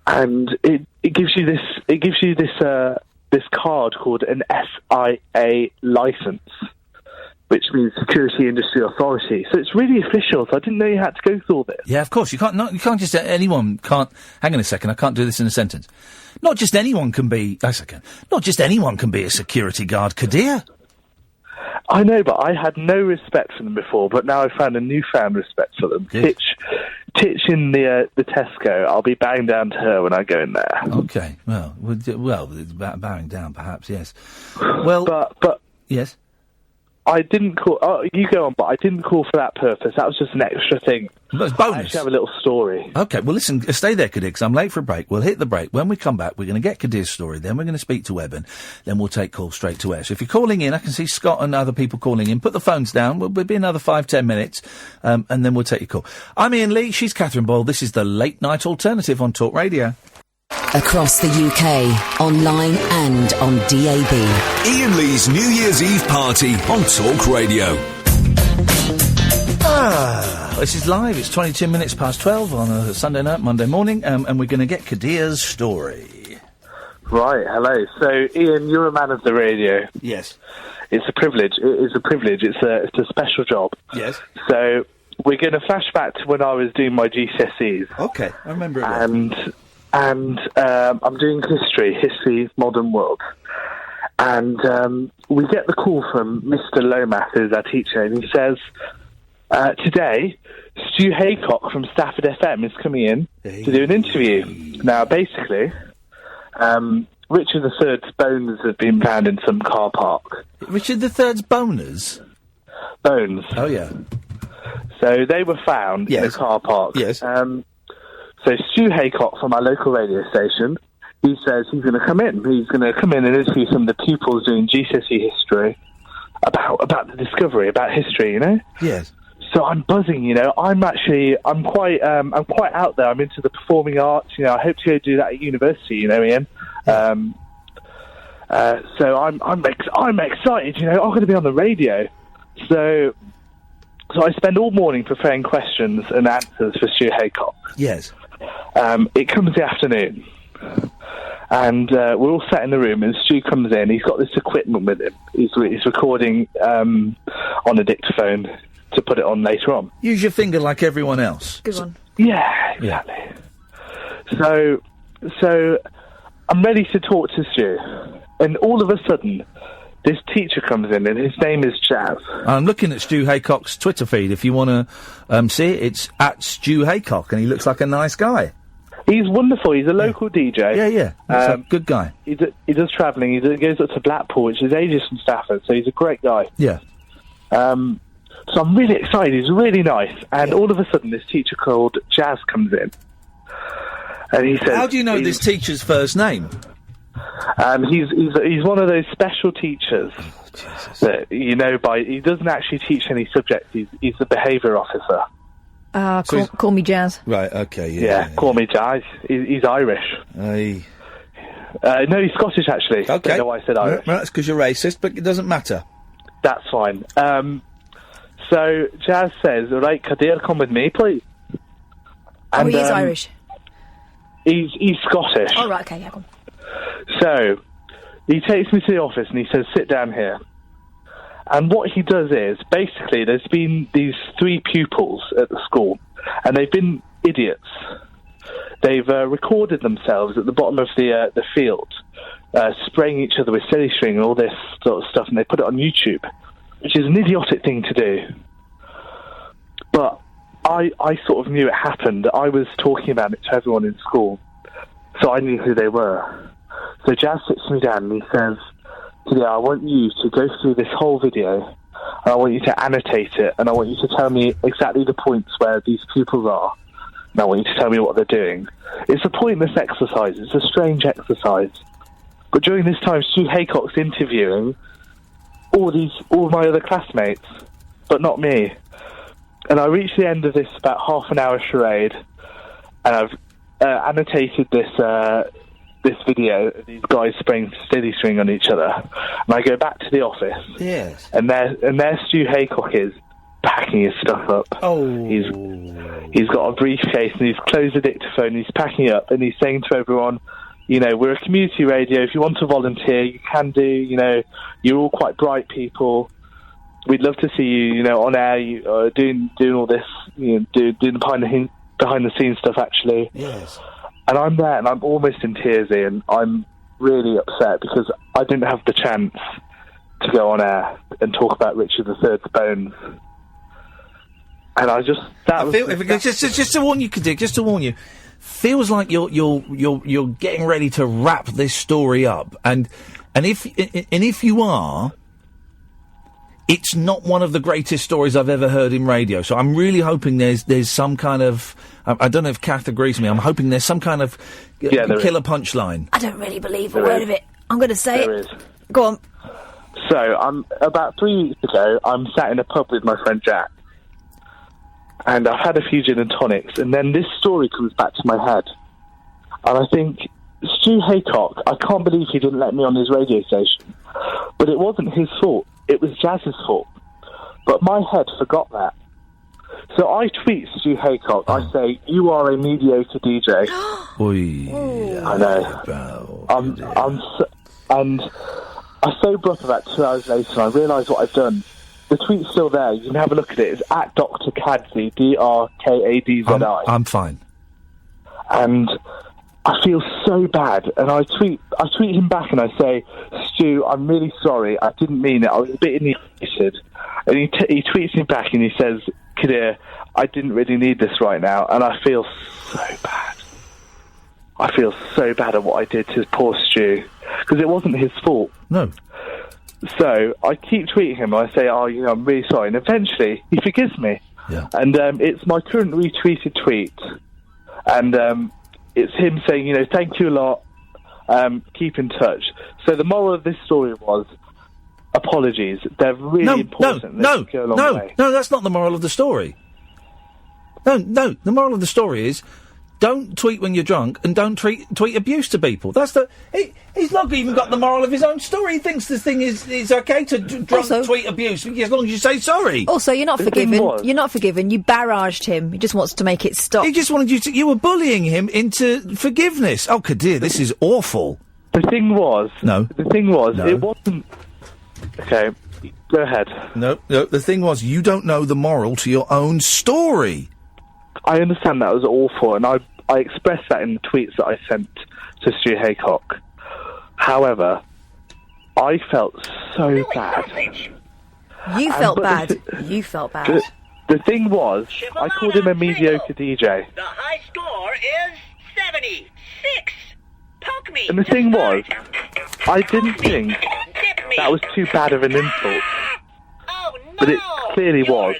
and it gives you this card called an SIA license, which means Security Industry Authority. So it's really official. So I didn't know you had to go through all this. Yeah, of course. You can't just... Anyone can't... Hang on a second. I can't do this in a sentence. Not just anyone can be... Not just anyone can be a security guard, Kadir. I know, but I had no respect for them before, but now I've found a newfound respect for them. Titch in the Tesco, I'll be bowing down to her when I go in there. Okay. Well, bowing down, perhaps, yes. Well... But... Yes? I didn't call... Oh, you go on, but I didn't call for that purpose. That was just an extra thing. That's bonus. I actually have a little story. Okay, well, listen, stay there, Kadir, because I'm late for a break. We'll hit the break. When we come back, we're going to get Kadir's story, then we're going to speak to Eben, then we'll take calls straight to air. So if you're calling in, I can see Scott and other people calling in. Put the phones down. We'll be another 5-10 minutes, and then we'll take your call. I'm Iain Lee. She's Catherine Boyle. This is the Late Night Alternative on Talk Radio. Across the UK, online and on DAB. Iain Lee's New Year's Eve party on Talk Radio. This is live. It's 22 minutes past 12 on a Sunday night, Monday morning, and we're going to get Kadir's story. Right, hello. So, Iain, you're a man of the radio. Yes. It's a privilege. It is a privilege. It's a special job. Yes. So we're going to flash back to when I was doing my GCSEs. Okay, I remember it. And I'm doing history, modern world. And we get the call from Mr. Lomath, who's our teacher, and he says, today, Stu Haycock from Stafford FM is coming in to do an interview. Now, basically, Richard III's bones have been found in some car park. Richard III's boners? Bones. Oh, yeah. So they were found in a car park. Yes. So Stu Haycock from our local radio station, he says he's going to come in. He's going to come in and interview some of the pupils doing GCSE history about the discovery, about history, you know? Yes. So I'm buzzing, you know. I'm quite out there. I'm into the performing arts, you know. I hope to go do that at university, you know, Ian. So I'm excited, you know. I'm going to be on the radio. So I spend all morning preparing questions and answers for Stu Haycock. Yes. It comes the afternoon, and we're all sat in the room, and Stu comes in. He's got this equipment with him. He's recording on a dictaphone to put it on later on. Use your finger like everyone else. Good one. Yeah, exactly. So I'm ready to talk to Stu, and all of a sudden, this teacher comes in, and his name is Jazz. I'm looking at Stu Haycock's Twitter feed. If you want to see it, it's at Stu Haycock, and he looks like a nice guy. He's wonderful. He's a local DJ. Yeah. Looks like a good guy. He does travelling. He goes up to Blackpool, which is ages from Stafford, so he's a great guy. Yeah. So I'm really excited. He's really nice. And all of a sudden, this teacher called Jazz comes in. And he says... How do you know this teacher's first name? He's one of those special teachers that, you know, he doesn't actually teach any subjects. He's a behaviour officer. Call me Jazz. Right, okay, Yeah, call me Jazz. He's Irish. No, he's Scottish, actually. Okay. I don't know why I said Irish. Well, that's because you're racist, but it doesn't matter. That's fine. So Jazz says, right, Kadir, come with me, please. And, he is Irish? He's Scottish. Oh, right, okay, yeah, come on. So, he takes me to the office and he says, sit down here. And what he does is, basically, there's been these 3 pupils at the school, and they've been idiots. They've recorded themselves at the bottom of the field, spraying each other with silly string and all this sort of stuff, and they put it on YouTube, which is an idiotic thing to do. But I sort of knew it happened. I was talking about it to everyone in school, so I knew who they were. So Jazz sits me down and he says, today I want you to go through this whole video, and I want you to annotate it, and I want you to tell me exactly the points where these pupils are, and I want you to tell me what they're doing. It's a pointless exercise. It's a strange exercise. But during this time, Stu Haycock's interviewing all my other classmates, but not me. And I reached the end of this about half an hour charade, and I've annotated this video of these guys spraying steady string on each other, and I go back to the office. Yes. And there Stu Haycock is packing his stuff up. Oh. He's got a briefcase and he's closed the dictaphone. He's packing it up and he's saying to everyone, you know, we're a community radio. If you want to volunteer, you can do. You know, you're all quite bright people. We'd love to see you, you know, on air, doing all this, you know, doing the behind the scenes stuff. Actually. Yes. And I'm there, and I'm almost in tears, Ian. I'm really upset because I didn't have the chance to go on air and talk about Richard III's bones. And I just just to warn you, Kadir, just to warn you, feels like you're getting ready to wrap this story up, and if you are, it's not one of the greatest stories I've ever heard in radio. So I'm really hoping there's some kind of, I don't know if Kath agrees with me, I'm hoping there's some kind of killer punchline. I don't really believe a word of it. I'm going to say it. Go on. So, about 3 weeks ago, I'm sat in a pub with my friend Jack, and I've had a few gin and tonics, and then this story comes back to my head. And I think, Stu Haycock, I can't believe he didn't let me on his radio station. But it wasn't his fault. It was Jazz's fault. But my head forgot that. So I tweet Stu Haycock. I say, you are a mediocre DJ. Oy. I know. And I sober up about 2 hours later and I realise what I've done. The tweet's still there. You can have a look at it. It's at Dr. Kadzi, DRKADZI. I'm fine. And I feel so bad. And I tweet him back and I say, Stu, I'm really sorry. I didn't mean it. I was a bit inebriated. And he tweets me back and he says, Kadir, I didn't really need this right now. And I feel so bad. I feel so bad at what I did to poor Stu. Because it wasn't his fault. No. So I keep tweeting him. I say, I'm really sorry. And eventually he forgives me. Yeah. And it's my current retweeted tweet. And it's him saying, thank you a lot. Keep in touch. So the moral of this story was, apologies. They're really important. No, that's not the moral of the story. No, the moral of the story is, don't tweet when you're drunk and don't tweet abuse to people. That's he's not even got the moral of his own story. He thinks this thing is okay to tweet abuse as long as you say sorry. Also, you're not forgiven. You're not forgiven. You barraged him. He just wants to make it stop. He just wanted you were bullying him into forgiveness. Oh, Kadir, this is awful. The thing was... No. It wasn't... Okay, go ahead. No, the thing was, you don't know the moral to your own story. I understand that was awful, and I expressed that in the tweets that I sent to Stu Haycock. However, I felt so bad. You felt bad. You felt bad. The thing was, I called him a mediocre DJ. The high score is 76. Poke me. And the thing was, I didn't think that was too bad of an insult. But it clearly was.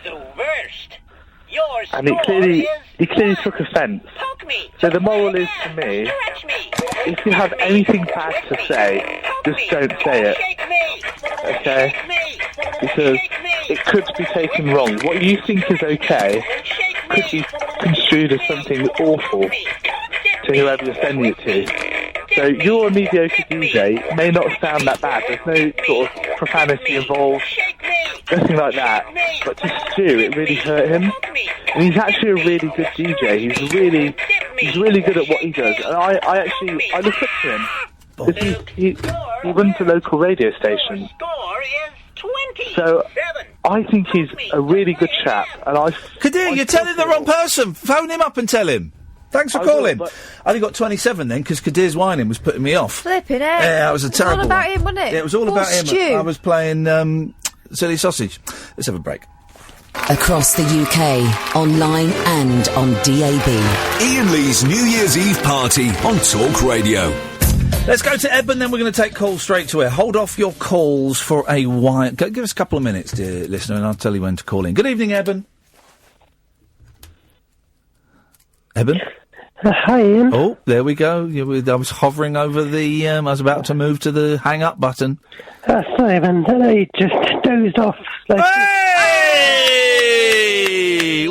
And he clearly took offence. So the moral is, to me, if you have anything bad to say, just don't say it. Okay? Because it could be taken wrong. What you think is okay could be construed as something awful to whoever you're sending it to. So you're a mediocre DJ. It may not sound that bad. There's no sort of profanity involved. Nothing like that. But to Stu, it really hurt him. And he's actually a really good DJ. He's really good at what he does. And I look up to him. Because he runs a local radio station. So I think he's a really good chap. And Kadir, you're telling the wrong person. Phone him up and tell him. Thanks for calling. I only got 27 then, because Kadir's whining was putting me off. Flipping it. Yeah, it was a terrible It was all about one. him, wasn't it? Yeah, it was all Poor about him. Stu. I was playing Silly Sausage. Let's have a break. Across the UK, online and on DAB. Iain Lee's New Year's Eve party on Talk Radio. Let's go to Eben, then we're going to take calls straight to air. Hold off your calls for a while. Give us a couple of minutes, dear listener, and I'll tell you when to call in. Good evening, Eben. Eben? Hi, Ian. Oh, there we go. I was hovering over the... I was about to move to the hang-up button. Sorry, man. I just dozed off. Hey!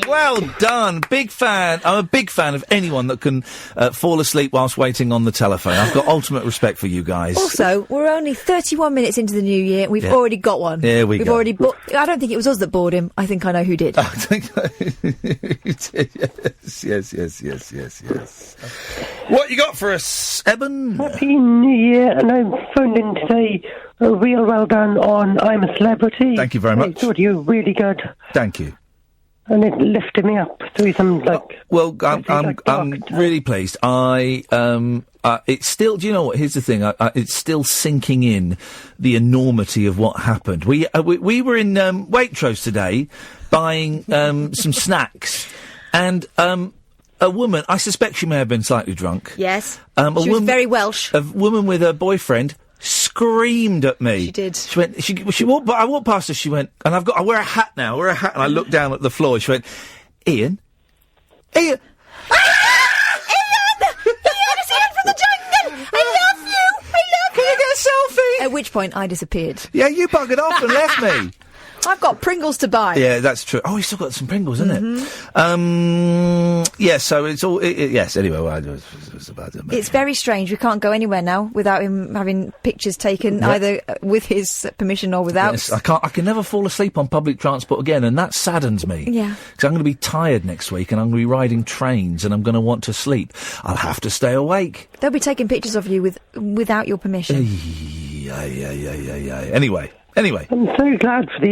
Well done. Big fan. I'm a big fan of anyone that can fall asleep whilst waiting on the telephone. I've got ultimate respect for you guys. Also, we're only 31 minutes into the new year. We've already got one. There we We've go. already I don't think it was us that bored him. I think I know who did. I think yes. What you got for us, Eben? Happy New Year, and I'm phoned in today. Real well done on I'm a Celebrity. Thank you very much. I thought you were really good. Thank you. And it lifted me up through some, I'm really pleased. It's still, do you know what, here's the thing, it's still sinking in the enormity of what happened. We were in Waitrose today buying some snacks, and a woman, I suspect she may have been slightly drunk. Yes. She was very Welsh. A woman with her boyfriend screamed at me. She did. She went. She walked. I walked past her. She went, and I wear a hat now. I wear a hat, and I looked down at the floor. She went, Iain. Iain, it's Iain from the jungle! I love you! Can you get a selfie? At which point I disappeared. Yeah, you buggered off and left me. I've got Pringles to buy. Yeah, that's true. Oh, he's still got some Pringles, isn't it? Yeah, so it's all... yes, anyway, well, it was about it. It's very strange. We can't go anywhere now without him having pictures taken, either with his permission or without. Yes, I can never fall asleep on public transport again, and that saddens me. Yeah. Because I'm going to be tired next week, and I'm going to be riding trains, and I'm going to want to sleep. I'll have to stay awake. They'll be taking pictures of you without your permission. Anyway. I'm so glad for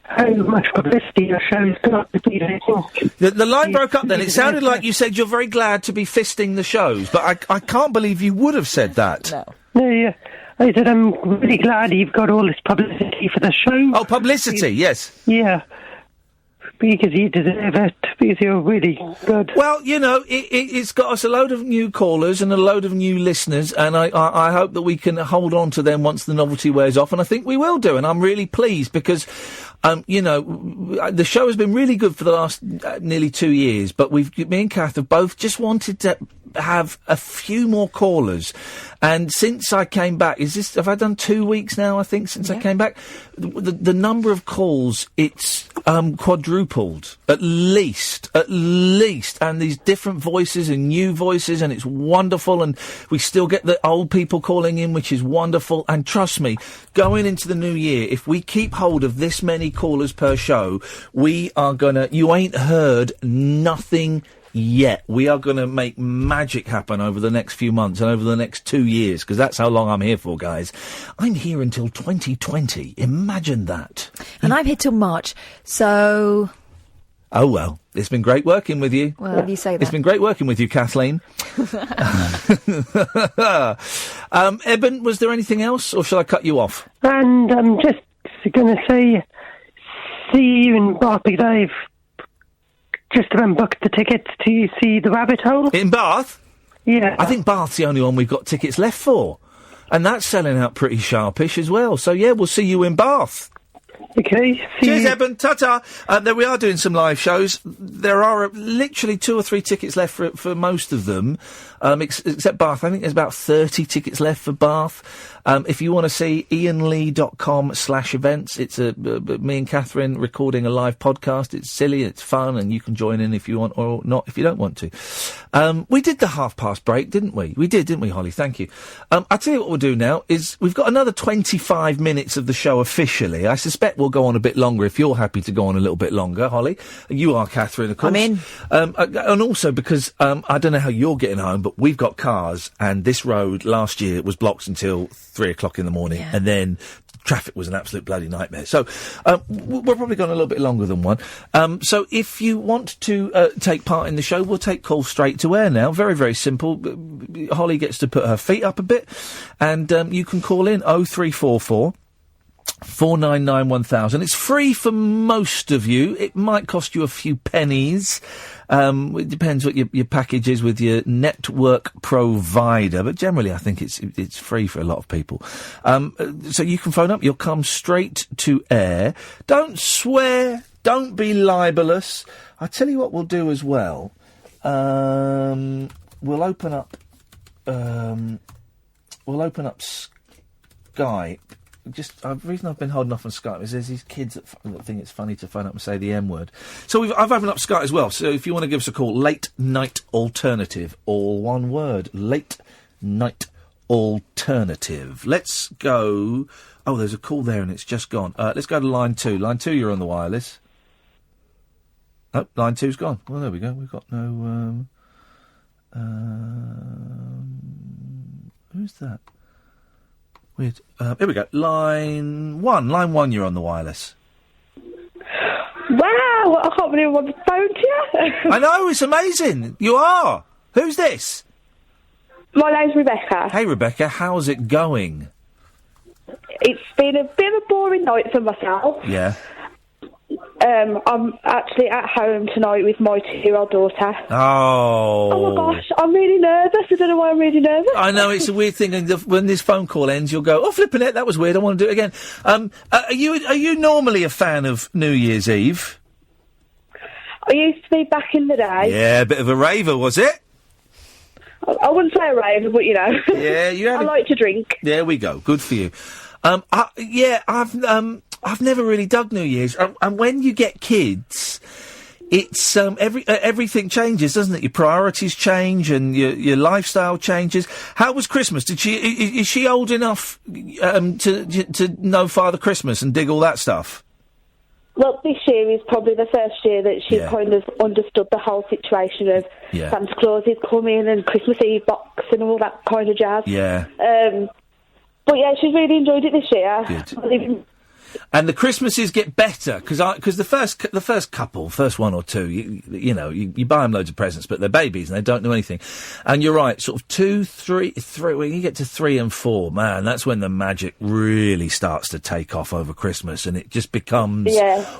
how much publicity your show's got. The line broke up then. It sounded like you said you're very glad to be fisting the shows, but I can't believe you would have said that. No, yeah. I said I'm really glad you've got all this publicity for the show. Oh, publicity, yes. Yeah. Because you deserve it, because you're really good. Well, it's got us a load of new callers and a load of new listeners, and I hope that we can hold on to them once the novelty wears off, and I think we will do, and I'm really pleased because, the show has been really good for the last nearly 2 years, but me and Kath have both just wanted to have a few more callers, and since I came back, have I done 2 weeks now, I think, since I came back? The number of calls, it's quadrupled, at least, and these different voices and new voices, and it's wonderful, and we still get the old people calling in, which is wonderful, and trust me, going into the new year, if we keep hold of this many callers per show, we are you ain't heard nothing yet. We are going to make magic happen over the next few months and over the next 2 years, because that's how long I'm here for, guys. I'm here until 2020. Imagine that. And I'm here till March, so... Oh, well, it's been great working with you. Well, you say that. It's been great working with you, Kathleen. Eben, was there anything else, or shall I cut you off? And I'm just going to say, see you in Bath, because I've just about booked the tickets to see the Rabbit Hole. In Bath? Yeah. I think Bath's the only one we've got tickets left for. And that's selling out pretty sharpish as well. So, yeah, we'll see you in Bath. Okay. Cheers, Eben. Ta-ta. There we are doing some live shows. There are literally 2 or 3 tickets left for most of them, except Bath. I think there's about 30 tickets left for Bath. If you want to see ianlee.com/events, it's me and Catherine recording a live podcast. It's silly, it's fun, and you can join in if you want or not if you don't want to. We did the half-past break, didn't we? We did, didn't we, Holly? Thank you. I'll tell you what we'll do now is we've got another 25 minutes of the show officially. I suspect we'll go on a bit longer if you're happy to go on a little bit longer, Holly. You are, Catherine, of course. I'm in. And also because I don't know how you're getting home, but we've got cars, and this road last year was blocked until 3 o'clock in the morning, and then traffic was an absolute bloody nightmare. So we're probably going a little bit longer than one. So if you want to take part in the show, we'll take calls straight to air now. Very, very simple. Holly gets to put her feet up a bit, and you can call in 0344 499 1000. It's free for most of you. It might cost you a few pennies. It depends what your package is with your network provider, but generally I think it's free for a lot of people. So you can phone up. You'll come straight to air. Don't swear. Don't be libelous. I tell you what we'll do as well. We'll open up Skype. The reason I've been holding off on Skype is there's these kids that think it's funny to phone up and say the M word. So I've opened up Skype as well. So if you want to give us a call, Late Night Alternative, all one word, Late Night Alternative. Let's go. Oh, there's a call there and it's just gone. Let's go to line 2. Line 2, you're on the wireless. Oh, line 2's gone. Well, there we go. We've got no. Who's that? Weird. Here we go. Line 1. Line 1, you're on the wireless. Wow! I can't believe I'm on the phone to you. I know, it's amazing. You are. Who's this? My name's Rebecca. Hey, Rebecca. How's it going? It's been a bit of a boring night for myself. Yeah. I'm actually at home tonight with my 2-year-old daughter. Oh. Oh my gosh, I'm really nervous. I don't know why I'm really nervous. I know, it's a weird thing, and when this phone call ends, you'll go, oh, flipping it, that was weird, I want to do it again. Are you normally a fan of New Year's Eve? I used to be back in the day. Yeah, a bit of a raver, was it? I wouldn't say a raver, but you know. Yeah, you had I like to drink. There we go, good for you. I've never really dug New Year's, and when you get kids, it's everything changes, doesn't it? Your priorities change, and your lifestyle changes. How was Christmas? Is she old enough to know Father Christmas and dig all that stuff? Well, this year is probably the first year that she kind of understood the whole situation of Santa Claus is coming and Christmas Eve box and all that kind of jazz. Yeah. But yeah, she's really enjoyed it this year. Good. And the Christmases get better because the first couple, first one or two, you buy them loads of presents, but they're babies and they don't know anything. And you're right, sort of 2, 3. When you get to 3 and 4, man, that's when the magic really starts to take off over Christmas, and it just becomes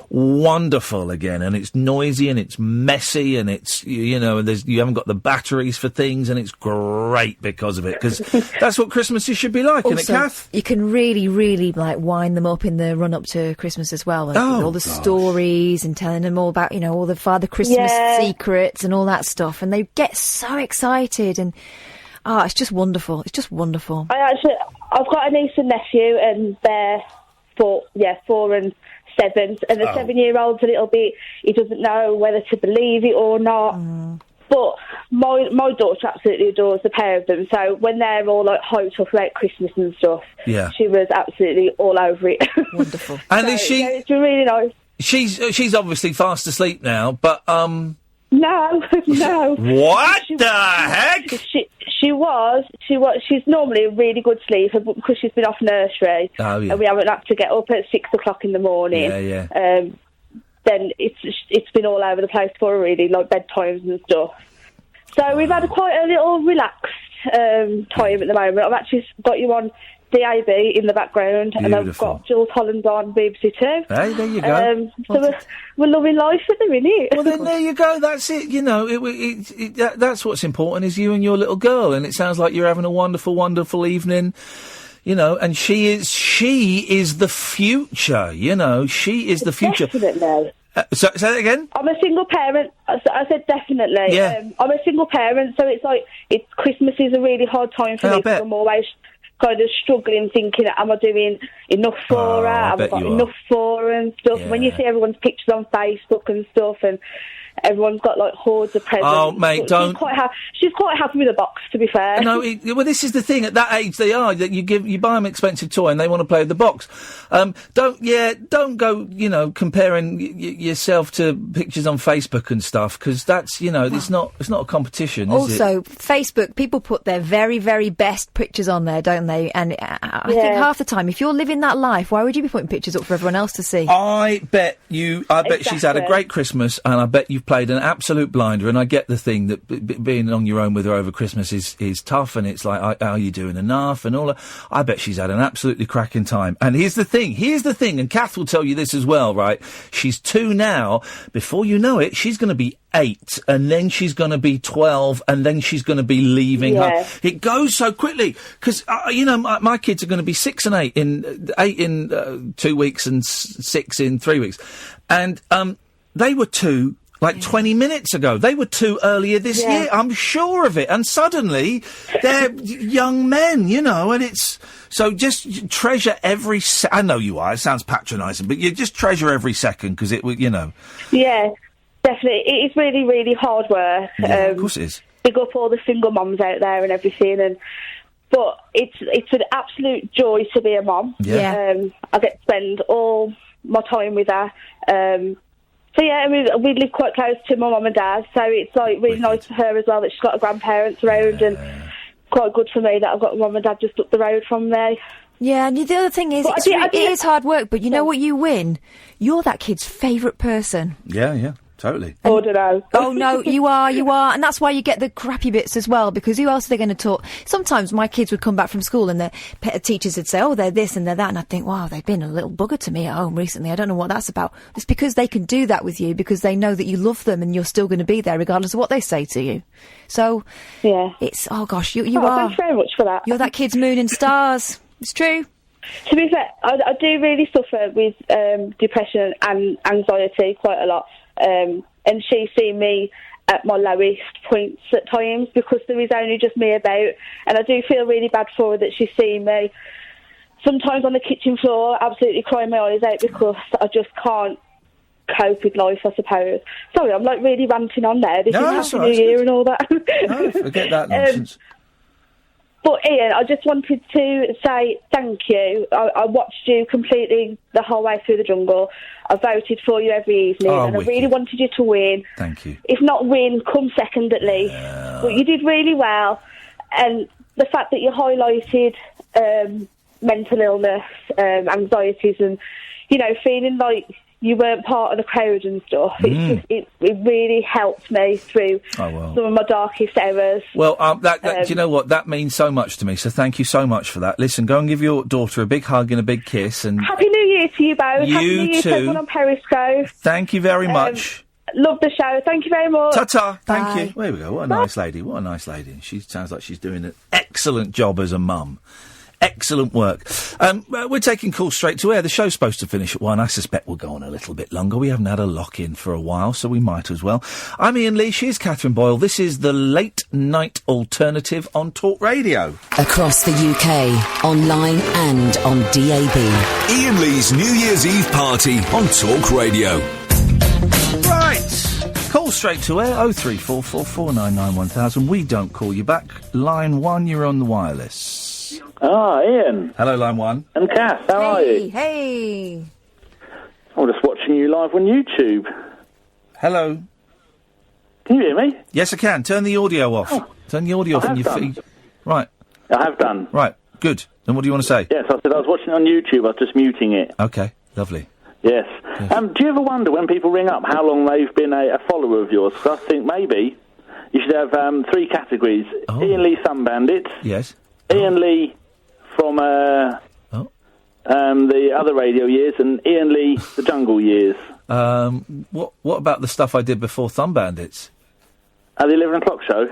wonderful again. And it's noisy and it's messy and it's you haven't got the batteries for things, and it's great because of it. Because that's what Christmases should be like, isn't it, Kath? You can really, really wind them up in the run up to Christmas as well, with all the stories and telling them all about all the Father Christmas secrets and all that stuff, and they get so excited, and it's just wonderful. It's just wonderful. I've got a niece and nephew, and they're 4 and 7, and the 7-year-old's a little bit. He doesn't know whether to believe it or not. But my daughter absolutely adores the pair of them. So when they're all hyped up about Christmas and stuff, she was absolutely all over it. Wonderful. And is she? It's been really nice. She's obviously fast asleep now, but No. What the heck? She's normally a really good sleeper, but because she's been off nursery, and we haven't had to get up at 6 o'clock in the morning. Then it's been all over the place for her, really, like bedtimes and stuff. So we've had quite a little relaxed time at the moment. I've actually got you on DAB in the background, and I've got Jules Holland on BBC Two. Hey, there you go. So we're loving life at the minute. Well, then there you go. That's it. That's what's important, is you and your little girl, and it sounds like you're having a wonderful, wonderful evening. And she is the future, she is the future. Definitely. Say that again? I'm a single parent. I said definitely. Yeah. I'm a single parent, so Christmas is a really hard time for me, because I'm always kind of struggling, thinking, am I doing enough for her? Have I got enough for her and stuff? Yeah. When you see everyone's pictures on Facebook and stuff, and everyone's got hordes of presents. Oh, mate, don't. She's quite happy with a box, to be fair. No, well, this is the thing. At that age, they are that you buy them an expensive toy and they want to play with the box. Don't go, comparing yourself to pictures on Facebook and stuff, because that's, it's not a competition. Is also, Facebook, people put their very, very best pictures on there, don't they? And I think half the time, if you're living that life, why would you be putting pictures up for everyone else to see? I bet she's had a great Christmas, and I bet you've played an absolute blinder. And I get the thing that being on your own with her over Christmas is tough, and it's like, are you doing enough and all that? I bet she's had an absolutely cracking time. And here's the thing, and Kath will tell you this as well, right? She's 2 now. Before you know it, she's going to be 8, and then she's going to be 12, and then she's going to be leaving home. It goes so quickly, because my kids are going to be 6 and 8 in 2 weeks, and 6 in 3 weeks, and they were 2 20 minutes ago. They were 2 earlier this year. I'm sure of it. And suddenly they're young men, and it's so just treasure every. I know you are. It sounds patronising, but you just treasure every second, because it would, Yeah, definitely. It is really, really hard work. Yeah, of course it is. Big up all the single mums out there and everything, but it's an absolute joy to be a mum. Yeah. I get to spend all my time with her. So yeah, we live quite close to my mum and dad, so it's really nice for her as well that she's got her grandparents around, and quite good for me that I've got mum and dad just up the road from there. Yeah, and the other thing is, it is hard work, but you know what you win? You're that kid's favourite person. Yeah. Totally. I don't know. Oh, no, you are. And that's why you get the crappy bits as well, because who else are they going to talk? Sometimes my kids would come back from school and their teachers would say, oh, they're this and they're that, and I'd think, wow, they've been a little bugger to me at home recently. I don't know what that's about. It's because they can do that with you, because they know that you love them and you're still going to be there regardless of what they say to you. So, it's, oh gosh, you are. Thanks very much for that. You're that kid's moon and stars. It's true. To be fair, I do really suffer with depression and anxiety quite a lot. And she's seen me at my lowest points at times, because there is only just me about, and I do feel really bad for her that she's seen me sometimes on the kitchen floor absolutely crying my eyes out, because I just can't cope with life, I suppose. Sorry, I'm really ranting on there. This is Happy New Year and all that. No, forget that nonsense. But Iain, I just wanted to say thank you. I watched you completely the whole way through the jungle. I voted for you every evening, and I really wanted you to win. Thank you. If not win, come second at least. But you did really well, and the fact that you highlighted mental illness, anxieties, and feeling like you weren't part of the crowd and stuff. It really helped me through some of my darkest errors. Well, do you know what? That means so much to me, so thank you so much for that. Listen, go and give your daughter a big hug and a big kiss. And Happy New Year to you both. You Happy New Year too. to everyone on Periscope. Thank you very much. Love the show. Thank you very much. Ta-ta. Thank Bye. you. There we go. What a nice lady. What a nice lady. She sounds like she's doing an excellent job as a mum. Excellent work. We're taking calls straight to air. The show's supposed to finish at 1. I suspect we'll go on a little bit longer. We haven't had a lock-in for a while, so we might as well. I'm Iain Lee. She's Catherine Boyle. This is the Late Night Alternative on Talk Radio. Across the UK, online and on DAB. Iain Lee's New Year's Eve party on Talk Radio. Right. Call straight to air, 0344 499 1000. We don't call you back. Line 1, you're on the wireless. Ah, Ian. Hello, Line 1. And Kath, how are you? Hey. I'm just watching you live on YouTube. Hello. Can you hear me? Yes, I can. Turn the audio off. Turn the audio off on your feed. Right. I have done. Right. Good. And what do you want to say? Yes, I said I was watching it on YouTube. I was just muting it. Okay. Lovely. Yes. Do you ever wonder when people ring up how long they've been a follower of yours? Because I think maybe you should have 3 categories. Iain Lee Sun Bandits. Yes. Iain Lee from the other radio years, and Iain Lee the Jungle years. What about the stuff I did before Thumb Bandits? The 11 o'clock show?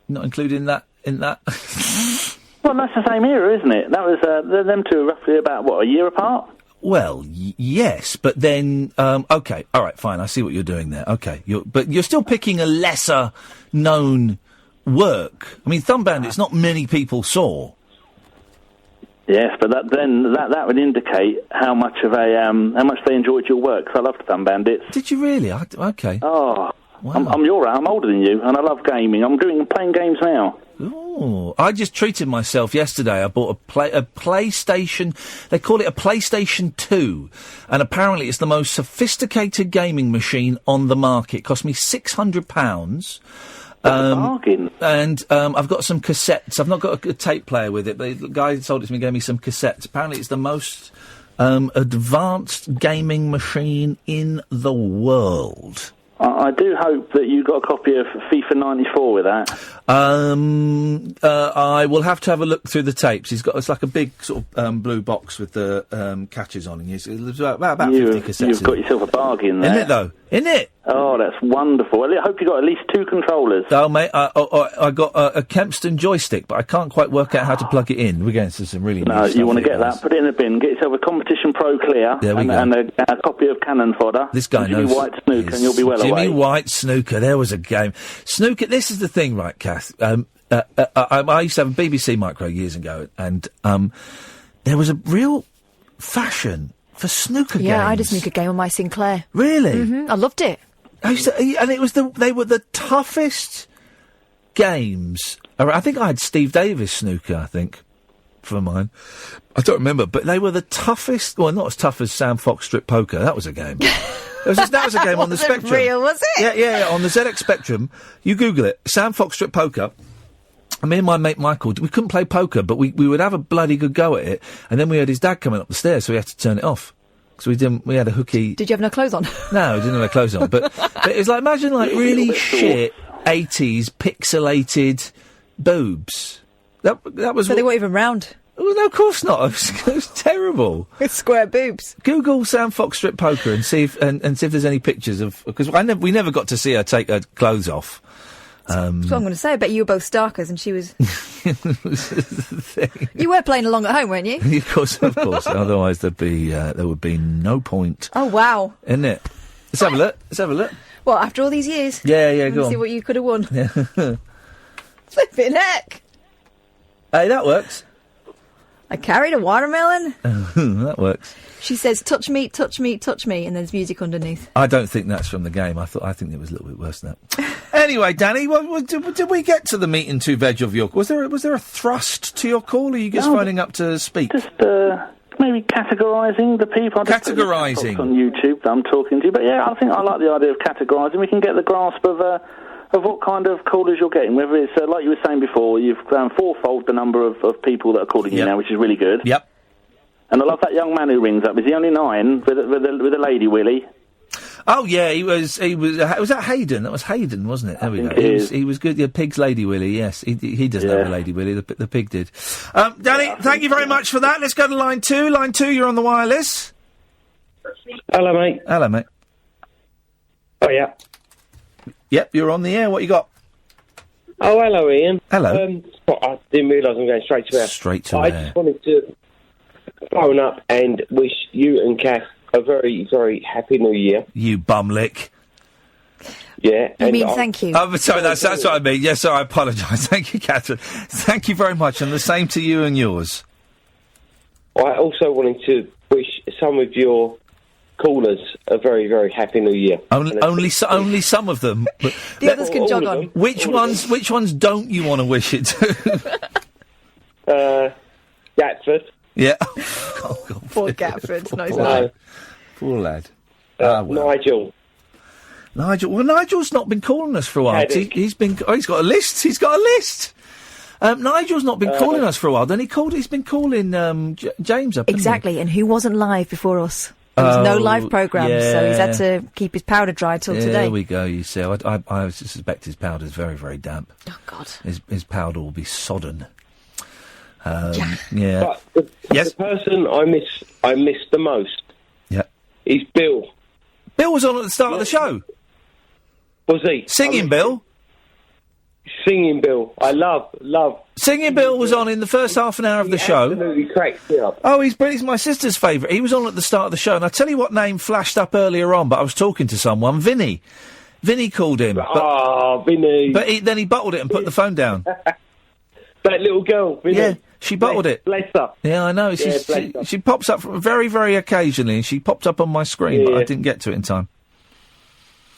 Not including that in that? Well, that's the same era, isn't it? That was them two are roughly about, a year apart? Well, yes, but then, okay, all right, fine, I see what you're doing there. Okay, but you're still picking a lesser-known work. I mean, Thumb Bandits, not many people saw. Yes, but that would indicate how much they enjoyed your work. 'Cause I loved Thumb Bandits. Did you really? Okay. Oh, wow. I'm older than you, and I love gaming. I'm playing games now. Oh, I just treated myself yesterday. I bought a PlayStation. They call it a PlayStation 2, and apparently it's the most sophisticated gaming machine on the market. It cost me £600. Bargain. And I've got some cassettes. I've not got a tape player with it, but the guy who sold it to me gave me some cassettes. Apparently it's the most advanced gaming machine in the world. I do hope that you got a copy of FIFA 94 with that. I will have to have a look through the tapes. It's like a big sort of blue box with the catches on it. It's about 50 cassettes. You've got yourself a bargain there. Isn't it, though? Isn't it? Oh, that's wonderful. Well, I hope you got at least 2 controllers. Oh, mate, I got a Kempston joystick, but I can't quite work out how to plug it in. We're going to some really No, you want to get that, put it in a bin, get yourself a Competition Pro Clear, and a copy of Cannon Fodder. This guy knows. Jimmy White Snooker, and you'll be well away. Jimmy White Snooker, there was a game. Snooker, this is the thing, right, Kath? I used to have a BBC Micro years ago, and there was a real fashion for snooker games. Yeah, I had a snooker game on my Sinclair. Really? Mm-hmm. I loved it. And it was they were the toughest games. I think I had Steve Davis snooker, I think, for mine. I don't remember, but they were the toughest. Well, not as tough as Sam Fox Strip Poker. That was a game. That was a game on the Spectrum. Real, was it? Yeah, on the ZX Spectrum. You Google it, Sam Fox Strip Poker. And me and my mate Michael, we couldn't play poker, but we would have a bloody good go at it. And then we had his dad coming up the stairs, so we had to turn it off. So we had a hooky. Did you have no clothes on? No, we didn't have no clothes on. But it was like, imagine like really shit 80s pixelated boobs. That was. But they weren't even round. Well, no, of course not. It was terrible. It's square boobs. Google Sam Fox Strip Poker and see if there's any pictures of, because we never got to see her take her clothes off. That's what I'm going to say. I bet you were both starkers and she was... You were playing along at home, weren't you? Of course. Otherwise there would be no point. Oh, wow. Isn't it? Let's have a look. Well, after all these years? Yeah, go on. See what you could have won. Yeah. Flipping heck. Hey, that works. I carried a watermelon. That works. She says, touch me, touch me, touch me, and there's music underneath. I don't think that's from the game. I think it was a little bit worse than that. Anyway, Danny, did we get to the meat and two veg of your call? Was there a thrust to your call, or are you just phoning up to speak? Just maybe categorising the people. Categorising on YouTube that I'm talking to. But yeah, I think I like the idea of categorising. We can get the grasp of of what kind of callers you're getting. Whether it's like you were saying before, you've fourfold the number of people that are calling you now, which is really good. Yep. And I love that young man who rings up. Is he only 9 with a lady, Willie? Oh yeah, he was. Was that Hayden? That was Hayden, wasn't it? There we go. He was good. Yeah, Pig's Lady Willie. Yes, he doesn't have a Lady Willie. The pig did. Danny, thank you very much for that. Let's go to line 2. Line 2, you're on the wireless. Hello, mate. Hello, mate. Oh yeah. Yep, you're on the air. What you got? Oh, hello, Ian. Hello. I didn't realise I'm going straight to air. Straight to I air. just wanted to phone up and wish you and Kath a very, very happy New Year. You bumlick. Yeah. You mean thank you? Oh, sorry, that's what I mean. Yes, I apologise. Thank you, Catherine. Thank you very much, and the same to you and yours. I also wanted to wish some of your callers a very, very happy New Year. Only some of them. But The others can jog on. Which ones don't you want to wish it to? Gatford. Yeah. Poor Gatford. No, he's No. not. Poor lad. Nigel. Nigel. Well, Nigel's not been calling us for a while. He's got a list. He's got a list. Nigel's not been calling us for a while. Then he's been calling James up. Exactly, and who wasn't live before us? There was no live programmes, so he's had to keep his powder dry till today. There we go, you see. I suspect his powder's very, very damp. Oh, God. His powder will be sodden. Yeah. But the person I miss the most is Bill. Bill was on at the start of the show. Was he? Singing Bill? Singing Bill. I love. Singing Bill was on in the first half an hour of the show. Absolutely cracked me up. Oh, he's my sister's favourite. He was on at the start of the show, and I'll tell you what name flashed up earlier on, but I was talking to someone. Vinny. Vinny called him. Vinny. But then he bottled it and put the phone down. That little girl, Vinny. Yeah, she bottled it. Bless her. Yeah, I know. She pops up very, very occasionally, and she popped up on my screen, but I didn't get to it in time.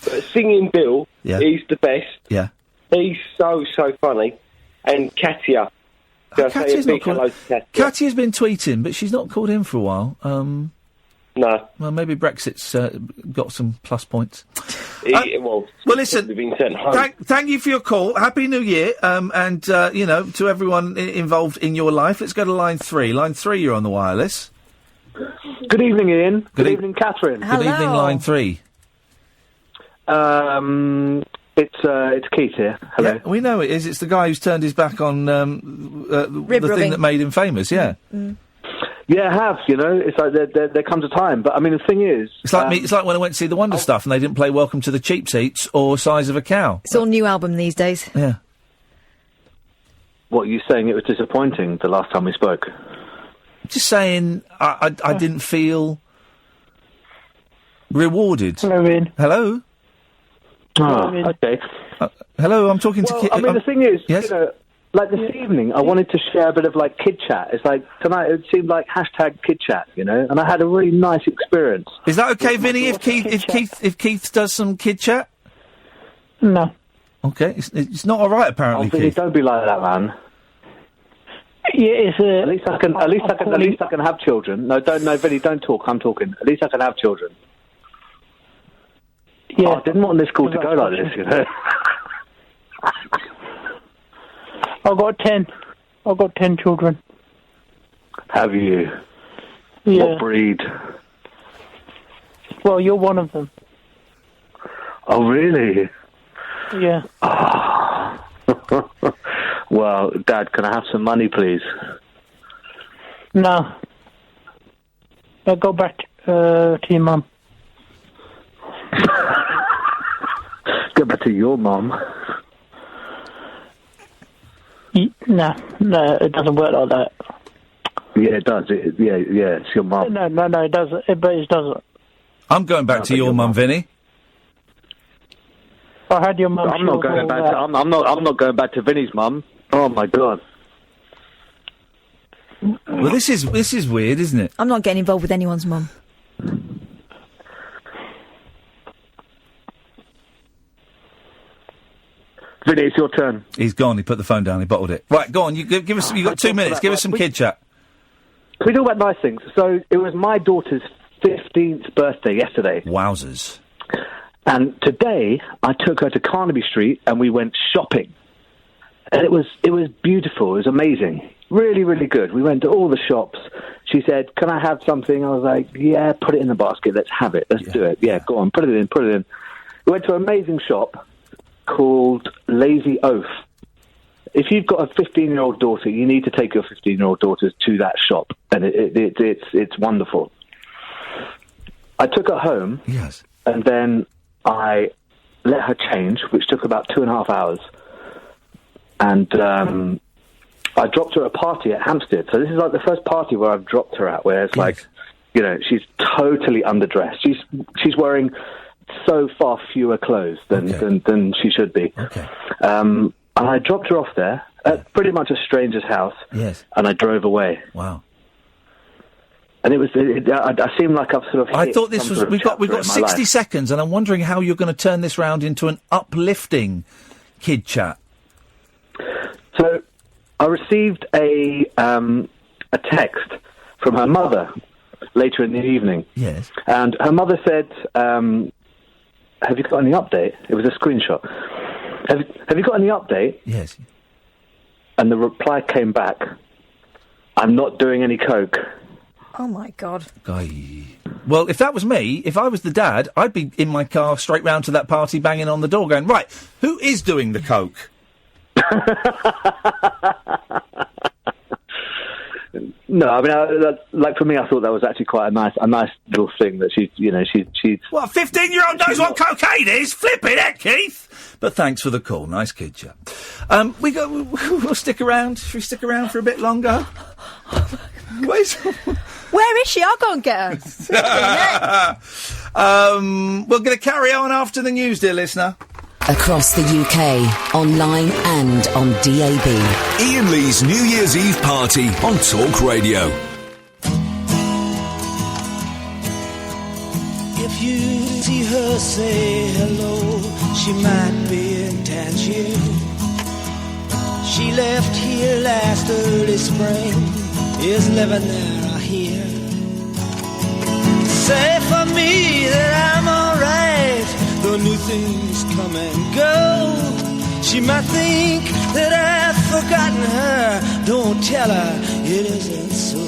But Singing Bill, he's the best. Yeah. He's so funny. And Katia. Katia's not called. Katia's been tweeting, but she's not called in for a while. No. Well, maybe Brexit's got some plus points. Well, listen. Been sent home. Thank you for your call. Happy New Year, and to everyone involved in your life. Let's go to line 3. Line 3, you're on the wireless. Good evening, Ian. Good evening, Catherine. Good evening, line 3. It's Keith here. Hello. Yeah, we know it is. It's the guy who's turned his back on the thing that made him famous. Yeah. Yeah, I have. It's like there comes a time. But I mean, the thing is, it's like me. It's like when I went to see the Wonder Stuff and they didn't play "Welcome to the Cheap Seats" or "Size of a Cow." It's all new album these days. Yeah. What, you saying it was disappointing the last time we spoke? Just saying, I didn't feel rewarded. Hello, Ian. Hello. Okay. Hello, I'm talking to. I mean, the thing is, yes? Like this evening, I wanted to share a bit of like kid chat. It's like tonight it seemed like hashtag kid chat, and I had a really nice experience. Is that okay, Vinny? If Keith does some kid chat? No. Okay, it's not all right apparently. Vinny, Keith, don't be like that, man. Yeah, it's at least I can have children. No, Vinny, don't talk. I'm talking. At least I can have children. Yeah, I didn't want this call to go like this, I've got 10. I've got 10 children. Have you? Yeah. What breed? Well, you're one of them. Oh, really? Yeah. Well, Dad, can I have some money, please? No. I'll go back to your mum. Go back to your mum. No, it doesn't work like that. Yeah, it does. Yeah, it's your mum. No, it doesn't. It doesn't. I'm going back to your mum, Vinny. I had your mum. I'm not going back. I'm not going back to Vinny's mum. Oh my God. Well, this is weird, isn't it? I'm not getting involved with anyone's mum. Vinny, it's your turn. He's gone. He put the phone down. He bottled it. Right, go on. You give us. You got 2 minutes. Give us some kid chat. Can we talk about nice things? So it was my daughter's 15th birthday yesterday. Wowzers. And today, I took her to Carnaby Street and we went shopping. And it was beautiful. It was amazing. Really, really good. We went to all the shops. She said, "Can I have something?" I was like, "Yeah, put it in the basket. Let's have it. Let's do it. Yeah, go on. Put it in. We went to an amazing shop called Lazy Oaf. If you've got a 15-year-old daughter, you need to take your 15-year-old daughter to that shop. And it's wonderful. I took her home. Yes. And then I let her change, which took about 2.5 hours. And I dropped her at a party at Hampstead. So this is like the first party where I've dropped her at, where it's like, she's totally underdressed. She's wearing so far fewer clothes than she should be. Okay. And I dropped her off there at pretty much a stranger's house. Yes. And I drove away. Wow. And I seem like I've sort of. I thought this was. We've got 60 seconds, and I'm wondering how you're going to turn this round into an uplifting kid chat. So, I received a text from her mother later in the evening. Yes. And her mother said, "Have you got any update?" It was a screenshot. Have you got any update? Yes. And the reply came back, "I'm not doing any coke." Oh, my God. Well, if that was me, if I was the dad, I'd be in my car straight round to that party banging on the door going, right, who is doing the coke? No, I mean, like for me, I thought that was actually quite a nice little thing that she's. Well, a 15-year-old knows what cocaine is. Flipping it, Keith. But thanks for the call. Nice kid, chat. We'll stick around. Should we stick around for a bit longer? Where is she? I'll go and get her. We're going to carry on after the news, dear listener. Across the UK, online and on DAB. Iain Lee's New Year's Eve party on Talk Radio. If you see her say hello, she might be in Tangier. She left here last early spring, is living there, I hear. Say for me that I'm alright, though new things come and go. She might think that I've forgotten her. Don't tell her it isn't so.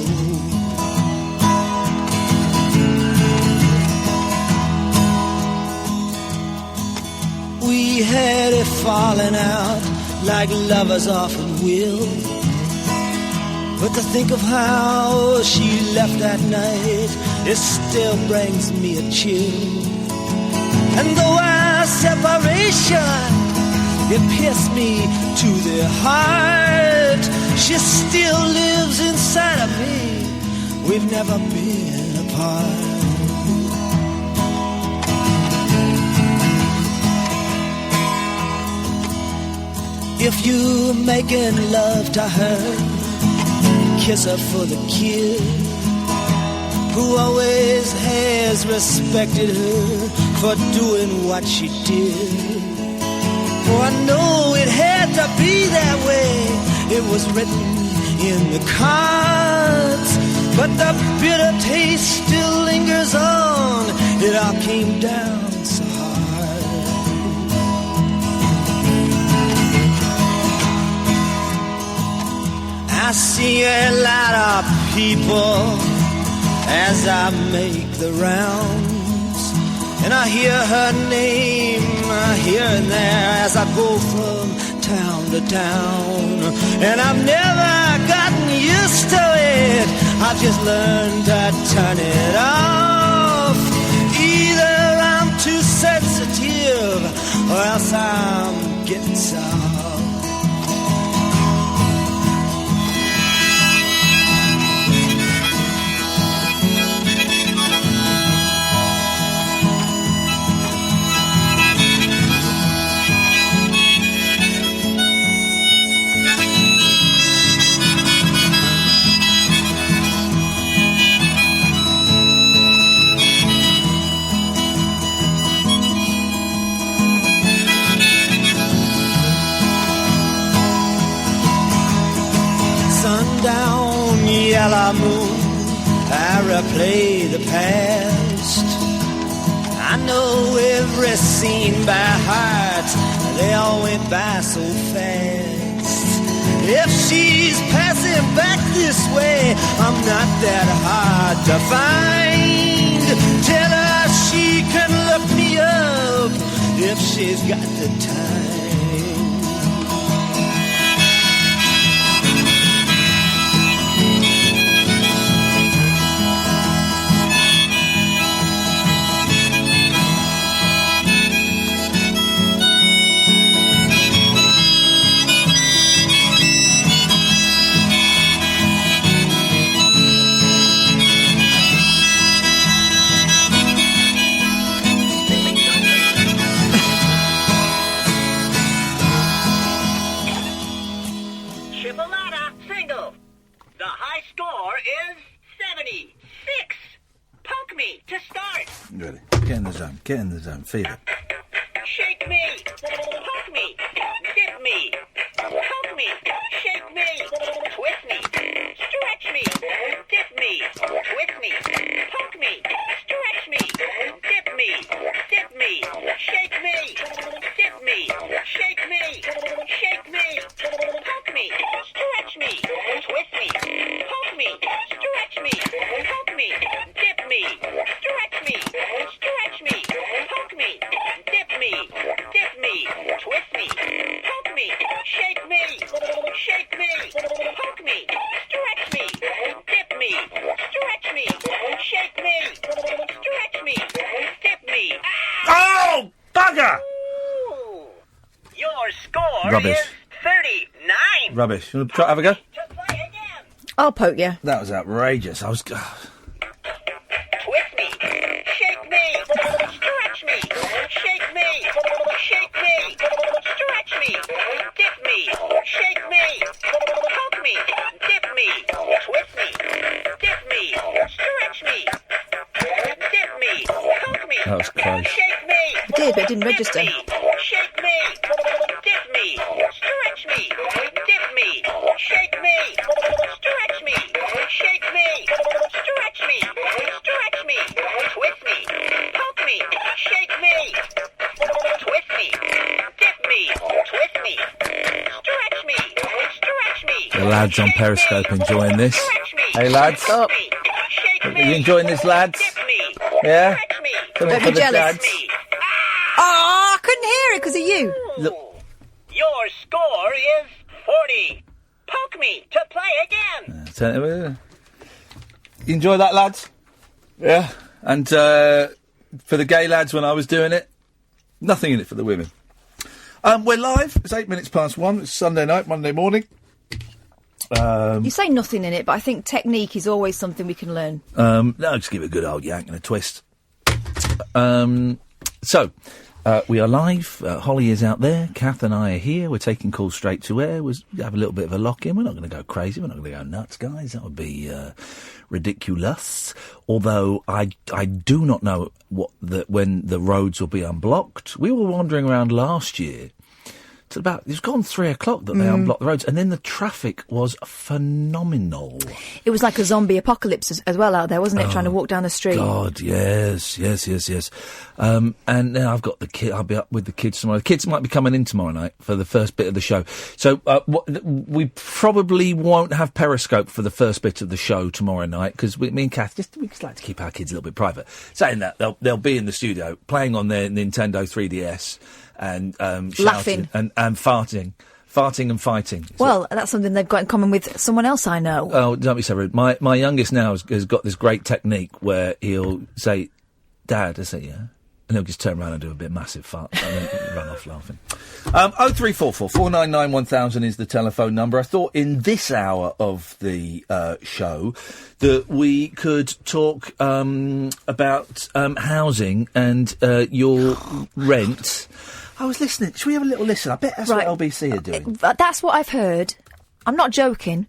We had a falling out like lovers often will. But to think of how she left that night, it still brings me a chill. And though our separation, it pierced me to the heart, she still lives inside of me. We've never been apart. If you're making love to her, kiss her for the kid who always has respected her for doing what she did. Oh, I know it had to be that way. It was written in the cards, but the bitter taste still lingers on. It all came down so hard. I see a lot of people as I make the rounds, and I hear her name here and there as I go from town to town. And I've never gotten used to it, I've just learned to turn it off. Either I'm too sensitive or else I'm getting soft. Sundown, yellow moon, I replay the past. I know every scene by heart. They all went by so fast. If she's passing back this way, I'm not that hard to find. Tell her she can look me up if she's got the time. Score is 76. Poke me to start. Ready. Get in the zone. Get in the zone. Feel it. Shake me. Poke me. Dip me. Poke me. Shake me. Twist me. Stretch me. Dip me. Twist me. Poke me. Stretch me. Dip me. Dip me. Shake me. Dip me. Shake me. Shake me. Poke me. Stretch me. Twist me. Poke me. Stretch me. Poke me. Dip me. Stretch me. Stretch me. Poke me. Dip me. Dip me. Twist me. Poke me. Shake me. Shake me. Poke me. Stretch me. Dip me. Stretch me. Shake me. Stretch me. Dip me. Oh, bugger! Ooh. Your score Rubbish. is 39. Rubbish. You want to try have a go? I'll poke you. That was outrageous. I was... Twist me. Shake me. Stretch me. Shake me. Shake me. Stretch me. Dip me. Shake me. Poke me. Dip me. Twist me. Dip me. Stretch me. Dip me. Poke me. That was close. Shake me. It did, but it didn't register. Shake me. Dip me. Stretch me. Dip me. Shake me. Stretch me. Shake me. Stretch me. Stretch me. Twist me. Poke me. Shake me. Twist me. Dip me. Twist me. Stretch me. Stretch me. The lads on Periscope enjoying this. Hey, lads. Stop. Are you enjoying this, lads? Yeah? Come in Don't for be the jealous. dads. Oh, I couldn't hear it because of you. Look. Your score is 40. Poke me to play again. You enjoy that, lads? Yeah. And for the gay lads, when I was doing it, nothing in it for the women. We're live. It's 8 minutes past 1. It's Sunday night, Monday morning. You say nothing in it, but I think technique is always something we can learn. No, just give it a good old yank and a twist. So, we are live. Holly is out there. Kath and I are here. We're taking calls straight to air. We have a little bit of a lock-in. We're not going to go crazy. We're not going to go nuts, guys. That would be ridiculous. Although I do not know when the roads will be unblocked. We were wandering around last year. It was gone 3 o'clock that they unblocked the roads, and then the traffic was phenomenal. It was like a zombie apocalypse as well out there, wasn't it? Trying to walk down the street. God, yes. And now I've got the kid. I'll be up with the kids tomorrow. The kids might be coming in tomorrow night for the first bit of the show. So we probably won't have Periscope for the first bit of the show tomorrow night because me and Kath we just like to keep our kids a little bit private. Saying that, they'll be in the studio playing on their Nintendo 3DS. And laughing and farting and fighting. Well, that's something they've got in common with someone else I know. Oh, don't be so rude. My youngest now has got this great technique where he'll say, "Dad," I say, "Yeah," and he'll just turn around and do a bit massive fart and then run off laughing. 0344 499 1000 is the telephone number. I thought in this hour of the show that we could talk about housing and your rent. I was listening. Should we have a little listen? I bet that's what LBC are doing. That's what I've heard. I'm not joking.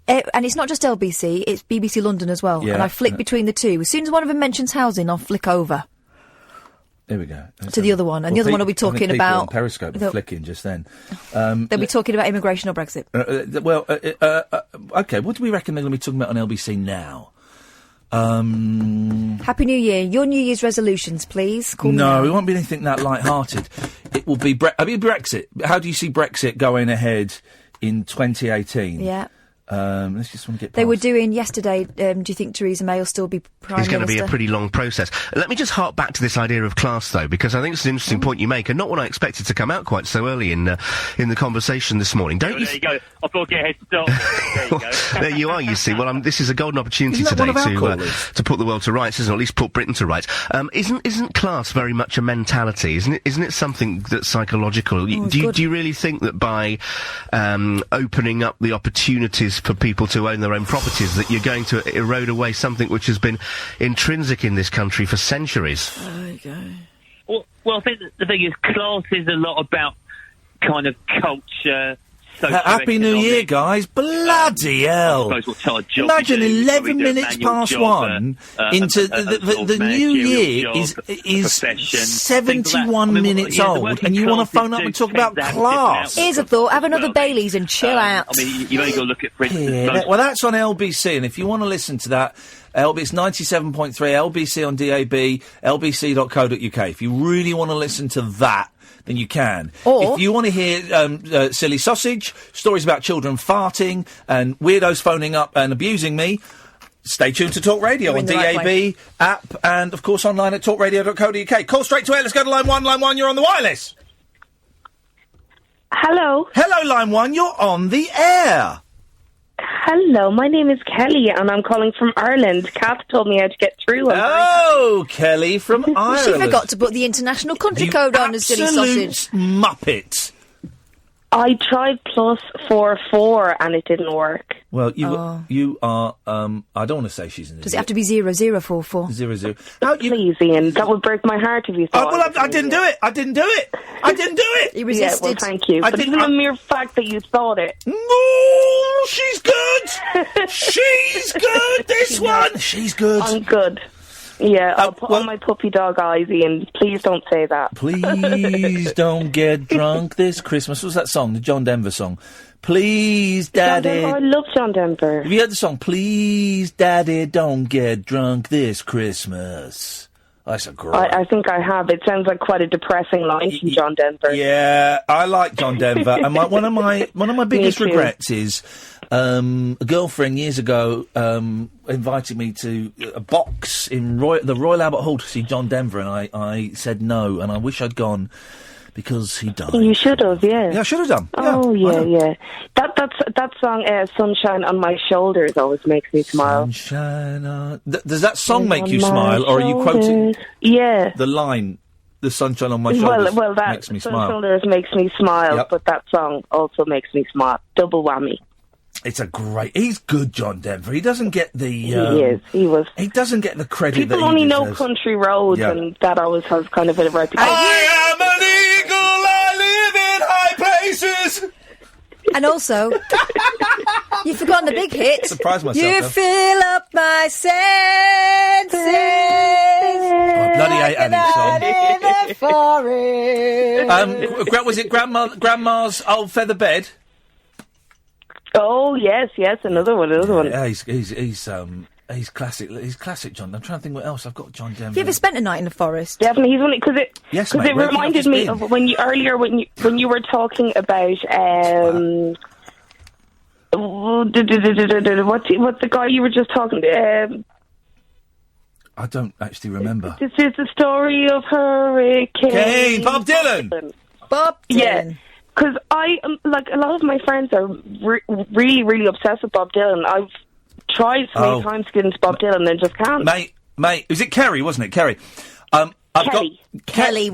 And it's not just LBC, it's BBC London as well. Yeah. And I flick between the two. As soon as one of them mentions housing, I'll flick over. There we go. To the other one. And the other one will be talking about... on Periscope were flicking just then. They'll be talking about immigration or Brexit. OK, what do we reckon they're going to be talking about on LBC now? Happy New Year. Your New Year's resolutions, please. Call me No, now. it won't be anything that light-hearted. It will be Brexit. How do you see Brexit going ahead in 2018? Yeah. Let's just want to get. They were doing yesterday. Do you think Theresa May will still be Prime It's going to Minister? be a pretty long process. Let me just hark back to this idea of class, though, because I think it's an interesting point you make, and not one I expected to come out quite so early in the conversation this morning. Don't you? There you go. I thought get ahead stop. There you go. There you are, you see. Well, this is a golden opportunity Isn't that today one of our callers? to put the world to rights, isn't it? Or at least put Britain to rights. Isn't class very much a mentality? Isn't it something that's psychological? Do you really think that by opening up the opportunities for people to own their own properties, that you're going to erode away something which has been intrinsic in this country for centuries? There you go. Well, I think that the thing is, class is a lot about kind of culture. Happy New Year, guys! Bloody hell! Imagine 11 minutes past one into the new year is 71 minutes old, and you want to phone up and talk about class? Here's a thought. Have another Baileys and chill out. I mean, you've only got to look at, for instance, Yeah, well, that's on LBC, and if you want to listen to that, it's 97.3 LBC on DAB, lbc.co.uk. If you really want to listen to that, then you can. Or if you want to hear silly sausage, stories about children farting, and weirdos phoning up and abusing me, stay tuned to Talk Radio on DAB, app, and, of course, online at talkradio.co.uk. Call straight to air. Let's go to line 1. Line 1, you're on the wireless. Hello. Hello, line 1, you're on the air. Hello, my name is Kelly, and I'm calling from Ireland. Kath told me how to get through. Oh, Kelly from Ireland. She forgot to put the international country code on as silly sausage. Muppet. I tried +44 and it didn't work. Well, you are. I don't want to say she's an Does it have to be 0044? 00. Please, Ian, that would break my heart if you thought. Well, I didn't do it. I didn't do it. I didn't do it. You resisted. Yeah, well, thank you. But even the mere fact that you thought it. No, she's good. She's good. This one. She's good. I'm good. Yeah, I'll put on my puppy dog eyes, Ian. Please don't say that. Please don't get drunk this Christmas. What's that song? The John Denver song. Please, Daddy. I love John Denver. Have you heard the song? Please, Daddy, don't get drunk this Christmas. That's a great. I think I have. It sounds like quite a depressing line from John Denver. Yeah, I like John Denver, and one of my biggest regrets is a girlfriend years ago invited me to a box in the Royal Albert Hall to see John Denver, and I said no, and I wish I'd gone. Because he died. You should have, yeah. Yeah, I should have done. Oh, yeah. That song, "Sunshine on My Shoulders," always makes me smile. Sunshine on... does that song make you smile, or are you quoting? Yeah. The line, "The sunshine on my shoulders," well, that makes me smile. Shoulders makes me smile, but that song also makes me smile. Double whammy. It's a great... He's good, John Denver. He doesn't get the... he is. He was. He doesn't get the credit that he People only know deserves. Country Roads, and that always has kind of a reputation. I am an eagle, I live in high places. And also, you've forgotten the big hit. Surprise myself. You though. fill up my senses. I bloody hate Annie's song. In the forest. Was it Grandma's old feather bed? Oh yes, another one. Yeah, he's classic. He's classic, John. I'm trying to think what else I've got. John Denver. Have you ever spent a night in the forest? Definitely, he's one because it. Yes, because mate, it where have you reminded just me been? of when you were talking about what's the guy you were just talking to? I don't actually remember. This is the story of Hurricane. Bob Dylan. Bob Dylan. Yeah. Because like a lot of my friends are really, really obsessed with Bob Dylan. I've tried so many times to get into Bob Dylan and just can't. Mate, was it Kerry, wasn't it? Kerry. Kelly. Kelly.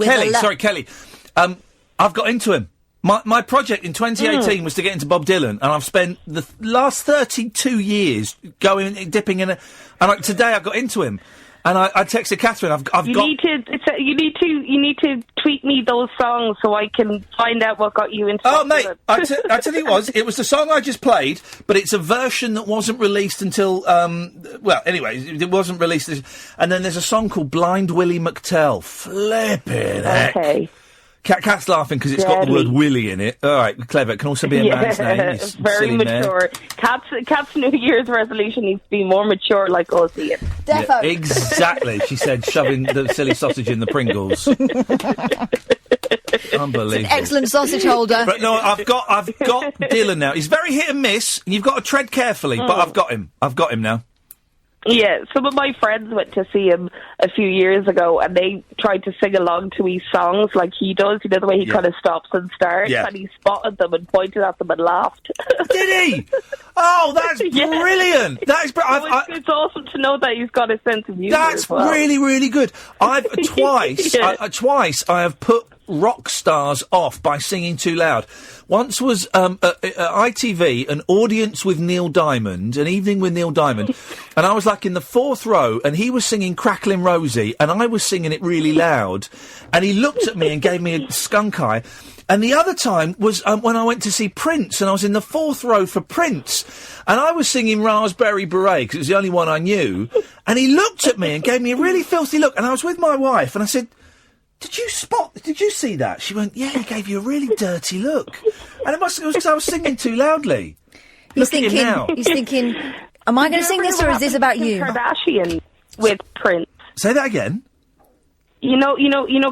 I've got into him. My project in 2018 was to get into Bob Dylan, and I've spent the last 32 years dipping in it. And today I got into him. And I texted Catherine. You need to tweet me those songs so I can find out what got you into. Oh, mate! I tell you what, it was the song I just played, but it's a version that wasn't released until. Well, anyway, it wasn't released. And then there's a song called "Blind Willie McTell." Flippin' heck. Okay. Kath's laughing because it's got the word Willie in it. All right, clever. It can also be a man's name. You Very silly mature. Kath's New Year's resolution needs to be more mature like us, Ian. Yeah, exactly. She said, shoving the silly sausage in the Pringles. Unbelievable. Excellent sausage holder. But no, I've got Dylan now. He's very hit and miss, and you've got to tread carefully. But I've got him. I've got him now. Yeah, some of my friends went to see him a few years ago, and they tried to sing along to his songs like he does. You know, the way he kind of stops and starts, and he spotted them and pointed at them and laughed. Did he? Oh, that's brilliant! That is it's awesome to know that he's got a sense of humour. That's as well. really, really good. I've twice I have put rock stars off by singing too loud. Once was at ITV, an audience with Neil Diamond, an evening with Neil Diamond, and I was like in the fourth row, and he was singing Cracklin' Rosie, and I was singing it really loud, and he looked at me and gave me a skunk eye. And the other time was when I went to see Prince, and I was in the fourth row for Prince, and I was singing Raspberry Beret, because it was the only one I knew, and he looked at me and gave me a really filthy look, and I was with my wife, and I said, did you see that? She went, yeah, he gave you a really dirty look. And it was because I was singing too loudly. He's thinking, am I going to sing this, or is this about you? Kardashian with Prince. Say that again. You know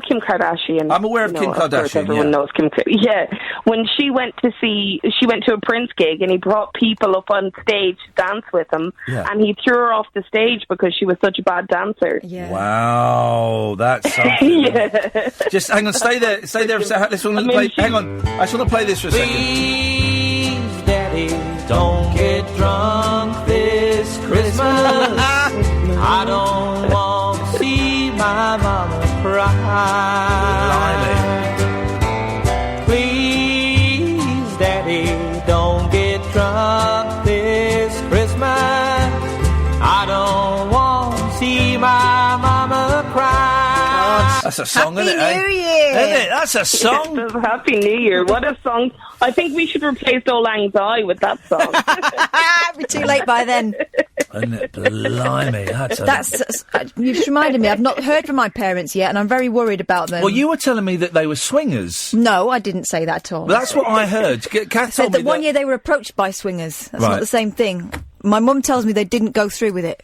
Kim Kardashian. I'm aware of Kim Kardashian. Everyone knows Kim. Yeah, when she went to a Prince gig, and he brought people up on stage to dance with him, and he threw her off the stage because she was such a bad dancer. Yeah. Wow, that's something. Just hang on, stay there. Hang on, I just want to play this for a second. Please, Daddy, don't get drunk this Christmas. I don't want to see my mama cry. Please, Daddy, don't get drunk this Christmas. I don't want to see my mama cry. That's a song, Happy isn't it? New Year! Isn't it? That's a song. Yes, Happy New Year! What a song! I think we should replace Old Lang Syne with that song. It'll be too late by then. Isn't it? Blimey, you've just reminded me. I've not heard from my parents yet, and I'm very worried about them. Well, you were telling me that they were swingers. No, I didn't say that at all. Well, that's what I heard. Kath said told me that one year they were approached by swingers. That's Right. not the same thing. My mum tells me they didn't go through with it.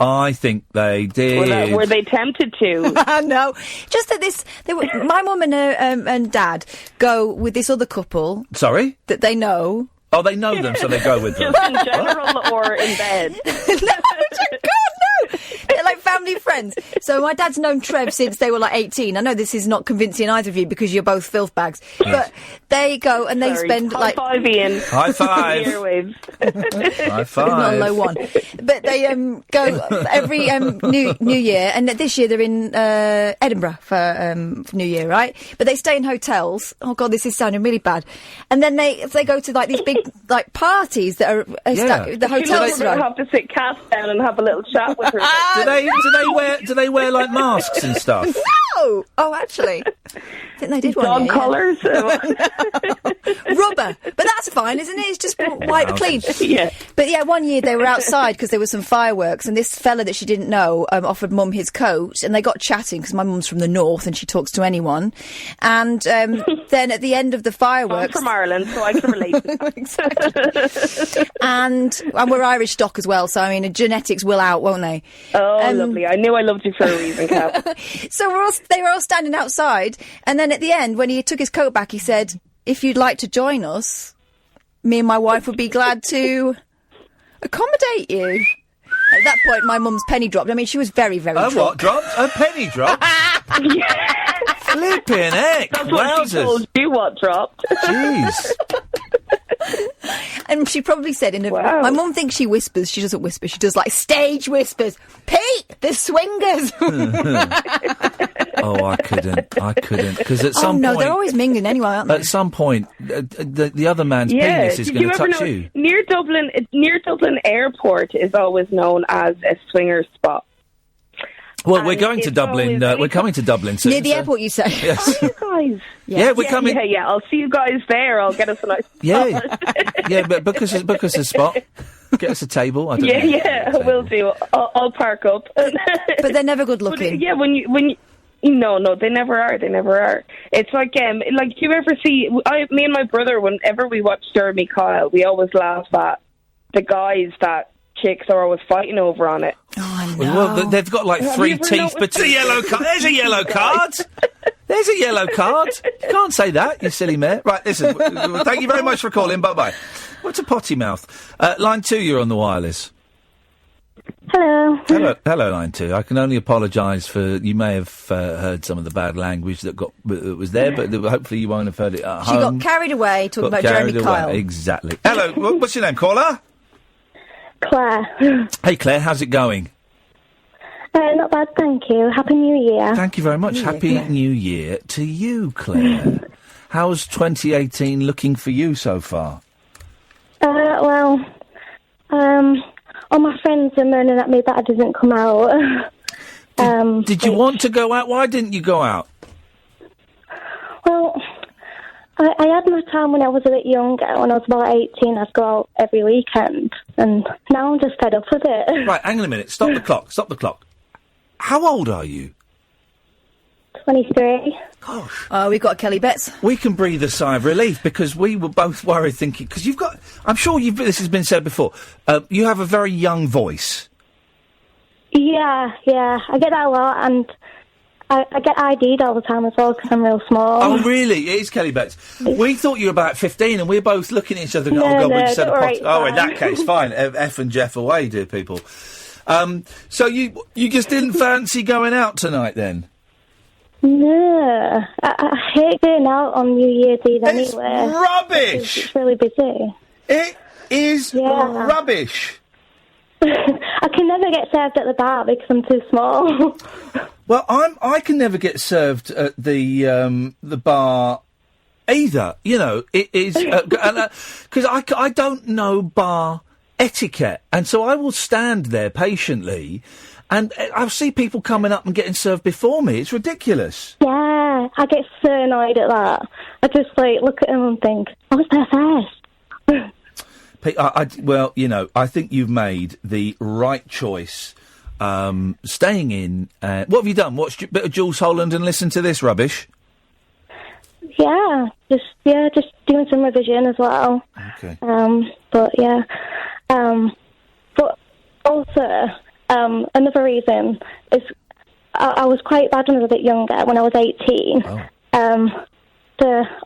I think they did. Were they tempted to? No, just that my mum and dad go with this other couple. Sorry? That they know. Oh, they know them, so they go with them. Just in general or in bed? They're like family friends. So my dad's known Trev since they were like 18. I know this is not convincing either of you because you're both filth bags. But they go and they spend High five, Ian. High five. Airwaves. High five. Not a low one. But they go every New Year, and this year they're in Edinburgh for New Year, right? But they stay in hotels. Oh God, this is sounding really bad. And then they go to like these big like parties that are the hotels. We're going to have to sit Kath down and have a little chat with her. Do they wear like masks and stuff? No. Oh, actually, I think they did one. Dog collars. Rubber, but that's fine, isn't it? It's just wiped clean. Yeah. But yeah, one year they were outside because there was some fireworks, and this fella that she didn't know offered Mum his coat, and they got chatting because my mum's from the north and she talks to anyone. And then at the end of the fireworks, I'm from Ireland, so I can relate. Exactly. and we're Irish stock as well, so I mean, genetics will out, won't they? Oh, lovely! I knew I loved you for a reason, Kath. So they were all standing outside, and then at the end, when he took his coat back, he said, "If you'd like to join us, me and my wife would be glad to accommodate you." At that point, my mum's penny dropped. I mean, she was very, very drunk. What dropped? A penny dropped? Flipping heck! That's what she told you. What dropped? Jeez. And she probably said my mum thinks she whispers. She doesn't whisper. She does like stage whispers. Pete, the swingers. Oh, I couldn't. Because at some point, they're always mingling anyway, aren't they? At some point, the other man's penis is going to touch you. Near Dublin Airport is always known as a swinger spot. Well, we're going to Dublin. We're coming to Dublin soon. Near the airport, you say? Yes. Oh, you guys. Yeah, we're coming. Yeah. I'll see you guys there. I'll get us a nice spot. Yeah, but book us a spot. Get us a table. I don't know. I will do. I'll park up. But they're never good looking. But, when you No, they never are. They never are. It's like do you ever see? Me and my brother, whenever we watch Jeremy Kyle, we always laugh at the guys that chicks are always fighting over on it. Oh, no. Well, they've got like 3 teeth, but there's a yellow card. There's a yellow card. There's a yellow card. You can't say that, you silly mare. Right, listen. Thank you very much for calling. Bye bye. What's a potty mouth? Line 2, you're on the wireless. Hello. Hello, line 2. I can only apologise for you may have heard some of the bad language that was there, but hopefully you won't have heard it at She home. got carried away talking about Jeremy Kyle. Exactly. Hello, what's your name, caller? Claire. Hey, Claire, how's it going? Not bad, thank you. Happy New Year. Thank you very much. Happy New Year to you, Claire. How's 2018 looking for you so far? All my friends are moaning at me that I didn't come out. Did you want to go out? Why didn't you go out? Well, I had my time when I was a bit younger. When I was about 18, I'd go out every weekend. And now I'm just fed up with it. Right, hang on a minute. Stop the clock. Stop the clock. How old are you? 23. Gosh. We've got Kelly Betts. We can breathe a sigh of relief because we were both worried thinking... Because you've got... I'm sure this has been said before. You have a very young voice. Yeah. I get that a lot, and I get ID'd all the time as well because I'm real small. Oh, really? It is Kelly Betts. We thought you were about 15 and we were both looking at each other and No, oh, God, we no, just had a don't pot... worry, Oh, in fine. that case, fine. F and Jeff away, dear people. So you just didn't fancy going out tonight, then? No. I hate going out on New Year's Eve anyway. Rubbish! It's really busy. It is rubbish. I can never get served at the bar because I'm too small. Well, I can never get served at the bar either. You know, it is because I don't know bar etiquette, and so I will stand there patiently, and I'll see people coming up and getting served before me. It's ridiculous. Yeah, I get so annoyed at that. I just look at them and think, I was there first. Well, you know, I think you've made the right choice. Staying in. What have you done? Watched a bit of Jules Holland and listened to this rubbish? Yeah, just doing some revision as well. Okay. But yeah, but also another reason is I was quite bad when I was a bit younger. When I was 18, on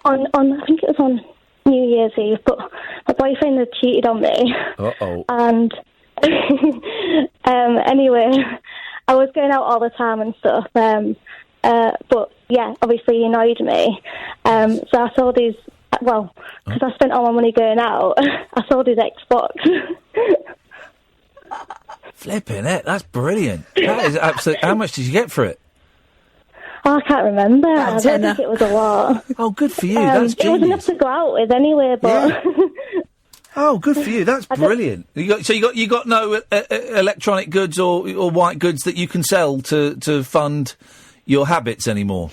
I think it was on New Year's Eve, but my boyfriend had cheated on me. Uh-oh. And anyway, I was going out all the time and stuff. But yeah, obviously he annoyed me. So I sold his. Well, because I spent all my money going out, I sold his Xbox. Flipping it, that's brilliant. That is absolute. How much did you get for it? Oh, I can't remember. I don't think it was a lot. Oh, good for you. That's genius. It was enough to go out with anyway, but. Oh, good for you. That's brilliant. You got no electronic goods or white goods that you can sell to fund your habits anymore.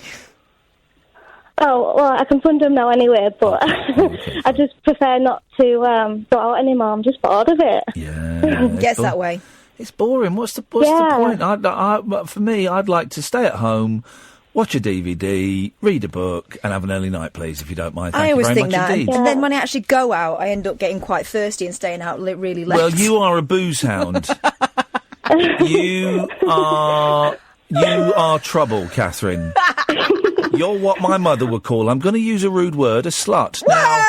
Oh, well, I can fund them now anyway, but I just prefer not to go out anymore. I'm just bored of it. Yeah. Gets that way. It's boring. What's the point? For me, I'd like to stay at home, watch a DVD, read a book, and have an early night, please, if you don't mind. Thank I always you very think much that. indeed. And then when I actually go out, I end up getting quite thirsty and staying out really late. Well, you are a booze hound. You are trouble, Catherine. You're what my mother would call, I'm going to use a rude word, a slut. Now,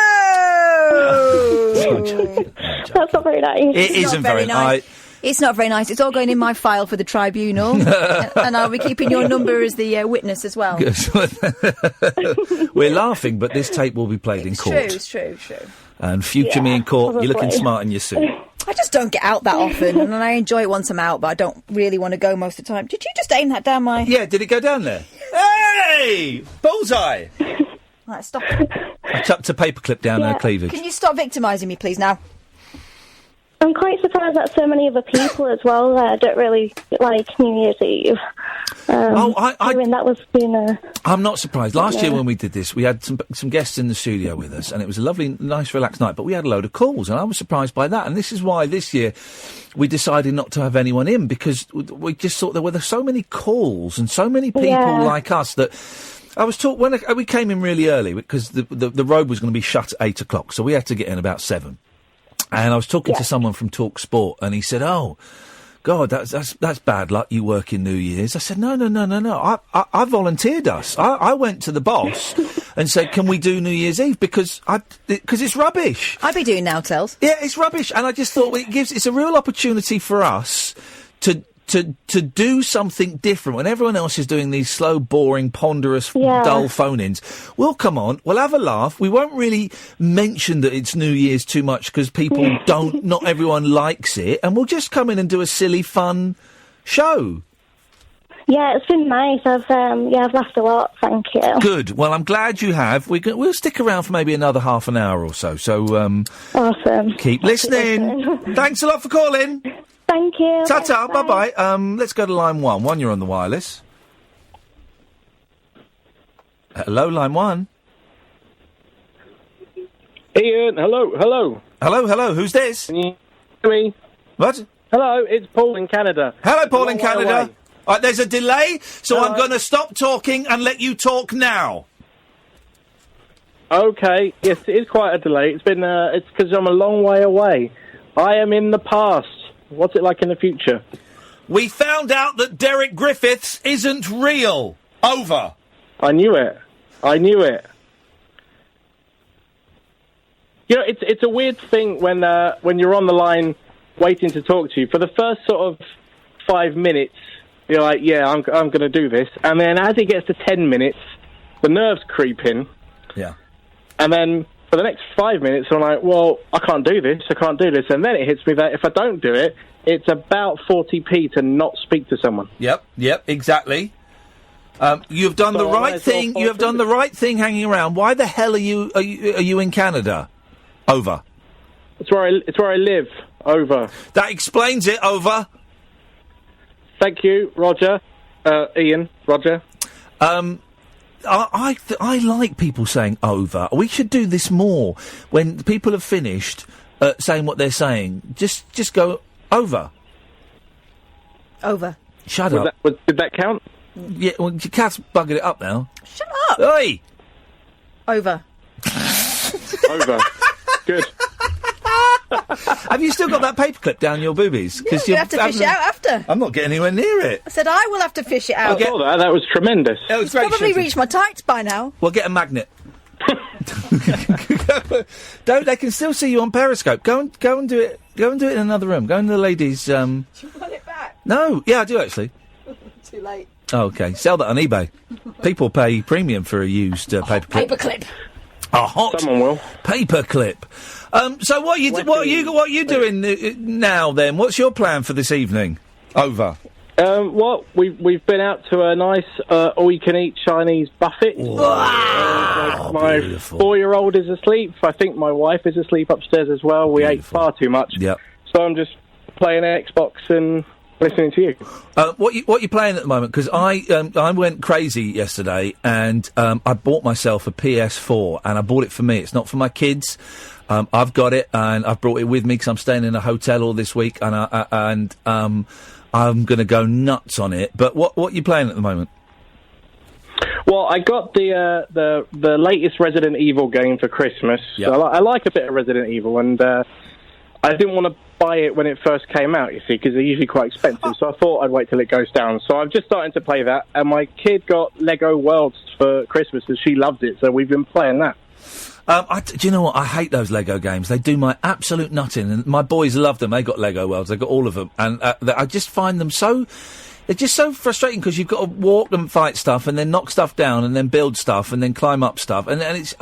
That's not very nice. It isn't very nice. It's not very nice. It's all going in my file for the tribunal, and I'll be keeping your number as the witness as well. We're laughing, but this tape will be played in court. It's true. And future me in court, probably. you're looking smart in your suit. I just don't get out that often, and I enjoy it once I'm out, but I don't really want to go most of the time. Did you just aim that down my... Yeah, did it go down there? Hey! Bullseye! Right, stop. I chucked a paperclip down her cleavage. Can you stop victimising me, please, now? I'm quite surprised that so many other people as well don't really like New Year's Eve. I mean, that was being a... I'm not surprised. Last year when we did this, we had some guests in the studio with us, and it was a lovely, nice, relaxed night, but we had a load of calls, and I was surprised by that. And this is why this year we decided not to have anyone in, because we just thought there were so many calls and so many people like us that... I was taught when we came in really early, because the road was going to be shut at 8 o'clock, so we had to get in about 7. And I was talking to someone from Talk Sport, and he said, "Oh, God, that's bad luck. You work in New Year's." I said, "No. I volunteered us. I went to the boss and said, can we do New Year's Eve because it's rubbish. I'd be doing now, Tels. Yeah, it's rubbish, and I just thought it's a real opportunity for us to do something different when everyone else is doing these slow, boring, ponderous, dull phone-ins. We'll come on, we'll have a laugh. We won't really mention that it's New Year's too much because people not everyone likes it, and we'll just come in and do a silly, fun show. Yeah, it's been nice. I've laughed a lot. Thank you. Good. Well, I'm glad you have. We'll stick around for maybe another half an hour or so. So, awesome. Keep listening. Thanks a lot for calling. Thank you. Ta-ta, bye-bye. Let's go to line 1. 1, you're on the wireless. Hello, line 1. Ian, hello. Hello, who's this? Can you hear me? What? Hello, it's Paul in Canada. Hello, Paul in Canada. All right, there's a delay, so I'm going to stop talking and let you talk now. Okay, yes, it is quite a delay. It's because I'm a long way away. I am in the past. What's it like in the future? We found out that Derek Griffiths isn't real. Over. I knew it. You know, it's a weird thing when you're on the line waiting to talk to you. For the first sort of 5 minutes, you're like, yeah, I'm going to do this. And then as it gets to 10 minutes, the nerves creep in. Yeah. And then for the next 5 minutes, I'm like, well, I can't do this. And then it hits me that if I don't do it, it's about 40p to not speak to someone. Yep, exactly. You've done the right thing. You have done the right thing hanging around. Why the hell are you in Canada? Over. It's where I live. Over. That explains it. Over. Thank you, Roger. Ian, Roger. I like people saying over. We should do this more when people have finished saying what they're saying. Just go over. Over. Shut up. Did that count? Yeah, well, Kath's buggered it up now. Shut up. Oi! Over. Over. Good. Have you still got that paperclip down your boobies? Because you have to fish it out after. I'm not getting anywhere near it. I said I will have to fish it out. I saw that was tremendous. It was It's probably reached my tights by now. Well, get a magnet. They can still see you on Periscope. Go and do it. Go and do it in another room. Go in the ladies. Do you want it back? No, yeah, I do actually. Too late. Oh, okay, sell that on eBay. People pay premium for a used paperclip. Paperclip. A hot someone will paperclip. So what are you doing now then? What's your plan for this evening? Over. Well, we've been out to a nice all-you-can-eat Chinese buffet. Wow, my beautiful. 4-year-old is asleep. I think my wife is asleep upstairs as well. We ate far too much. Yep. So I'm just playing Xbox and listening to you. What you playing at the moment? Because I went crazy yesterday and I bought myself a PS4 and I bought it for me. It's not for my kids. I've got it and I've brought it with me because I'm staying in a hotel all this week and I'm going to go nuts on it. But what are you playing at the moment? Well, I got the latest Resident Evil game for Christmas. Yep. So I like a bit of Resident Evil, and I didn't want to buy it when it first came out, you see, because they're usually quite expensive. So I thought I'd wait till it goes down. So I've just started to play that, and my kid got Lego Worlds for Christmas, and she loved it. So we've been playing that. Do you know what? I hate those Lego games. They do my absolute nutting, and my boys love them. They got Lego Worlds. They got all of them, and I just find them so. They're just so frustrating because you've got to walk and fight stuff, and then knock stuff down, and then build stuff, and then climb up stuff, and it's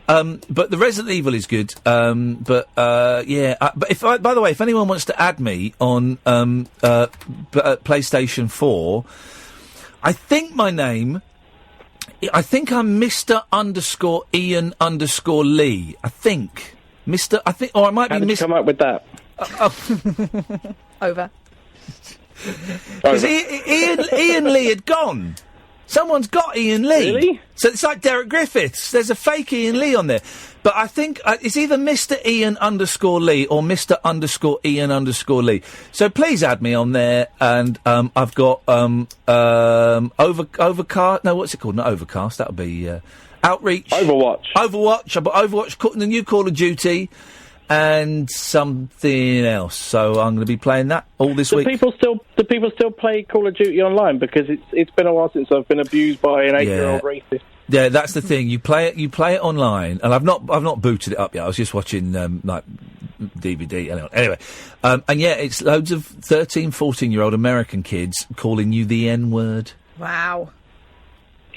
but the Resident Evil is good. But by the way, if anyone wants to add me on PlayStation 4, I think my name. I think I'm Mr. _Iain _Lee. I think. Mr. I think, or I might How be did you come up with that? Over. Because Ian Lee had gone. Someone's got Ian Lee. Really? So it's like Derek Griffiths. There's a fake Ian Lee on there. But I think it's either Mr. Ian _Lee or Mr. _Ian _Lee. So please add me on there. And I've got Overcast. No, what's it called? Not Overcast. That'll be Outreach. Overwatch. I've got Overwatch, the new Call of Duty. And something else. So I'm going to be playing that all this week. Do people still play Call of Duty online? Because it's been a while since I've been abused by an 8-year-old racist. Yeah, that's the thing. You play it online, and I've not booted it up yet. I was just watching like DVD. Anyway, and yeah, it's loads of 13, 14-year-old American kids calling you the N-word. Wow.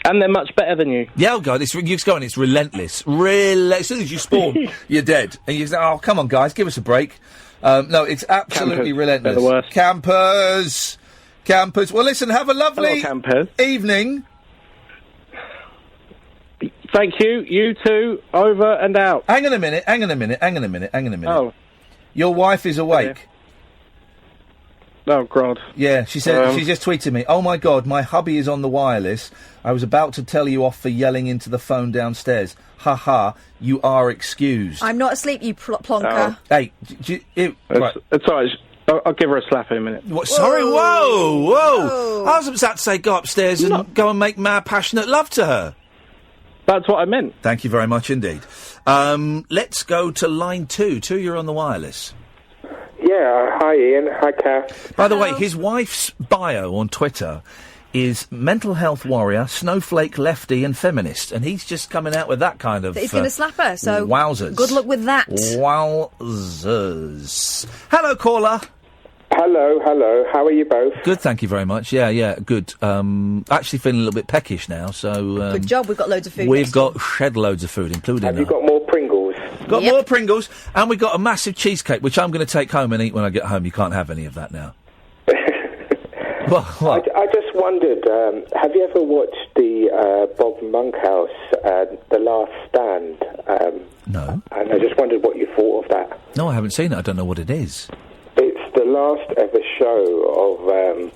And they're much better than you. Yeah, oh God, it's relentless. As soon as you spawn, you're dead. And you say, oh, come on, guys, give us a break. No, it's absolutely relentless. They're the worst. Campers. Well, listen, have a lovely evening. Thank you. You too. Over and out. Hang on a minute. Oh. Your wife is awake. Oh, God. Yeah, she said, she just tweeted me, oh my God, my hubby is on the wireless. I was about to tell you off for yelling into the phone downstairs. Ha ha, you are excused. I'm not asleep, you plonker. Hey, right. It's all right. I'll give her a slap in a minute. What? Sorry, whoa. I was about to say go upstairs and go and make mad, passionate love to her. That's what I meant. Thank you very much indeed. Let's go to line 2. 2, you're on the wireless. Yeah, hi Ian, hi Kath. By the way, his wife's bio on Twitter is mental health warrior, snowflake lefty and feminist, and he's just coming out with that kind of... He's going to slap her, so... Wowzers. Good luck with that. Wowzers. Hello, caller. Hello, how are you both? Good, thank you very much. Yeah, good. Actually feeling a little bit peckish now, so... Good job, we've got loads of food. We've got shed loads of food, including... Have you got more Pringles? Got more Pringles, and we've got a massive cheesecake, which I'm going to take home and eat when I get home. You can't have any of that now. What? I just wondered, have you ever watched the Bob Monkhouse, The Last Stand? No. And I just wondered what you thought of that. No, I haven't seen it. I don't know what it is. It's the last ever show of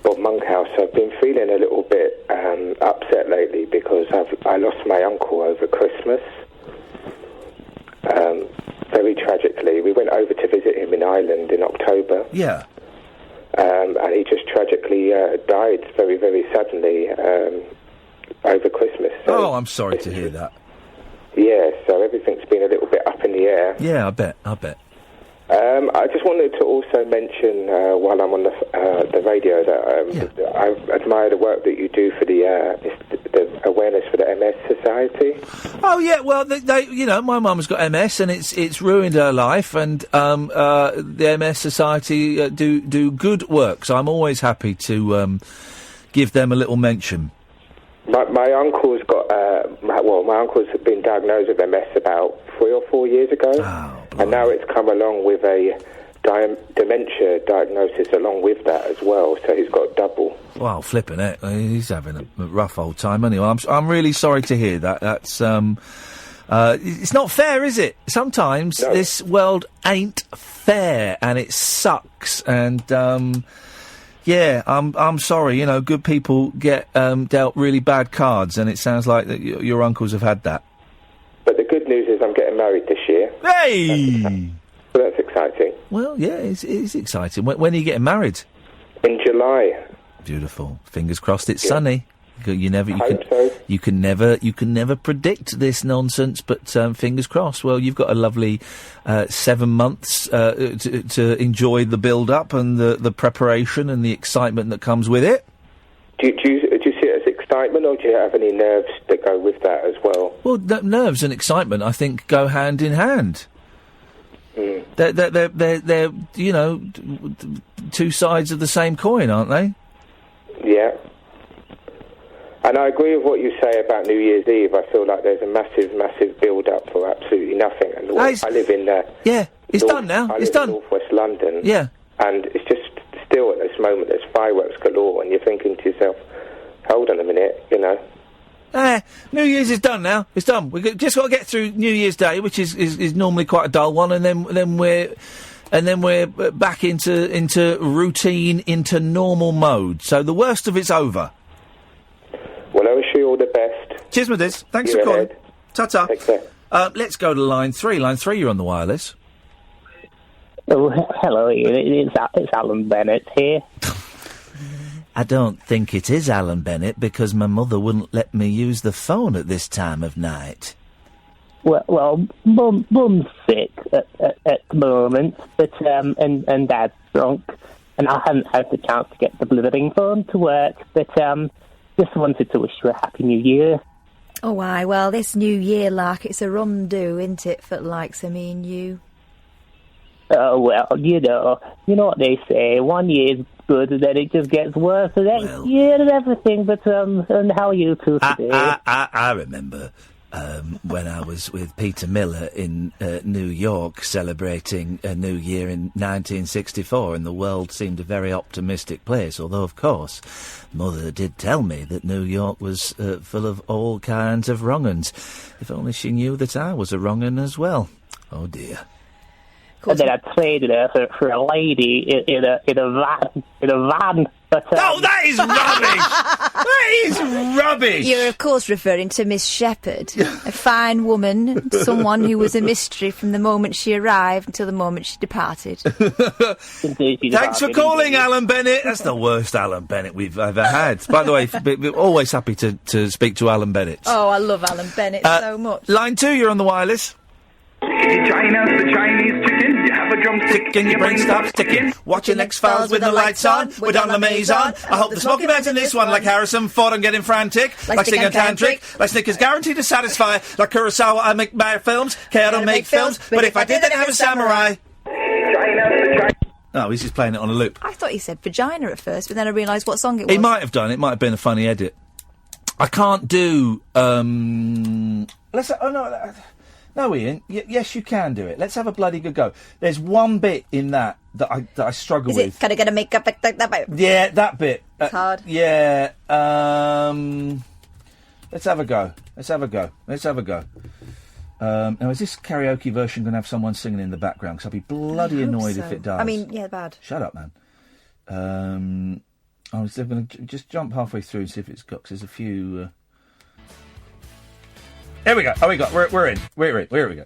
Bob Monkhouse. I've been feeling a little bit upset lately because I lost my uncle over Christmas. Very tragically. We went over to visit him in Ireland in October. Yeah. And he just tragically died very, very suddenly over Christmas. So I'm sorry to hear that. Yeah, so everything's been a little bit up in the air. Yeah, I bet. I just wanted to also mention, while I'm on the radio, that I admire the work that you do for the awareness for the MS Society. Oh yeah, well, my mum's got MS and it's ruined her life, and the MS Society do good work. So I'm always happy to give them a little mention. My uncle's got my uncle's been diagnosed with MS about 3 or 4 years ago, and now it's come along with a dementia diagnosis along with that as well. So he's got double. Wow, flipping it! He's having a rough old time anyway. I'm really sorry to hear that. That's it's not fair, is it? Sometimes this world ain't fair, and it sucks. And yeah, I'm sorry. Good people get dealt really bad cards, and it sounds like that your uncles have had that. But the good news is I'm getting married this year. Hey! So that's exciting. Well, yeah, it's exciting. When are you getting married? In July. Beautiful. Fingers crossed it's sunny. You can never predict this nonsense, but fingers crossed. Well, you've got a lovely 7 months to enjoy the build-up and the preparation and the excitement that comes with it. Do you see it as excitement, or do you have any nerves that go with that as well? Well, nerves and excitement, I think, go hand in hand. Mm. They're two sides of the same coin, aren't they? Yeah. And I agree with what you say about New Year's Eve. I feel like there's a massive, massive build-up for absolutely nothing. And I live in it's done now. It's done. Northwest London. Yeah. And it's just still at this moment there's fireworks galore, and you're thinking to yourself, hold on a minute, New Year's is done now. It's done. We've just got to get through New Year's Day, which is normally quite a dull one, and then we're back into routine, into normal mode. So the worst of it's over. Well, I wish you all the best. Cheers, my dears. Thanks for calling. Ta-ta. Take care. Let's go to line 3. Line 3, you're on the wireless. Oh, hello, Ian. It's Alan Bennett here. I don't think it is Alan Bennett, because my mother wouldn't let me use the phone at this time of night. Well, Mum's sick at the moment, but and Dad's drunk, and I hadn't had the chance to get the blithering phone to work, but just wanted to wish you a happy New Year. Oh, aye, well, this New Year, it's a rum do, isn't it, for the likes of me and you? Oh, well, you know what they say, 1 year's good, and then it just gets worse the next year and everything, but, and how are you two today? I remember, when I was with Peter Miller in New York celebrating a new year in 1964, and the world seemed a very optimistic place, although, of course, Mother did tell me that New York was full of all kinds of wrong-uns. If only she knew that I was a wrong-un as well. Oh, dear. And then I traded her for a lady in a van. But, that is rubbish! That is rubbish! You're, of course, referring to Miss Shepherd, a fine woman, someone who was a mystery from the moment she arrived until the moment she departed. Thanks for calling, Alan Bennett. That's the worst Alan Bennett we've ever had. By the way, we're always happy to speak to Alan Bennett. Oh, I love Alan Bennett so much. Line 2, you're on the wireless. China's the Chinese chicken. You have a drumstick and your brain stops ticking. Watching X-Files with the lights on. We're down the maze on. I hope the Smoky Man's in this one. Like Harrison Ford, I'm getting frantic. Like singing tantric. Like Snickers guaranteed to satisfy. Like Kurosawa, I make my films. I don't make films. But if I did, then I have a samurai. Oh, he's just playing it on a loop. I thought he said vagina at first, but then I realised what song it was. He might have done. It might have been a funny edit. I can't do, No, Ian. Yes, you can do it. Let's have a bloody good go. There's one bit in that I struggle with. Is it kind of going to make up like that bit? Yeah, that bit. It's hard. Yeah. Let's have a go. Now, is this karaoke version going to have someone singing in the background? Because I'd be bloody annoyed if it does. I mean, yeah, bad. Shut up, man. I was going to just jump halfway through and see if it's got. Because there's a few. Here we go. Oh, we're in. Here we go.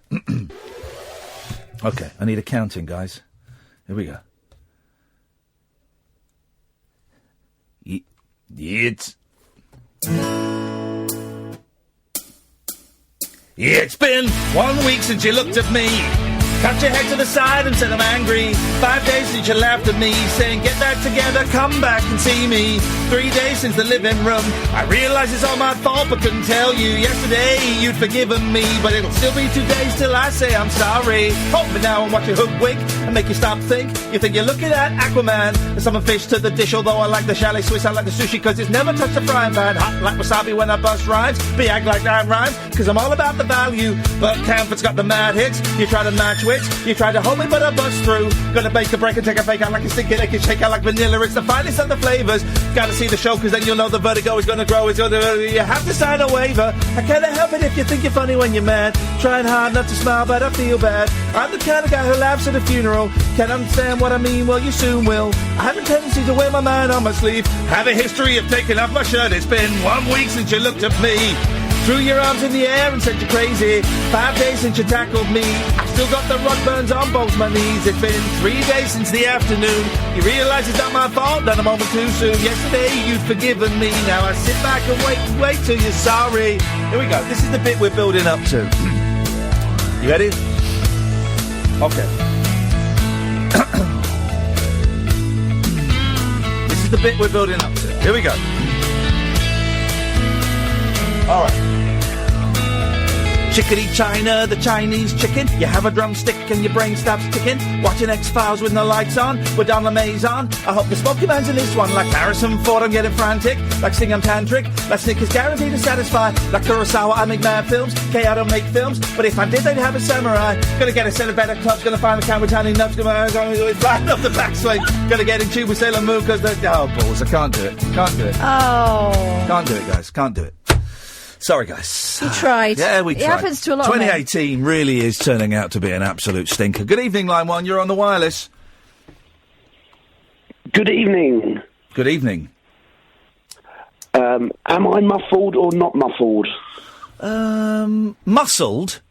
Okay, I need a counting, guys. Here we go. It's been 1 week since you looked at me. Cut your head to the side and said I'm angry. 5 days since you laughed at me, saying get that together, come back and see me. 3 days since the living room. I realise it's all my fault, but couldn't tell you. Yesterday you'd forgiven me, but it'll still be 2 days till I say I'm sorry. Hold me now and watch your hook wink and make you stop think. You think you're looking at Aquaman. There's some fish to the dish, although I like the chalet Swiss, I like the sushi, cause it's never touched a frying pan. Hot like wasabi when I bust rhymes. Be act like that rhymes, cause I'm all about the value. But Camford's got the mad hits. You try to match wits. You try to hold me, but I bust through. Gonna bake a break and take a fake out like a stinking egg and shake out like vanilla. It's the finest of the flavours. Gotta see the show, cause then you'll know the vertigo is gonna grow. You have to sign a waiver. I can't help it if you think you're funny when you're mad. Trying hard not to smile, but I feel bad. I'm the kind of guy who laughs at a funeral. Can't understand what I mean, well, you soon will. I have a tendency to wear my mind on my sleeve. Have a history of taking off my shirt. It's been 1 week since you looked at me. Threw your arms in the air and said you're crazy. 5 days since you tackled me. I've still got the rug burns on both my knees. It's been 3 days since the afternoon. You realise it's not my fault, done a moment too soon. Yesterday you'd forgiven me. Now I sit back and wait till you're sorry. Here we go. This is the bit we're building up to. You ready? Okay. This is the bit we're building up to. Here we go. All right. Chickadee China, the Chinese chicken. You have a drumstick and your brain stops ticking. Watching X-Files with no lights on. We're down the maze on. I hope the Smoky Man's in this one. Like Harrison Ford, I'm getting frantic. Like singing tantric. Like Snickers guaranteed to satisfy. Like Kurosawa, I make mad films. I don't make films. But if I did, they'd have a samurai. Gonna get a Celeb better clubs. Gonna find the camera tiny nuts. Gonna flying up the backswing. Gonna get in tune with Sailor Moon because oh balls, I can't do it. Oh. Can't do it, guys. Can't do it. Sorry, guys. You tried. Yeah, we tried. It happens to a lot of men. 2018 really is turning out to be an absolute stinker. Good evening, Line 1. You're on the wireless. Good evening. Good evening. Am I muffled or not muffled? Muscled?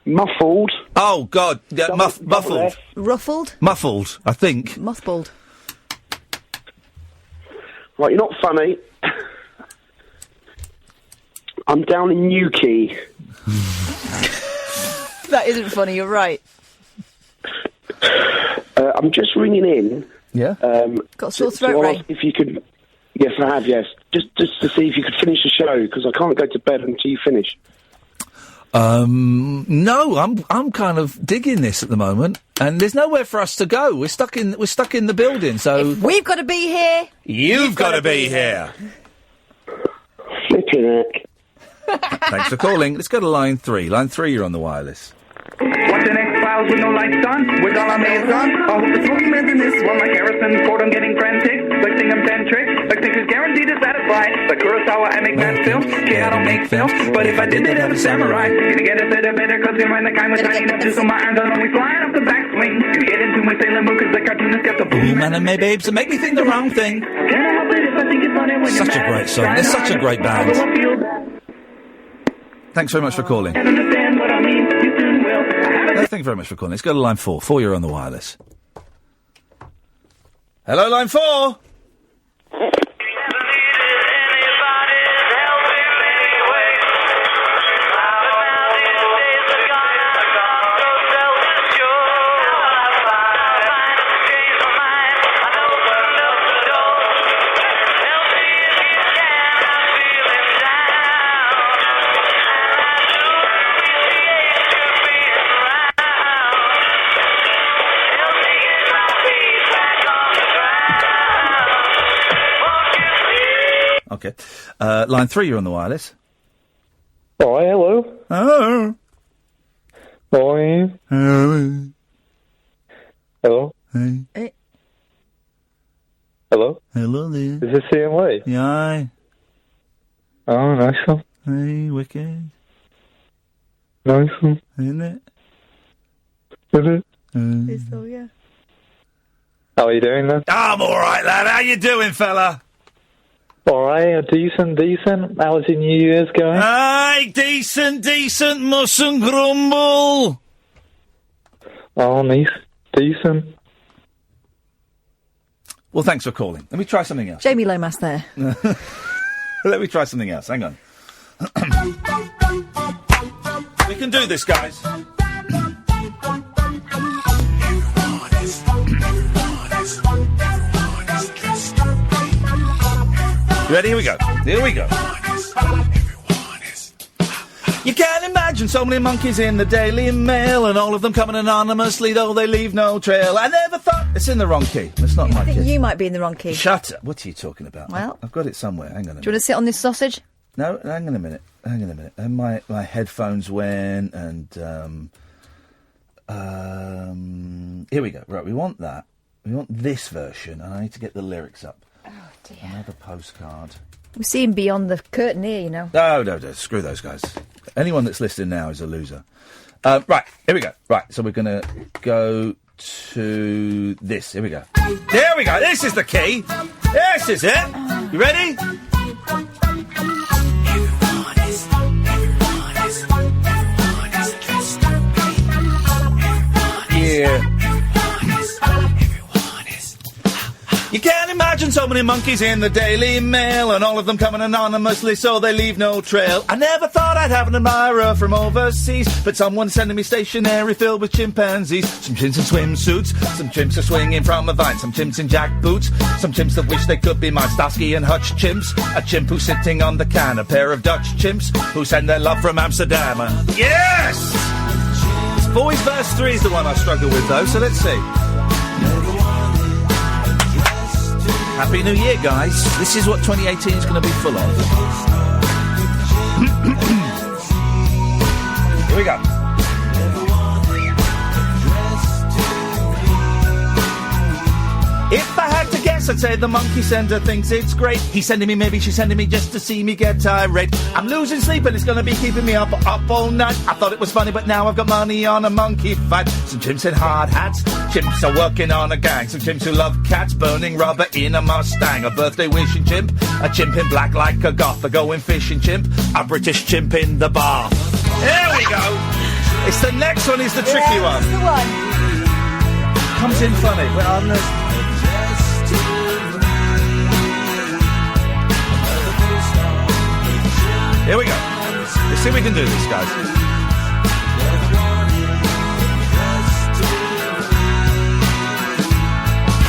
Muffled. Oh, God. Yeah, muffled. Ruffled? Muffled, I think. Mothballed. Right, you're not funny. I'm down in Newquay. That isn't funny, you're right. I'm just ringing in. Yeah? Got a sore throat, Ray? If you could... Yes, I have, yes. Just to see if you could finish the show, because I can't go to bed until you finish. No, I'm kind of digging this at the moment, and there's nowhere for us to go. We're stuck in the building, so... If we've got to be here... You've got to be here. Flipping heck. Thanks for calling. Let's go to line 3. Line 3, you're on the wireless. Watching X-Files with no lights on, with all our mates on. I hope the smoking man's in this one like Harrison Ford. I'm getting frantic, like think I'm 10 tricks, like think it's guaranteed to satisfy. Like Kurosawa, I make bad films. Okay, I don't make films, but if I did, they'd have a samurai. Gonna get a better, cause you're the kind with tiny nubs, so my arms are only flying off the backswing. You get into my Sailor Moon, cause the cartoonist got the boom. Man and my babes, and make me think the wrong thing. Can I help it if I think it's funny when Such a great song. They're such a great band. Thanks very much for calling. Understand what I mean, you soon will. No, thank you very much for calling. Let's go to line 4. 4, you're on the wireless. Hello, line 4. Okay. Line 3, you're on the wireless. Hi, hello. Oh. Hi. Hello. Hello. Hey. Hello. Hello there. Is this Ian Lee? Yeah. Aye. Oh, nice one. Hey, wicked. Nice one. Isn't it? Is it? It's so, yeah. How are you doing then? I'm alright, lad. How you doing, fella? Alright, decent. How was your New Year's going? Aye, decent, mustn't grumble. Oh, nice. Decent. Well, thanks for calling. Let me try something else. Jamie Lomas there. Let me try something else. Hang on. We can do this, guys. Ready? Here we go. You can't imagine so many monkeys in the Daily Mail, and all of them coming anonymously, though they leave no trail. I never thought... It's in the wrong key. It's not my I think key. you might be in the wrong key. Shut up. What are you talking about? Well... I've got it somewhere. Hang on a minute. Do you want to sit on this sausage? No, hang on a minute. And my headphones went, and... here we go. Right, we want that. We want this version, and I need to get the lyrics up. Oh, dear. Another postcard. We're seeing beyond the curtain here, you know. No. Screw those guys. Anyone that's listening now is a loser. Right, here we go. Right, so we're going to go to this. Here we go. There we go. This is the key. This is it. You ready? Yeah. You can't imagine so many monkeys in the Daily Mail, and all of them coming anonymously, so they leave no trail. I never thought I'd have an admirer from overseas, but someone's sending me stationery filled with chimpanzees. Some chimps in swimsuits, some chimps are swinging from a vine, some chimps in jack boots, some chimps that wish they could be my Starsky and Hutch chimps, a chimp who's sitting on the can, a pair of Dutch chimps who send their love from Amsterdam. Yes! Boys verse 3 is the one I struggle with, though, so let's see. Happy New Year, guys. This is what 2018 is going to be full of. Here we go. If I had to guess Yes, I'd say the monkey sender thinks it's great. He's sending me, maybe she's sending me just to see me get irate. I'm losing sleep and it's gonna be keeping me up all night. I thought it was funny, but now I've got money on a monkey fight. Some chimps in hard hats, chimps are working on a gang. Some chimps who love cats, burning rubber in a Mustang. A birthday wishing chimp, a chimp in black like a goth. A going fishing chimp, a British chimp in the bath. There we go. It's the next one is the tricky one. That's the one. Comes in funny. Well, I'm Here we go. Let's see if we can do this, guys.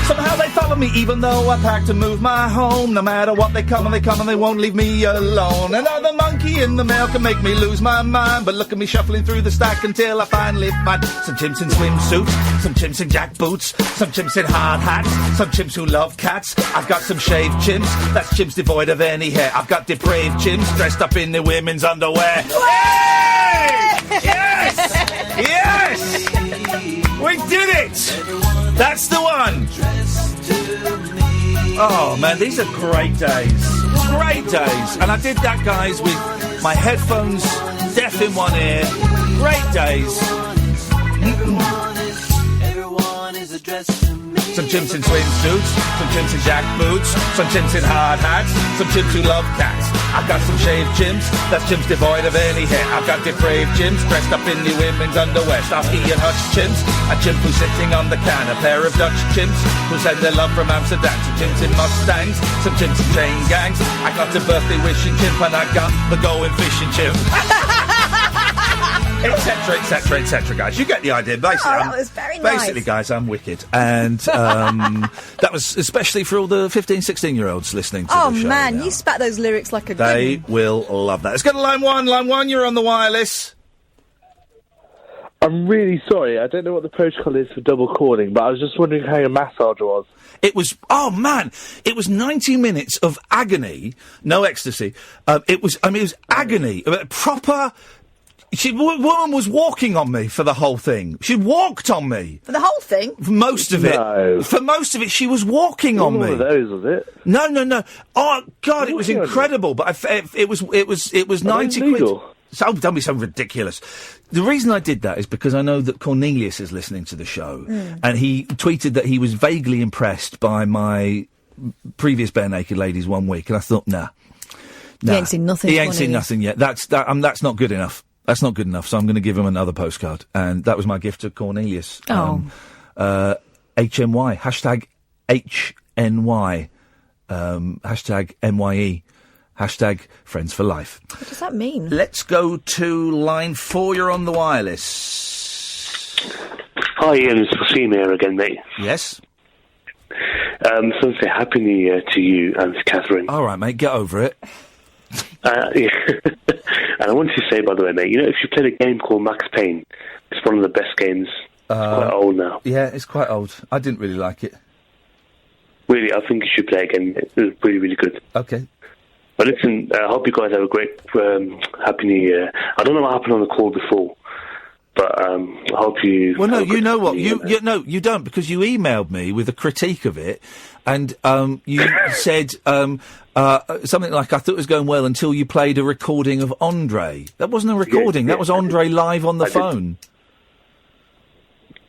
Somehow they follow me even though I pack to move my home. No matter what they come and they won't leave me alone. Another monkey in the mail can make me lose my mind, but look at me shuffling through the stack until I finally find some chimps in swimsuits, some chimps in jack boots, some chimps in hard hats, some chimps who love cats. I've got some shaved chimps, that's chimps devoid of any hair. I've got depraved chimps dressed up in their women's underwear. Hey! Yes! Yes! We did it! That's the one! Oh, man, these are great days. Great days. And I did that, guys, with my headphones deaf in one ear. Great days. Some chimps in swimsuits, some chimps in jack boots, some chimps in hard hats, some chimps who love cats. I've got some shaved chimps, that's chimps devoid of any hair. I've got depraved chimps dressed up in the women's underwear. Starsky and Hutch chimps, a chimp who's sitting on the can. A pair of Dutch chimps who send their love from Amsterdam. Some chimps in Mustangs, some chimps in chain gangs. I got the birthday wishing chimp and I got the going fishing chimp. Etc, etc, etc, guys. You get the idea. Basically, that was very nice. Basically, guys, I'm wicked. And that was especially for all the 15, 16-year-olds listening to the show. Oh, man, now. you spat those lyrics like a They good will love that. Let's go to line one. Line one, you're on the wireless. I'm really sorry. I don't know what the protocol is for double calling, but I was just wondering how your massage was. It was, oh man, it was 90 minutes of agony, no ecstasy. It was agony, proper. Woman was walking on me for the whole thing. She walked on me. For the whole thing? For most of it. No. For most of it, she was walking on me. One of those, was it? No. Oh, God, it was incredible. But it was 90 quid. So don't be so ridiculous. The reason I did that is because I know that Cornelius is listening to the show, and he tweeted that he was vaguely impressed by my previous Bare Naked Ladies 1 week, and I thought, nah. He ain't seen nothing. He ain't seen nothing yet. That's not good enough. That's not good enough, so I'm going to give him another postcard. And that was my gift to Cornelius. HNY. Hashtag HNY. Hashtag NYE. Hashtag Friends for Life. What does that mean? Let's go to line 4. You're on the wireless. Hi, Ian. It's Waseem here again, mate. Yes? So say Happy New Year to you and to Catherine. All right, mate. Get over it. Yeah. And I wanted to say, by the way, mate, you know, if you played a game called Max Payne, it's one of the best games. It's quite old now. Yeah, it's quite old. I didn't really like it. Really, I think you should play again. It was really, really good. Okay. But listen, I hope you guys have a great Happy New Year. I don't know what happened on the call before, but I hope you... Well, no, you know what? No, you don't, because you emailed me with a critique of it, and you said something like, I thought it was going well until you played a recording of Andre. That wasn't a recording. That was Andre live on the phone.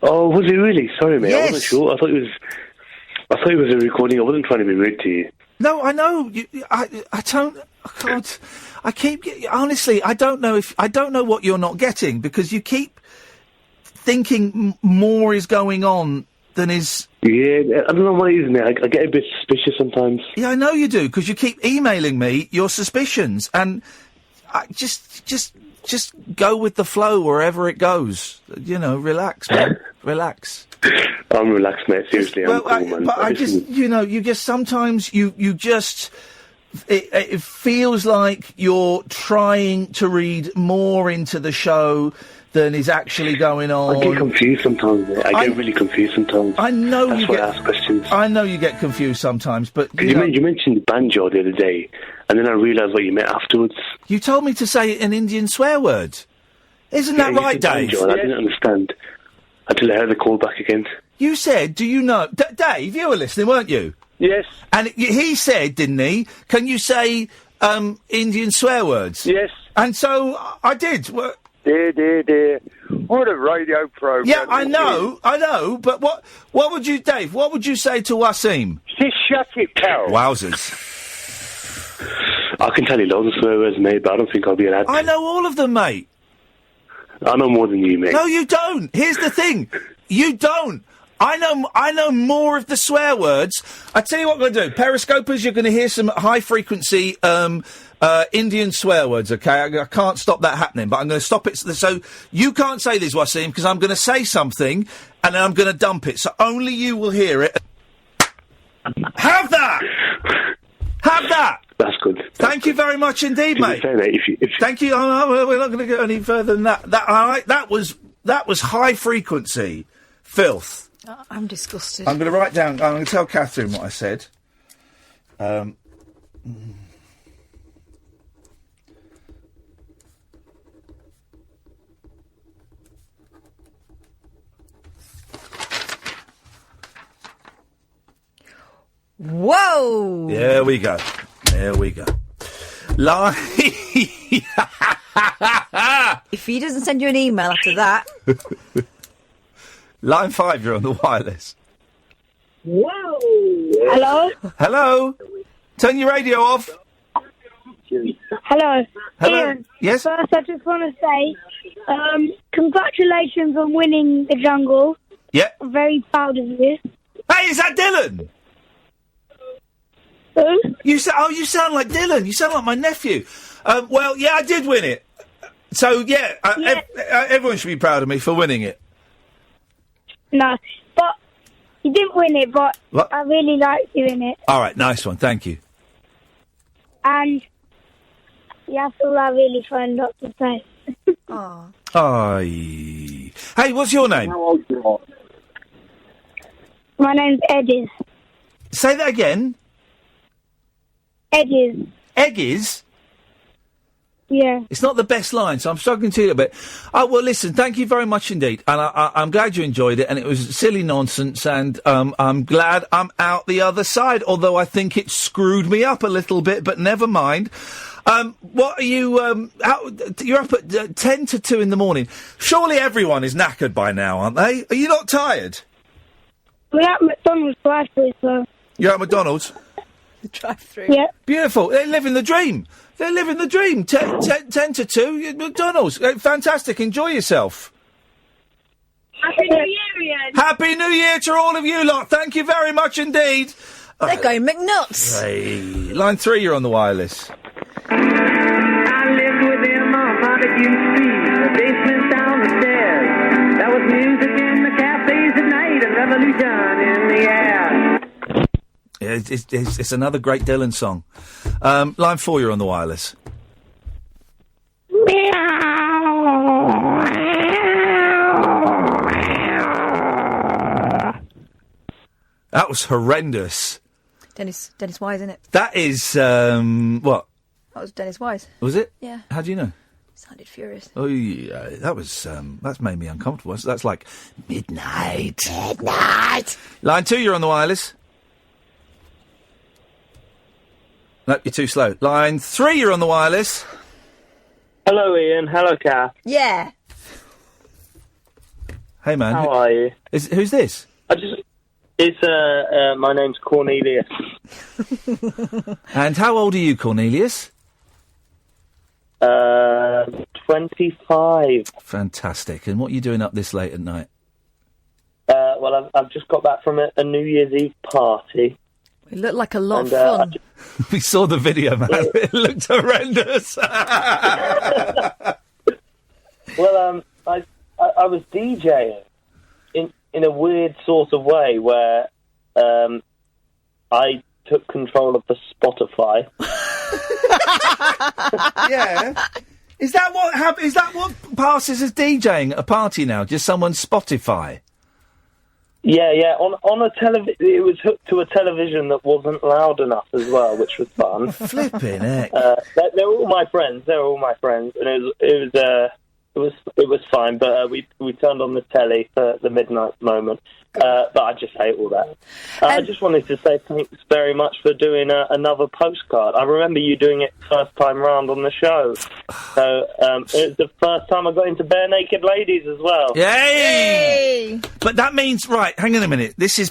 Oh, was it really? Sorry, mate. Yes. I wasn't sure. I thought it was a recording. I wasn't trying to be rude to you. No, I know. I don't... God, I keep... Honestly, I don't know what you're not getting, because you keep thinking more is going on than is... Yeah, I don't know what it is, mate. I get a bit suspicious sometimes. Yeah, I know you do, because you keep emailing me your suspicions, and I just go with the flow wherever it goes. You know, relax, man. Relax. I'm relaxed, mate. Seriously, I'm cool, man. But I just, you just sometimes you just... It feels like you're trying to read more into the show than is actually going on. I get confused sometimes, mate. I get really confused sometimes. I know That's you why get... I ask questions. I know you get confused sometimes, but... You mentioned banjo the other day, and then I realised what you meant afterwards. You told me to say an Indian swear word. Isn't that right, Dave? Banjo, and I didn't understand until I heard the call back again. You said, do you know... Dave, you were listening, weren't you? Yes. And he said, didn't he, can you say Indian swear words? Yes. And so I did. Dear. What a radio program. Yeah, I know, but what would you, Dave, what would you say to Waseem? Just shut it, pal. Wowzers. I can tell you loads of swear words, mate, but I don't think I'll be allowed to. I know all of them, mate. I know more than you, mate. No, you don't. Here's the thing. You don't. I know more of the swear words. I tell you what we're going to do. Periscopers, you're going to hear some high-frequency Indian swear words, okay? I can't stop that happening, but I'm going to stop it. So you can't say this, Waseem, because I'm going to say something, and then I'm going to dump it. So only you will hear it. Have that! Have that! That's good. Thank you very much indeed, mate. Say that if you... Thank you. We're not going to go any further than that. That was high frequency filth. I'm disgusted. I'm going to write down. I'm going to tell Catherine what I said. Whoa! There we go. If he doesn't send you an email after that. Line 5, you're on the wireless. Whoa! Hello? Hello? Turn your radio off. Hello? Iain, yes? First, I just want to say, congratulations on winning the jungle. Yeah. I'm very proud of you. Hey, is that Dylan? Who? You sound like Dylan. You sound like my nephew. Well, yeah, I did win it. So, yeah, everyone should be proud of me for winning it. No, but you didn't win it, but What? I really liked you in it. All right, nice one. Thank you. And yeah, that's all I really found out to say. Aww. Aye. Hey, what's your name? How old you are? My name's Eddies. Say that again. Eddies. Eggies? Yeah. It's not the best line, so I'm struggling to hear it a bit. Oh, well, listen, thank you very much indeed. And I'm glad you enjoyed it, and it was silly nonsense, and I'm glad I'm out the other side, although I think it screwed me up a little bit, but never mind. What are you, you're up at 10 to 2 in the morning. Surely everyone is knackered by now, aren't they? Are you not tired? We're at McDonald's drive-thru, so... You're at McDonald's? The drive-thru. Yeah. Beautiful. They're living the dream. They're living the dream. 10 to 2, McDonald's. Fantastic. Enjoy yourself. Happy New Year, Iain. Happy New Year to all of you lot. Thank you very much indeed. They're going McNuts. Hey. Line 3, you're on the wireless. I lived with him on Private U.C., the basement down the stairs. There was music in the cafes at night and revolution in the air. Yeah, it's another great Dylan song. Line 4, you're on the wireless. That was horrendous. Dennis Wise, isn't it? That is, what? That was Dennis Wise. Was it? Yeah. How do you know? Sounded furious. Oh, yeah, that was, that's made me uncomfortable. That's like midnight. Line 2, you're on the wireless. No, you're too slow. Line 3, you're on the wireless. Hello, Iain. Hello, Kath. Yeah. Hey, man. How are you? Who's this? My name's Cornelius. And how old are you, Cornelius? 25. Fantastic. And what are you doing up this late at night? Well, I've just got back from a New Year's Eve party. It looked like a lot of fun. We saw the video, man. It looked horrendous. Well, I was DJing in a weird sort of way where I took control of the Spotify. Yeah. Is that what passes as DJing at a party now? Just someone's Spotify? Yeah. On a it was hooked to a television that wasn't loud enough as well, which was fun. Flipping heck. They were all my friends. And it it was fine, but we turned on the telly for the midnight moment. But I just hate all that. I just wanted to say thanks very much for doing another postcard. I remember you doing it first time round on the show. So it was the first time I got into Bare Naked Ladies as well. Yay! But that means, right, hang on a minute. This is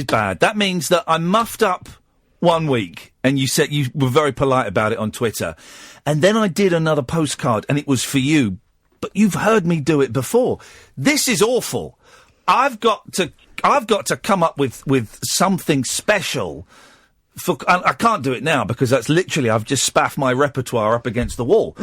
bad. That means that I muffed up 1 week, and you said you were very polite about it on Twitter. And then I did another postcard, and it was for you. But you've heard me do it before. This is awful. I've got to come up with something special. I can't do it now because that's literally I've just spaffed my repertoire up against the wall.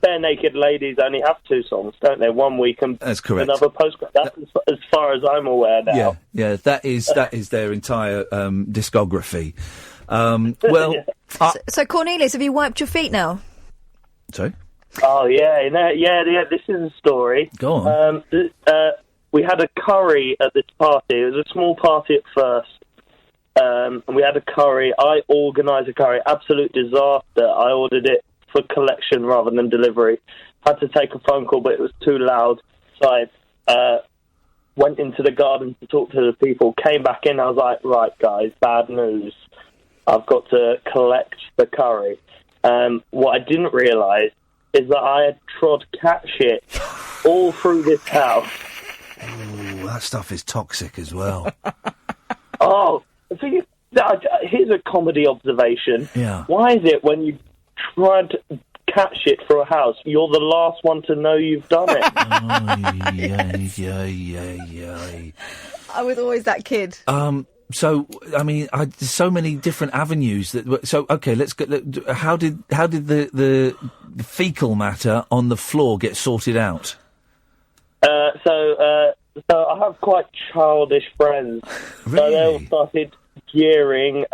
Bare Naked Ladies only have 2 songs, don't they? 1 week and that's correct. Another postcard. That's as far as I'm aware now. Yeah, that is their entire discography. So Cornelius, have you wiped your feet now? Sorry. Oh yeah. This is a story. Go on. We had a curry at this party. It was a small party at first. And we had a curry. I organised a curry. Absolute disaster. I ordered it for collection rather than delivery. Had to take a phone call, but it was too loud. So I went into the garden to talk to the people. Came back in. I was like, right, guys, bad news. I've got to collect the curry. What I didn't realise is that I had trod cat shit all through this house. Ooh, that stuff is toxic as well. Oh, here's a comedy observation. Yeah. Why is it when you trod cat shit through a house, you're the last one to know you've done it? I was always that kid. So, I mean, there's so many different avenues that. So, okay, let's go. How did the fecal matter on the floor get sorted out? So I have quite childish friends. Really? So they all started jeering.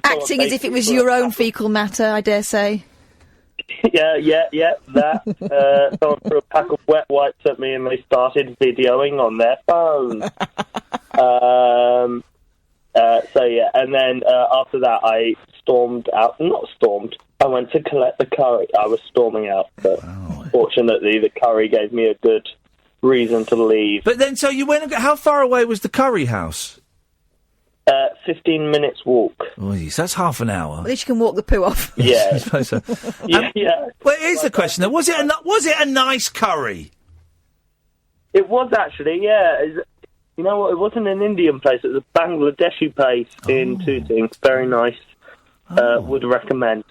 Acting as if it was your own fecal matter, I dare say. Yeah, that. Someone threw a pack of wet wipes at me and they started videoing on their phone. And then after that I I went to collect the curry. I was storming out, but fortunately the curry gave me a good reason to leave. But then, so you went and how far away was the curry house? 15 minutes walk. Oh, so that's half an hour. At least you can walk the poo off. Yeah. I suppose so. Yeah. Well, here's the question, though. Was it a nice curry? It was actually, yeah. You know what? It wasn't an Indian place. It was a Bangladeshi place in Tooting. Very nice. Would recommend.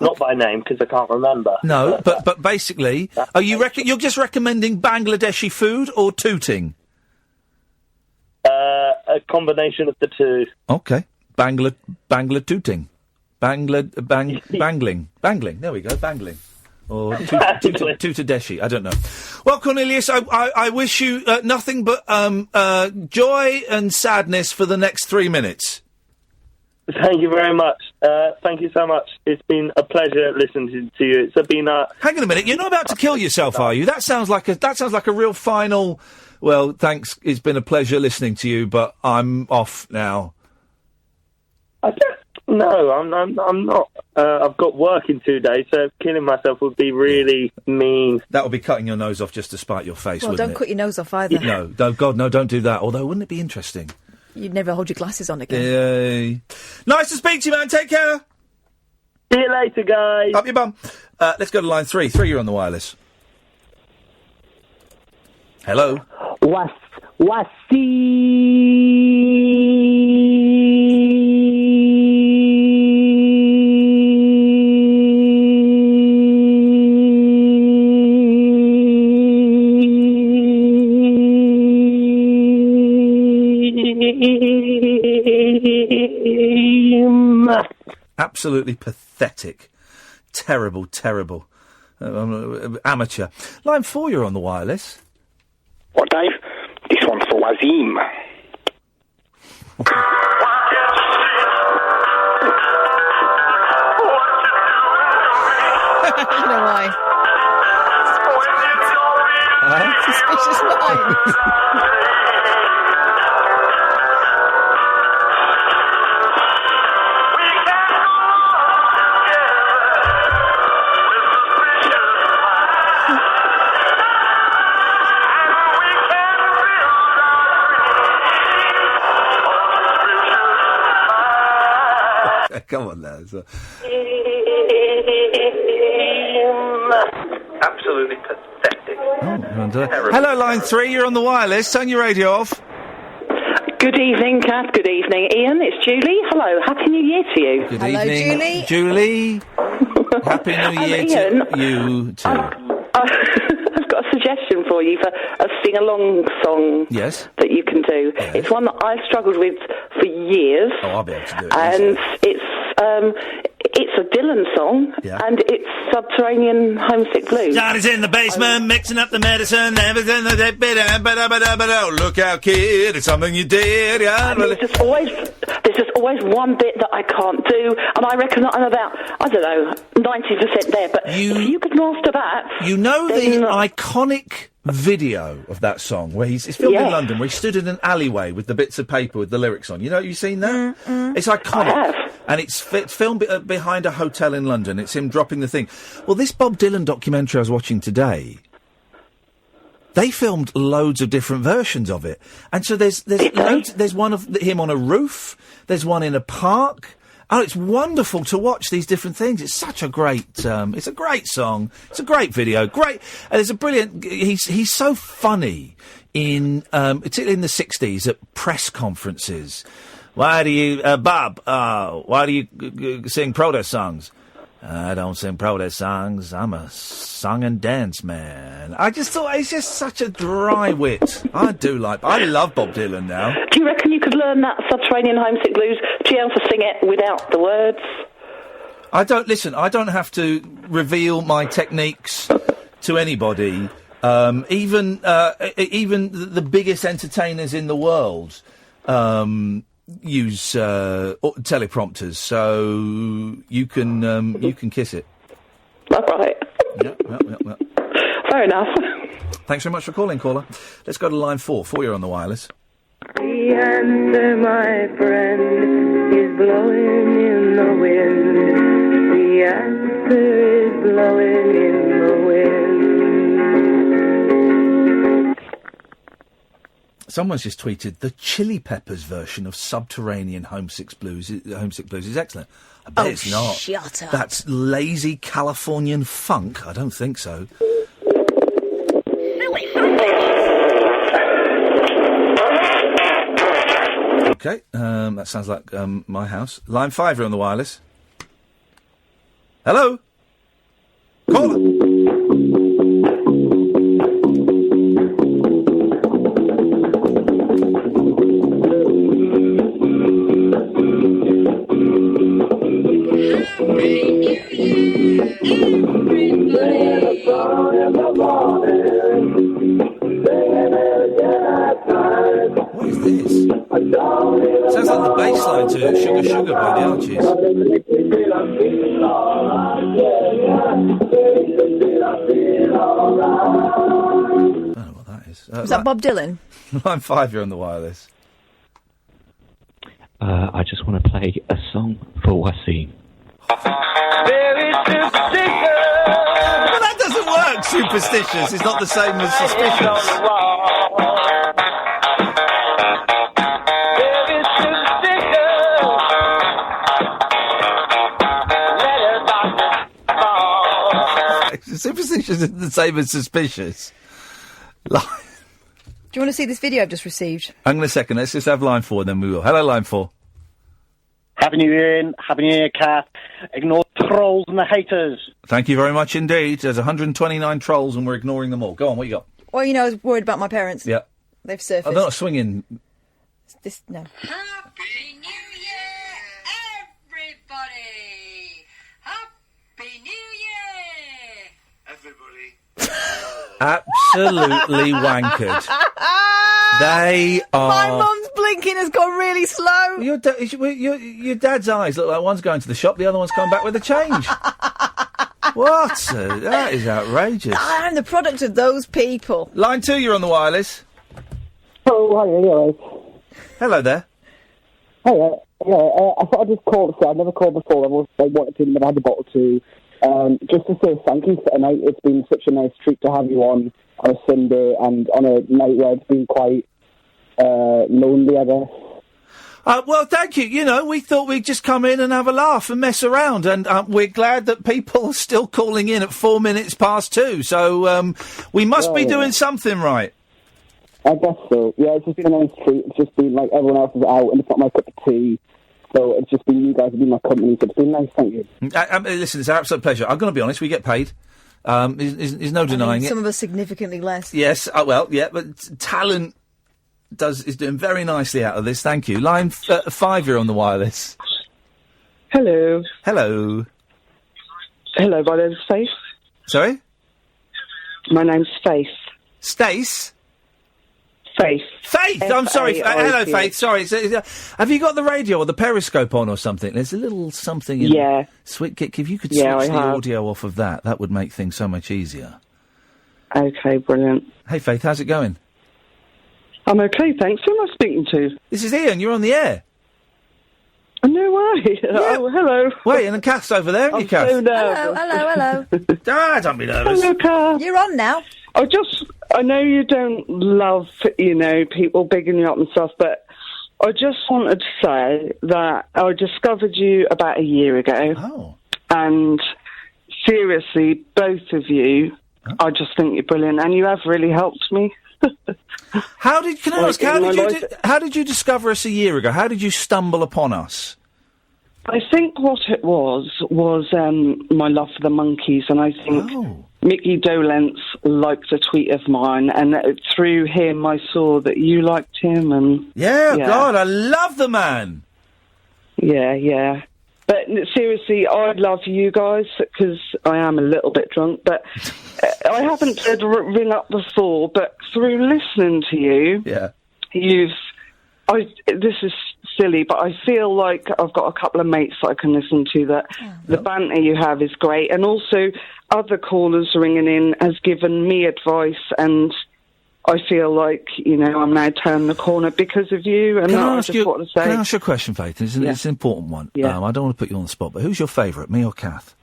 Not by name, because I can't remember. No, but basically, you're just recommending Bangladeshi food or Tooting? A combination of the two. Okay. Bangla Tooting. Bangling. There we go, Bangling. Or Tutadeshi, I don't know. Well, Cornelius, I wish you nothing but joy and sadness for the next 3 minutes. Thank you very much. Thank you so much. It's been a pleasure listening to you. It's been Hang on a minute. You're not about to kill yourself, are you? That sounds like a real final. Well, thanks. It's been a pleasure listening to you, but I'm off now. No, I'm not. I've got work in 2 days, so killing myself would be really mean. That would be cutting your nose off just to spite your face, well, wouldn't don't it? cut your nose off either. No, God, no, don't do that. Although, wouldn't it be interesting? You'd never hold your glasses on again. Yay. Nice to speak to you, man. Take care. See you later, guys. Up your bum. Let's go to line 3. 3, you're on the wireless. Hello. Absolutely pathetic. Terrible. Amateur. Line 4, you're on the wireless. What, Dave? This one's for Waseem. You know why? Suspicious minds. Come on now. Absolutely pathetic. Hello, line 3, you're on the wireless. Turn your radio off. Good evening, Kath. Good evening, Iain. It's Julie. Hello. Happy New Year to you. Good evening, Julie. Happy New Year Iain, to you too. I've got a suggestion for you for a sing-along song Yes. that you can do. Yes. It's one that I've struggled with for years. Oh, I'll be able to do it. And it's a Dylan song, and it's Subterranean Homesick Blues. Johnny's in the basement, mixing up the medicine, everything. Look out, kid, it's something you did. Yeah. There's just always one bit that I can't do, and I reckon that I'm about, 90% there, but if you could master that... You know the iconic video of that song where it's filmed in London, where he stood in an alleyway with the bits of paper with the lyrics on. You've seen that? It's iconic. I have. And it's filmed behind a hotel in London. It's him dropping the thing. Well, this Bob Dylan documentary I was watching today, they filmed loads of different versions of it. And so there's loads, there's one of him on a roof, there's one in a park. Oh, it's wonderful to watch these different things. It's such a great, it's a great song. It's a great video. Great. And there's a brilliant, he's so funny particularly in the 60s at press conferences. Why do you, Bob, why do you sing protest songs? I don't sing protest songs. I'm a song and dance man. I just thought he's just such a dry wit. I love Bob Dylan now. Do you reckon you could learn that Subterranean Homesick Blues to be able to sing it without the words? I don't have to reveal my techniques to anybody. Even the biggest entertainers in the world, use teleprompters, so you can kiss it. All right. Yeah. Fair enough. Thanks very much for calling, caller. Let's go to line 4. 4, you're on the wireless. The answer, my friend, is blowing in the wind. The answer is blowing in the wind. Someone's just tweeted the Chili Peppers version of Subterranean Homesick Blues is excellent. I bet it's not. Shut up. That's lazy Californian funk. I don't think so. Okay, that sounds like my house. Line 5, you're on the wireless. Hello? Caller. What is this? Sounds like the bass line to Sugar Sugar by the Archies. I don't know what that is. Is that Bob Dylan? Line 5, you're on the wireless. I just want to play a song for Waseem. Very superstitious. Well, that doesn't work. Superstitious is not the same as suspicious. Superstitious isn't the same as suspicious. Do you want to see this video I've just received? Hang on a second. Let's just have line 4, then we will. Hello, line 4. Happy New Year, Iain. Happy New Year, Kath. Ignore trolls and the haters. Thank you very much indeed. There's 129 trolls and we're ignoring them all. Go on, what you got? Well, I was worried about my parents. Yeah. They've surfaced. I'm not swinging. No. Happy New Year, everybody! Happy New Year! Everybody. Absolutely wankered. They are... My mum's blinking has gone really slow. Your dad's eyes look like one's going to the shop, the other one's coming back with the change. What? That is outrageous. I'm the product of those people. Line 2, you're on the wireless. Oh, hi, hello. Hello there. Hiya. Yeah, I thought I'd just call to say I've never called before. I've always wanted to, but I had the bottle too. Just to say thank you for tonight. It's been such a nice treat to have you on a Sunday and on a night where it's been quite lonely, I guess. Well, thank you. You know, we thought we'd just come in and have a laugh and mess around, and we're glad that people are still calling in at 4 minutes past 2. So we must be doing something right. I guess so. Yeah, it's just been a nice treat. It's just been like everyone else is out, and it's not my cup of tea. So it's just been you guys have been my company. So it's been nice. Thank you. Listen, it's an absolute pleasure. I'm going to be honest. We get paid. There's no denying it. Some of us significantly less. Yes. Well, yeah, but talent is doing very nicely out of this. Thank you. Line 5, you're on the wireless. Hello. Hello. Hello, my name's Faith. Sorry? My name's Faith. Stace? Faith. Faith! I'm sorry. Hello, Faith. Sorry. Have you got the radio or the periscope on or something? There's a little something in Yeah. Sweet, if you could switch the audio off of that would make things so much easier. Okay, brilliant. Hey, Faith, how's it going? I'm okay, thanks. Who am I speaking to? This is Iain. You're on the air. No way. Yeah. Oh, hello. Wait, and the Kath's over there, haven't you, Kath? So nervous. Hello. Don't be nervous. Hello, Kath. You're on now. I know you don't love, people bigging you up and stuff, but I just wanted to say that I discovered you about a year ago. Oh. And seriously, both of you, I just think you're brilliant, and you have really helped me. How did you discover us a year ago? How did you stumble upon us? I think what it was my love for the Monkees, and I think Mickey Dolenz liked a tweet of mine, and through him I saw that you liked him, and God, I love the man. Yeah. But seriously, I love you guys because I am a little bit drunk, but I haven't tried to ring up before, but through listening to you, this is silly, but I feel like I've got a couple of mates that I can listen to that the banter you have is great, and also other callers ringing in has given me advice, and I feel like, I'm now turning the corner because of you, and I just want to say... Can I ask you a question, Faith? It's an important one. Yeah. I don't want to put you on the spot, but who's your favourite, me or Kath?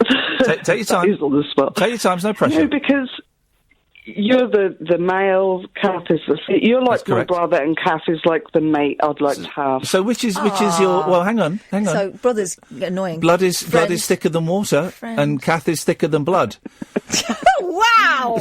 Take your time. Who's on the spot? Take your time, there's no pressure. No, because you're the male, Kath is you're like my brother, and Kath is like the mate I'd like to have. So which is your... Well, hang on. So brothers get annoying. Blood is thicker than water, and Kath is thicker than blood. Wow!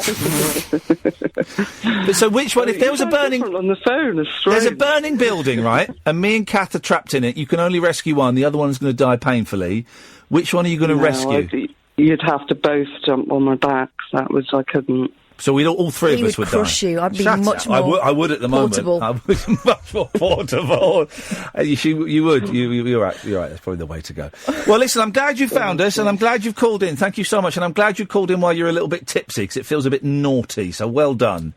So which one? If there was a burning... on the phone, there's a burning building, right? And me and Kath are trapped in it. You can only rescue one. The other one's going to die painfully. Which one are you going to rescue? You'd have to both jump on my back. I couldn't... So all three of us would crush die. you. I'd be much more I would at the portable. moment. I would much more portable. You would. You're right. That's probably the way to go. Well, listen, I'm glad you found us, and I'm glad you've called in. Thank you so much, and I'm glad you called in while you're a little bit tipsy, because it feels a bit naughty. So well done.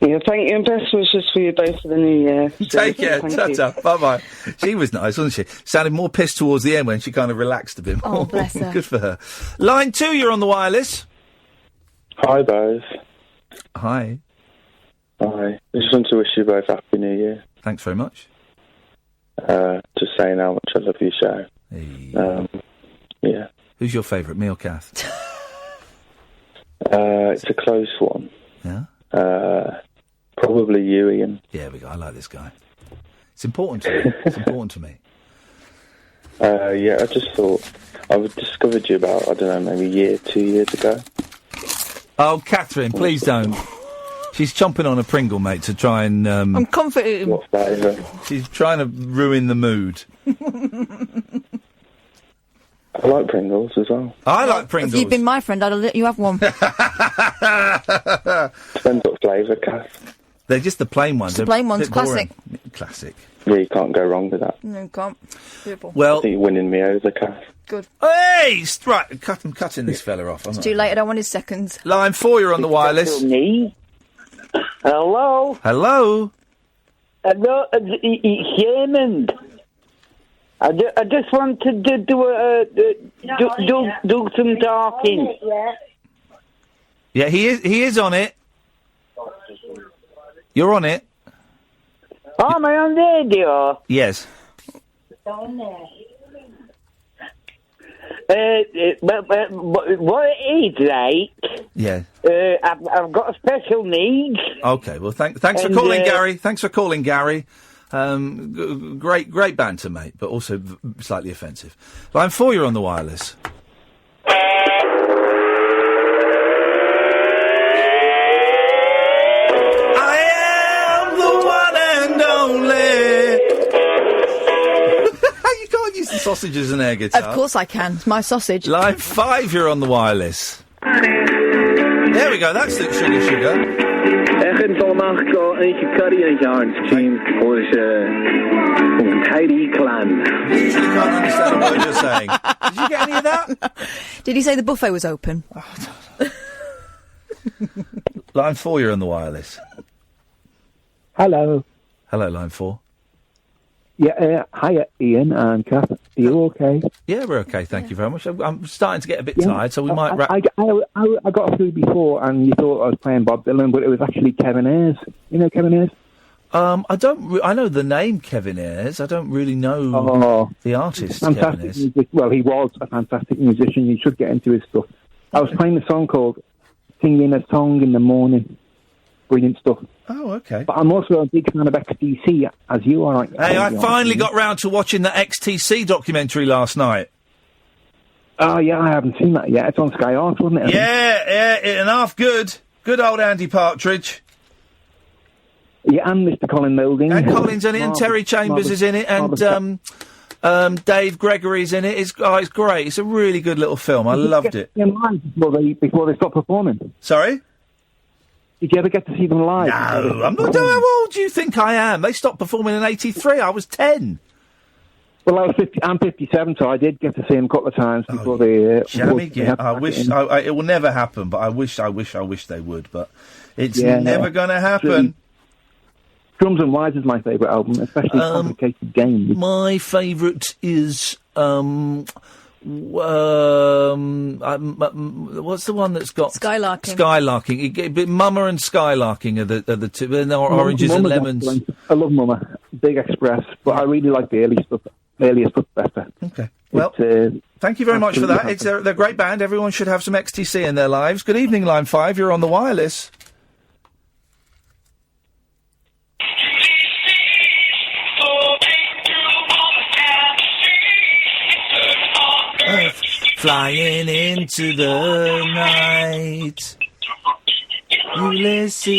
Yeah, thank you, and best wishes for you both for the new year. Take care. Ta-ta. Bye-bye. She was nice, wasn't she? Sounded more pissed towards the end when she kind of relaxed a bit more. Oh, bless her. Good for her. Line 2, you're on the wireless. Hi, both. Hi. Hi. I just want to wish you both Happy New Year. Thanks very much. Just saying how much I love your show. Hey. Yeah. Who's your favourite, me or Kath? It's a close one. Yeah? Probably you, Iain. Yeah, I like this guy. It's important to me. It's important to me. Yeah, I just thought I discovered you about, I don't know, maybe 2 years ago. Oh, Catherine, please don't. She's chomping on a Pringle, mate, to try and... I'm confident. What flavour? She's trying to ruin the mood. I like Pringles as well. I like Pringles. If you'd been my friend, I'd have let you have one. Depends what flavour, Kath. They're just the plain ones. The plain ones, classic. Classic. Yeah, you can't go wrong with that. No, you can't. Beautiful. Well... I think you're winning me over, Kath. Good. Hey! Right, I'm cutting this fella off. It's too late, I don't want his seconds. Line 4, you're on the wireless. Me? Hello? Hello? Hello, it's Raymond. I just wanted to do some talking. Yeah, he is on it. You're on it. Oh, am I on radio? Yes. What it is like, Yeah. I've got a special needs. Okay, well, thanks for calling, Gary. Thanks for calling, Gary. Great banter, mate, but also slightly offensive. Line 4, you're on the wireless. I am the one and only. You can't use the sausage as an air guitar. Of course I can. It's my sausage. Line 5, you're on the wireless. There we go. That's it, sugar. Echt allemaal een eentje curry en een team voor een tidy clan. Usually can't understand what you're saying. Did you get any of that? Did he say the buffet was open? Line 4, you're on the wireless. Hello. Hello, line 4. Yeah, hiya, Iain and Kath. Are you okay? Yeah, we're okay, thank you very much. I'm starting to get a bit tired, so we might wrap... I got through before, and you thought I was playing Bob Dylan, but it was actually Kevin Ayres. You know Kevin Ayres? I know the name Kevin Ayres. I don't really know the artist Kevin Ayres. Well, he was a fantastic musician. You should get into his stuff. I was playing a song called Singing a Song in the Morning. Brilliant stuff. Oh, okay. But I'm also a big fan of XTC, as you are. Hey, I finally got round to watching the XTC documentary last night. Oh, yeah, I haven't seen that yet. It's on Sky Arts, wasn't it? Yeah, and half good. Good old Andy Partridge. Yeah, and Mr. Colin Moulding. And Colin's in it, and Terry Chambers is in it, and Dave Gregory's in it. It's great. It's a really good little film. I loved it. Before they stopped performing. Sorry? Did you ever get to see them live? No, I'm not. How old do you think I am? They stopped performing in '83. I was 10. Well, I'm 57, so I did get to see them a couple of times before they. I wish it will never happen, but I wish they would, but it's never going to happen. Drums and Wise is my favourite album, especially Complicated Games. My favourite is what's the one that's got Skylarking? Skylarking. Mama and Skylarking are the two. Oranges and Lemons. I love Mama. Big Express, but I really like the early stuff. Earlier stuff better. Okay. Well, thank you very much for that. They're a great band. Everyone should have some XTC in their lives. Good evening, line 5. You're on the wireless. Flying into the night, Ulysses.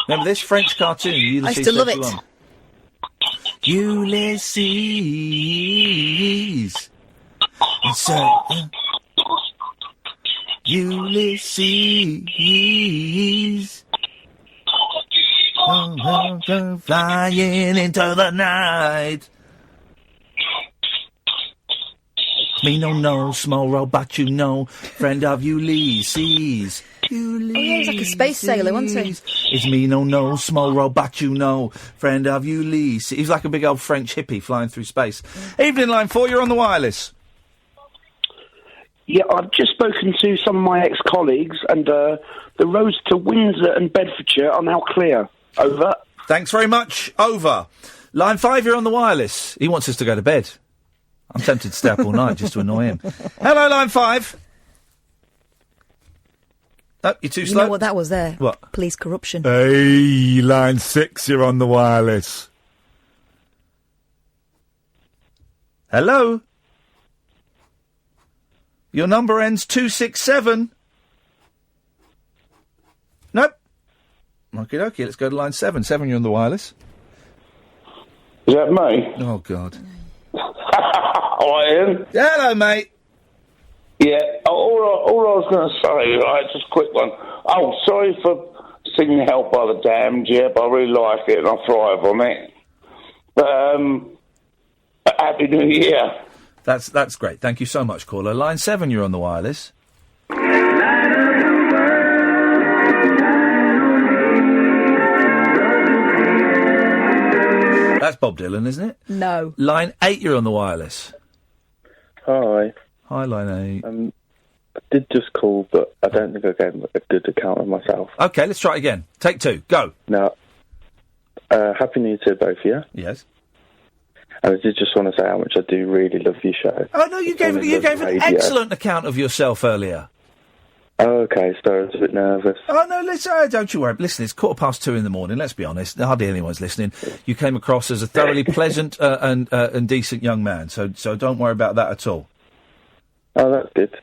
Remember this French cartoon? Ulysses I still love it. Ulysses. Ulysses. Flying into the night. Me no, small robot friend of Ulysses. Oh, yeah, he's like a space sailor, wasn't he? It's me no, small robot friend of Ulysses. He's like a big old French hippie flying through space. Evening, line 4, you're on the wireless. Yeah, I've just spoken to some of my ex-colleagues, and the roads to Windsor and Bedfordshire are now clear. Over. Thanks very much. Over. Line 5, you're on the wireless. He wants us to go to bed. I'm tempted to stay up all night just to annoy him. Hello, line 5. Oh, you're too slow. You know what that was there? What? Police corruption. Hey, line 6, you're on the wireless. Hello? Your number ends 267. Nope. Okay, let's go to line 7. 7, you're on the wireless. Is that me? Oh, God. Hi, Ian. Hello, mate. Yeah, all I was going to say, right, just a quick one. Oh, sorry for singing Help by the Damned, yeah, but I really like it and I thrive on it. But, Happy New Year. That's great. Thank you so much, caller. Line 7, you're on the wireless. That's Bob Dylan, isn't it? No. Line 8, you're on the wireless. Hi. Hi, line 8. I did just call, but I don't think I gave a good account of myself. Okay, let's try it again. Take 2. Go. Now, Happy New Year to both of you. Yes. And I did just want to say how much I do really love your show. Oh, no, you gave an excellent account of yourself earlier. Oh, okay, so I was a bit nervous. Oh, no, listen, don't you worry. Listen, it's 2:15 in the morning, let's be honest. Hardly anyone's listening. You came across as a thoroughly pleasant and decent young man, so don't worry about that at all. Oh, that's good.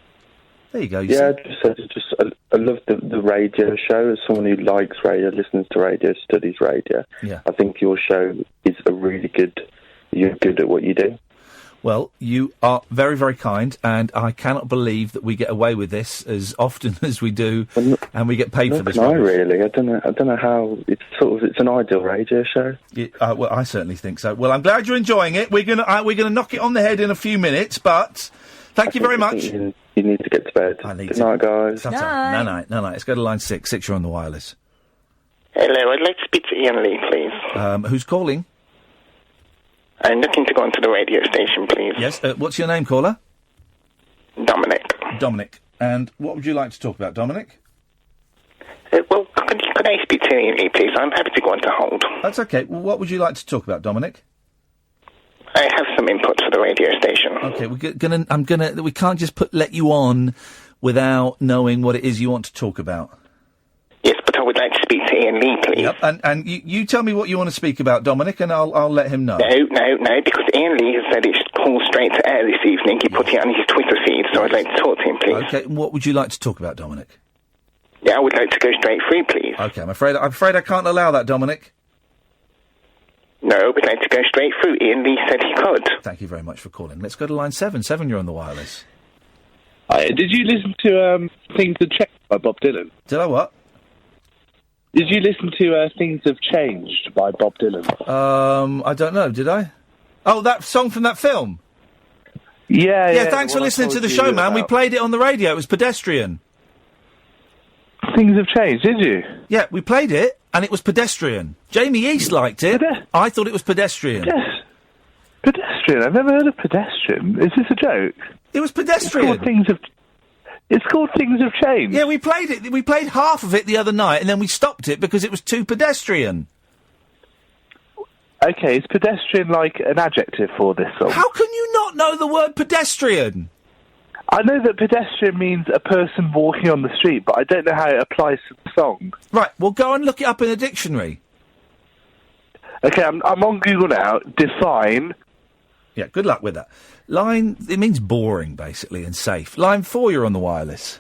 There you go. I love the radio show. As someone who likes radio, listens to radio, studies radio, I think your show is a really good... You're good at what you do. Well, you are very, very kind, and I cannot believe that we get away with this as often as we do, and we get paid for this. No, really. I don't know how it's an ideal radio show. Well, I certainly think so. Well, I'm glad you're enjoying it. We're gonna knock it on the head in a few minutes, but thank you very much. You need to get to bed. Good night, guys. Night. Let's go to line 6. 6, you're on the wireless. Hello, I'd like to speak to Iain Lee, please. Who's calling? I'm looking to go onto the radio station, please. Yes, what's your name, caller? Dominic. And what would you like to talk about, Dominic? Well, could I speak to Iain Lee, please? I'm happy to go on to hold. That's okay. Well, what would you like to talk about, Dominic? I have some input for the radio station. Okay, we can't just let you on without knowing what it is you want to talk about. Yes, but I would like to speak to Iain Lee, please. Yep, and you tell me what you want to speak about, Dominic, and I'll let him know. No, because Iain Lee has said it's called straight to air this evening. He put it on his Twitter feed, so I'd like to talk to him, please. Okay, and what would you like to talk about, Dominic? Yeah, I would like to go straight through, please. Okay, I'm afraid I can't allow that, Dominic. No, I would like to go straight through. Iain Lee said he could. Thank you very much for calling. Let's go to line 7. 7, you're on the wireless. Did you listen to Things Have Changed by Bob Dylan? Did I what? Did you listen to Things Have Changed by Bob Dylan? I don't know, did I? Oh, that song from that film? Yeah. Thanks for listening to the show, man. We played it on the radio. It was Pedestrian. Things Have Changed, did you? Yeah, we played it, and it was Pedestrian. Jamie East liked it. I thought it was Pedestrian. Yes. Pedestrian? I've never heard of Pedestrian. Is this a joke? It was Pedestrian. It's called Things Have Changed. Yeah, we played it. We played half of it the other night, and then we stopped it because it was too pedestrian. Okay, is pedestrian like an adjective for this song? How can you not know the word pedestrian? I know that pedestrian means a person walking on the street, but I don't know how it applies to the song. Right, well, go and look it up in a dictionary. Okay, I'm on Google now. Define. Yeah, good luck with that. It means boring, basically, and safe. Line 4, you're on the wireless.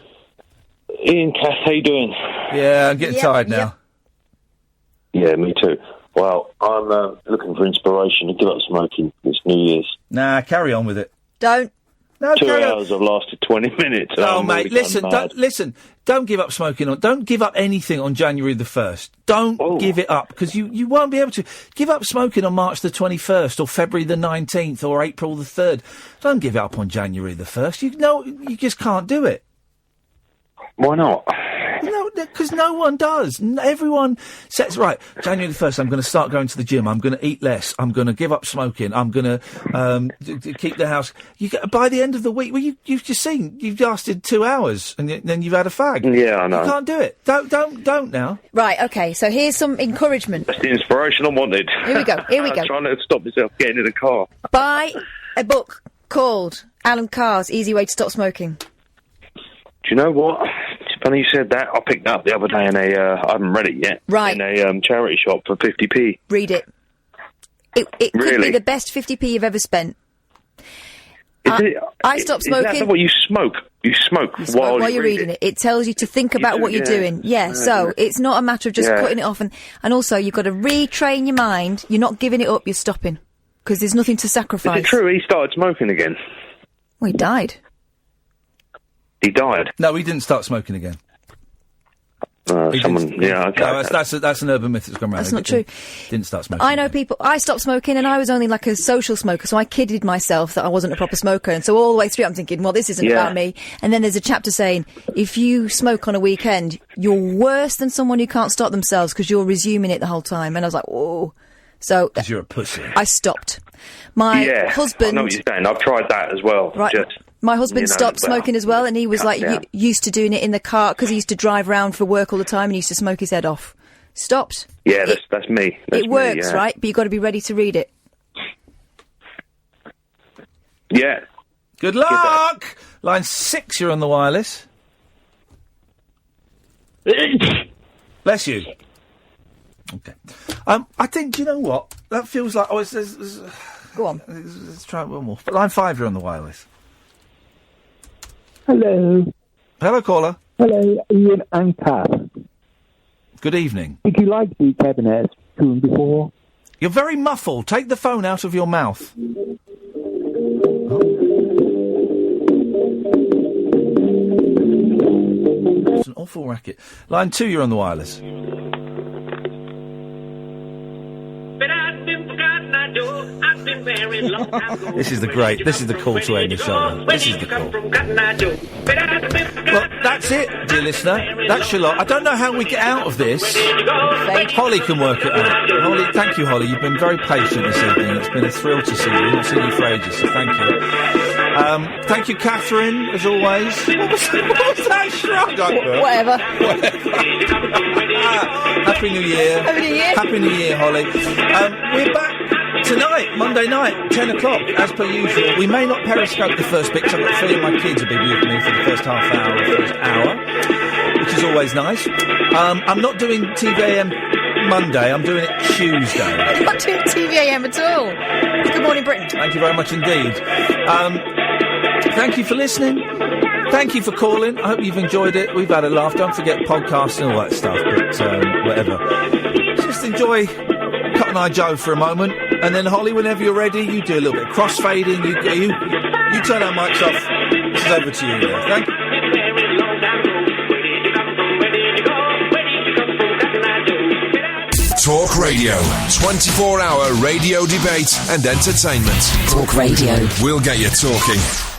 Iain, Kath, how you doing? Yeah, I'm getting tired now. Yeah, me too. Well, I'm looking for inspiration to give up smoking. It's New Year's. Nah, carry on with it. Don't. No, 2 hours have lasted 20 minutes. Oh, mate, listen, don't give up smoking. Don't give up anything on January the 1st. Don't give it up, because you won't be able to. Give up smoking on March the 21st, or February the 19th, or April the 3rd. Don't give it up on January the 1st. You just can't do it. Why not? No, because no one does. Everyone says, right, January the 1st, I'm going to start going to the gym. I'm going to eat less. I'm going to give up smoking. I'm going to keep the house. By the end of the week, well, you've just seen, you've lasted 2 hours and then you've had a fag. Yeah, I know. You can't do it. Don't now. Right, okay, so here's some encouragement. That's the inspiration I wanted. Here we go. I'm trying to stop myself getting in the car. Buy a book called Alan Carr's Easy Way to Stop Smoking. Do you know what? It's funny you said that. I picked that up the other day in I haven't read it yet. Right. In a charity shop for 50p. Read it. It could be the best 50p you've ever spent. I stopped smoking. Is that what you smoke? You smoke while you're reading it. It tells you to think about what you're doing. Yeah, so it's not a matter of just cutting it off. And also, you've got to retrain your mind. You're not giving it up, you're stopping. Because there's nothing to sacrifice. Is it true he started smoking again? Well, he died. He died? No, he didn't start smoking again. Okay. No, that's an urban myth that's gone around. That's not true. Didn't start smoking. I know people. I stopped smoking, and I was only like a social smoker, so I kidded myself that I wasn't a proper smoker. And so all the way through, I'm thinking, well, this isn't about me. And then there's a chapter saying, if you smoke on a weekend, you're worse than someone who can't stop themselves because you're resuming it the whole time. And I was like, whoa. So because you're a pussy. I stopped. My husband. I know what you're saying. I've tried that as well. Right. My husband stopped smoking as well, and he was used to doing it in the car because he used to drive around for work all the time and he used to smoke his head off. Stopped. Yeah, that's me. It works, right? But you've got to be ready to read it. Yeah. Good luck! Line 6, you're on the wireless. Bless you. Okay. I think, do you know what? That feels like... Go on. Let's try one more. Line 5, you're on the wireless. Hello. Hello, caller. Hello, Iain and Kath. Good evening. Did you like the cabinet tune before? You're very muffled. Take the phone out of your mouth. It's an awful racket. Line 2, you're on the wireless. This is the call to end the show. This is the call. Well, that's it, dear listener. That's your lot. I don't know how we get out of this. Holly can work it out. Holly, thank you, Holly. You've been very patient this evening. It's been a thrill to see you. We've not seen you for ages, so thank you. Thank you, Catherine, as always. What was that shrug? Whatever. Happy New Year. Happy New Year. Happy New Year, Holly. We're back tonight, Monday night, 10 o'clock, as per usual. We may not periscope the first bit, because I've got a feeling my kids will be with me for the first half hour or first hour, which is always nice. I'm not doing TVAM Monday, I'm doing it Tuesday. I'm not doing TVAM at all. Good Morning Britain. Thank you very much indeed. Thank you for listening. Thank you for calling. I hope you've enjoyed it. We've had a laugh. Don't forget podcasts and all that stuff, but whatever. Just enjoy Cotton Eye Joe for a moment, and then Holly, whenever you're ready, you do a little bit of crossfading. You turn our mics off. This is over to you now. Thank you. Talk Radio. 24-hour radio debate and entertainment. Talk Radio. We'll get you talking.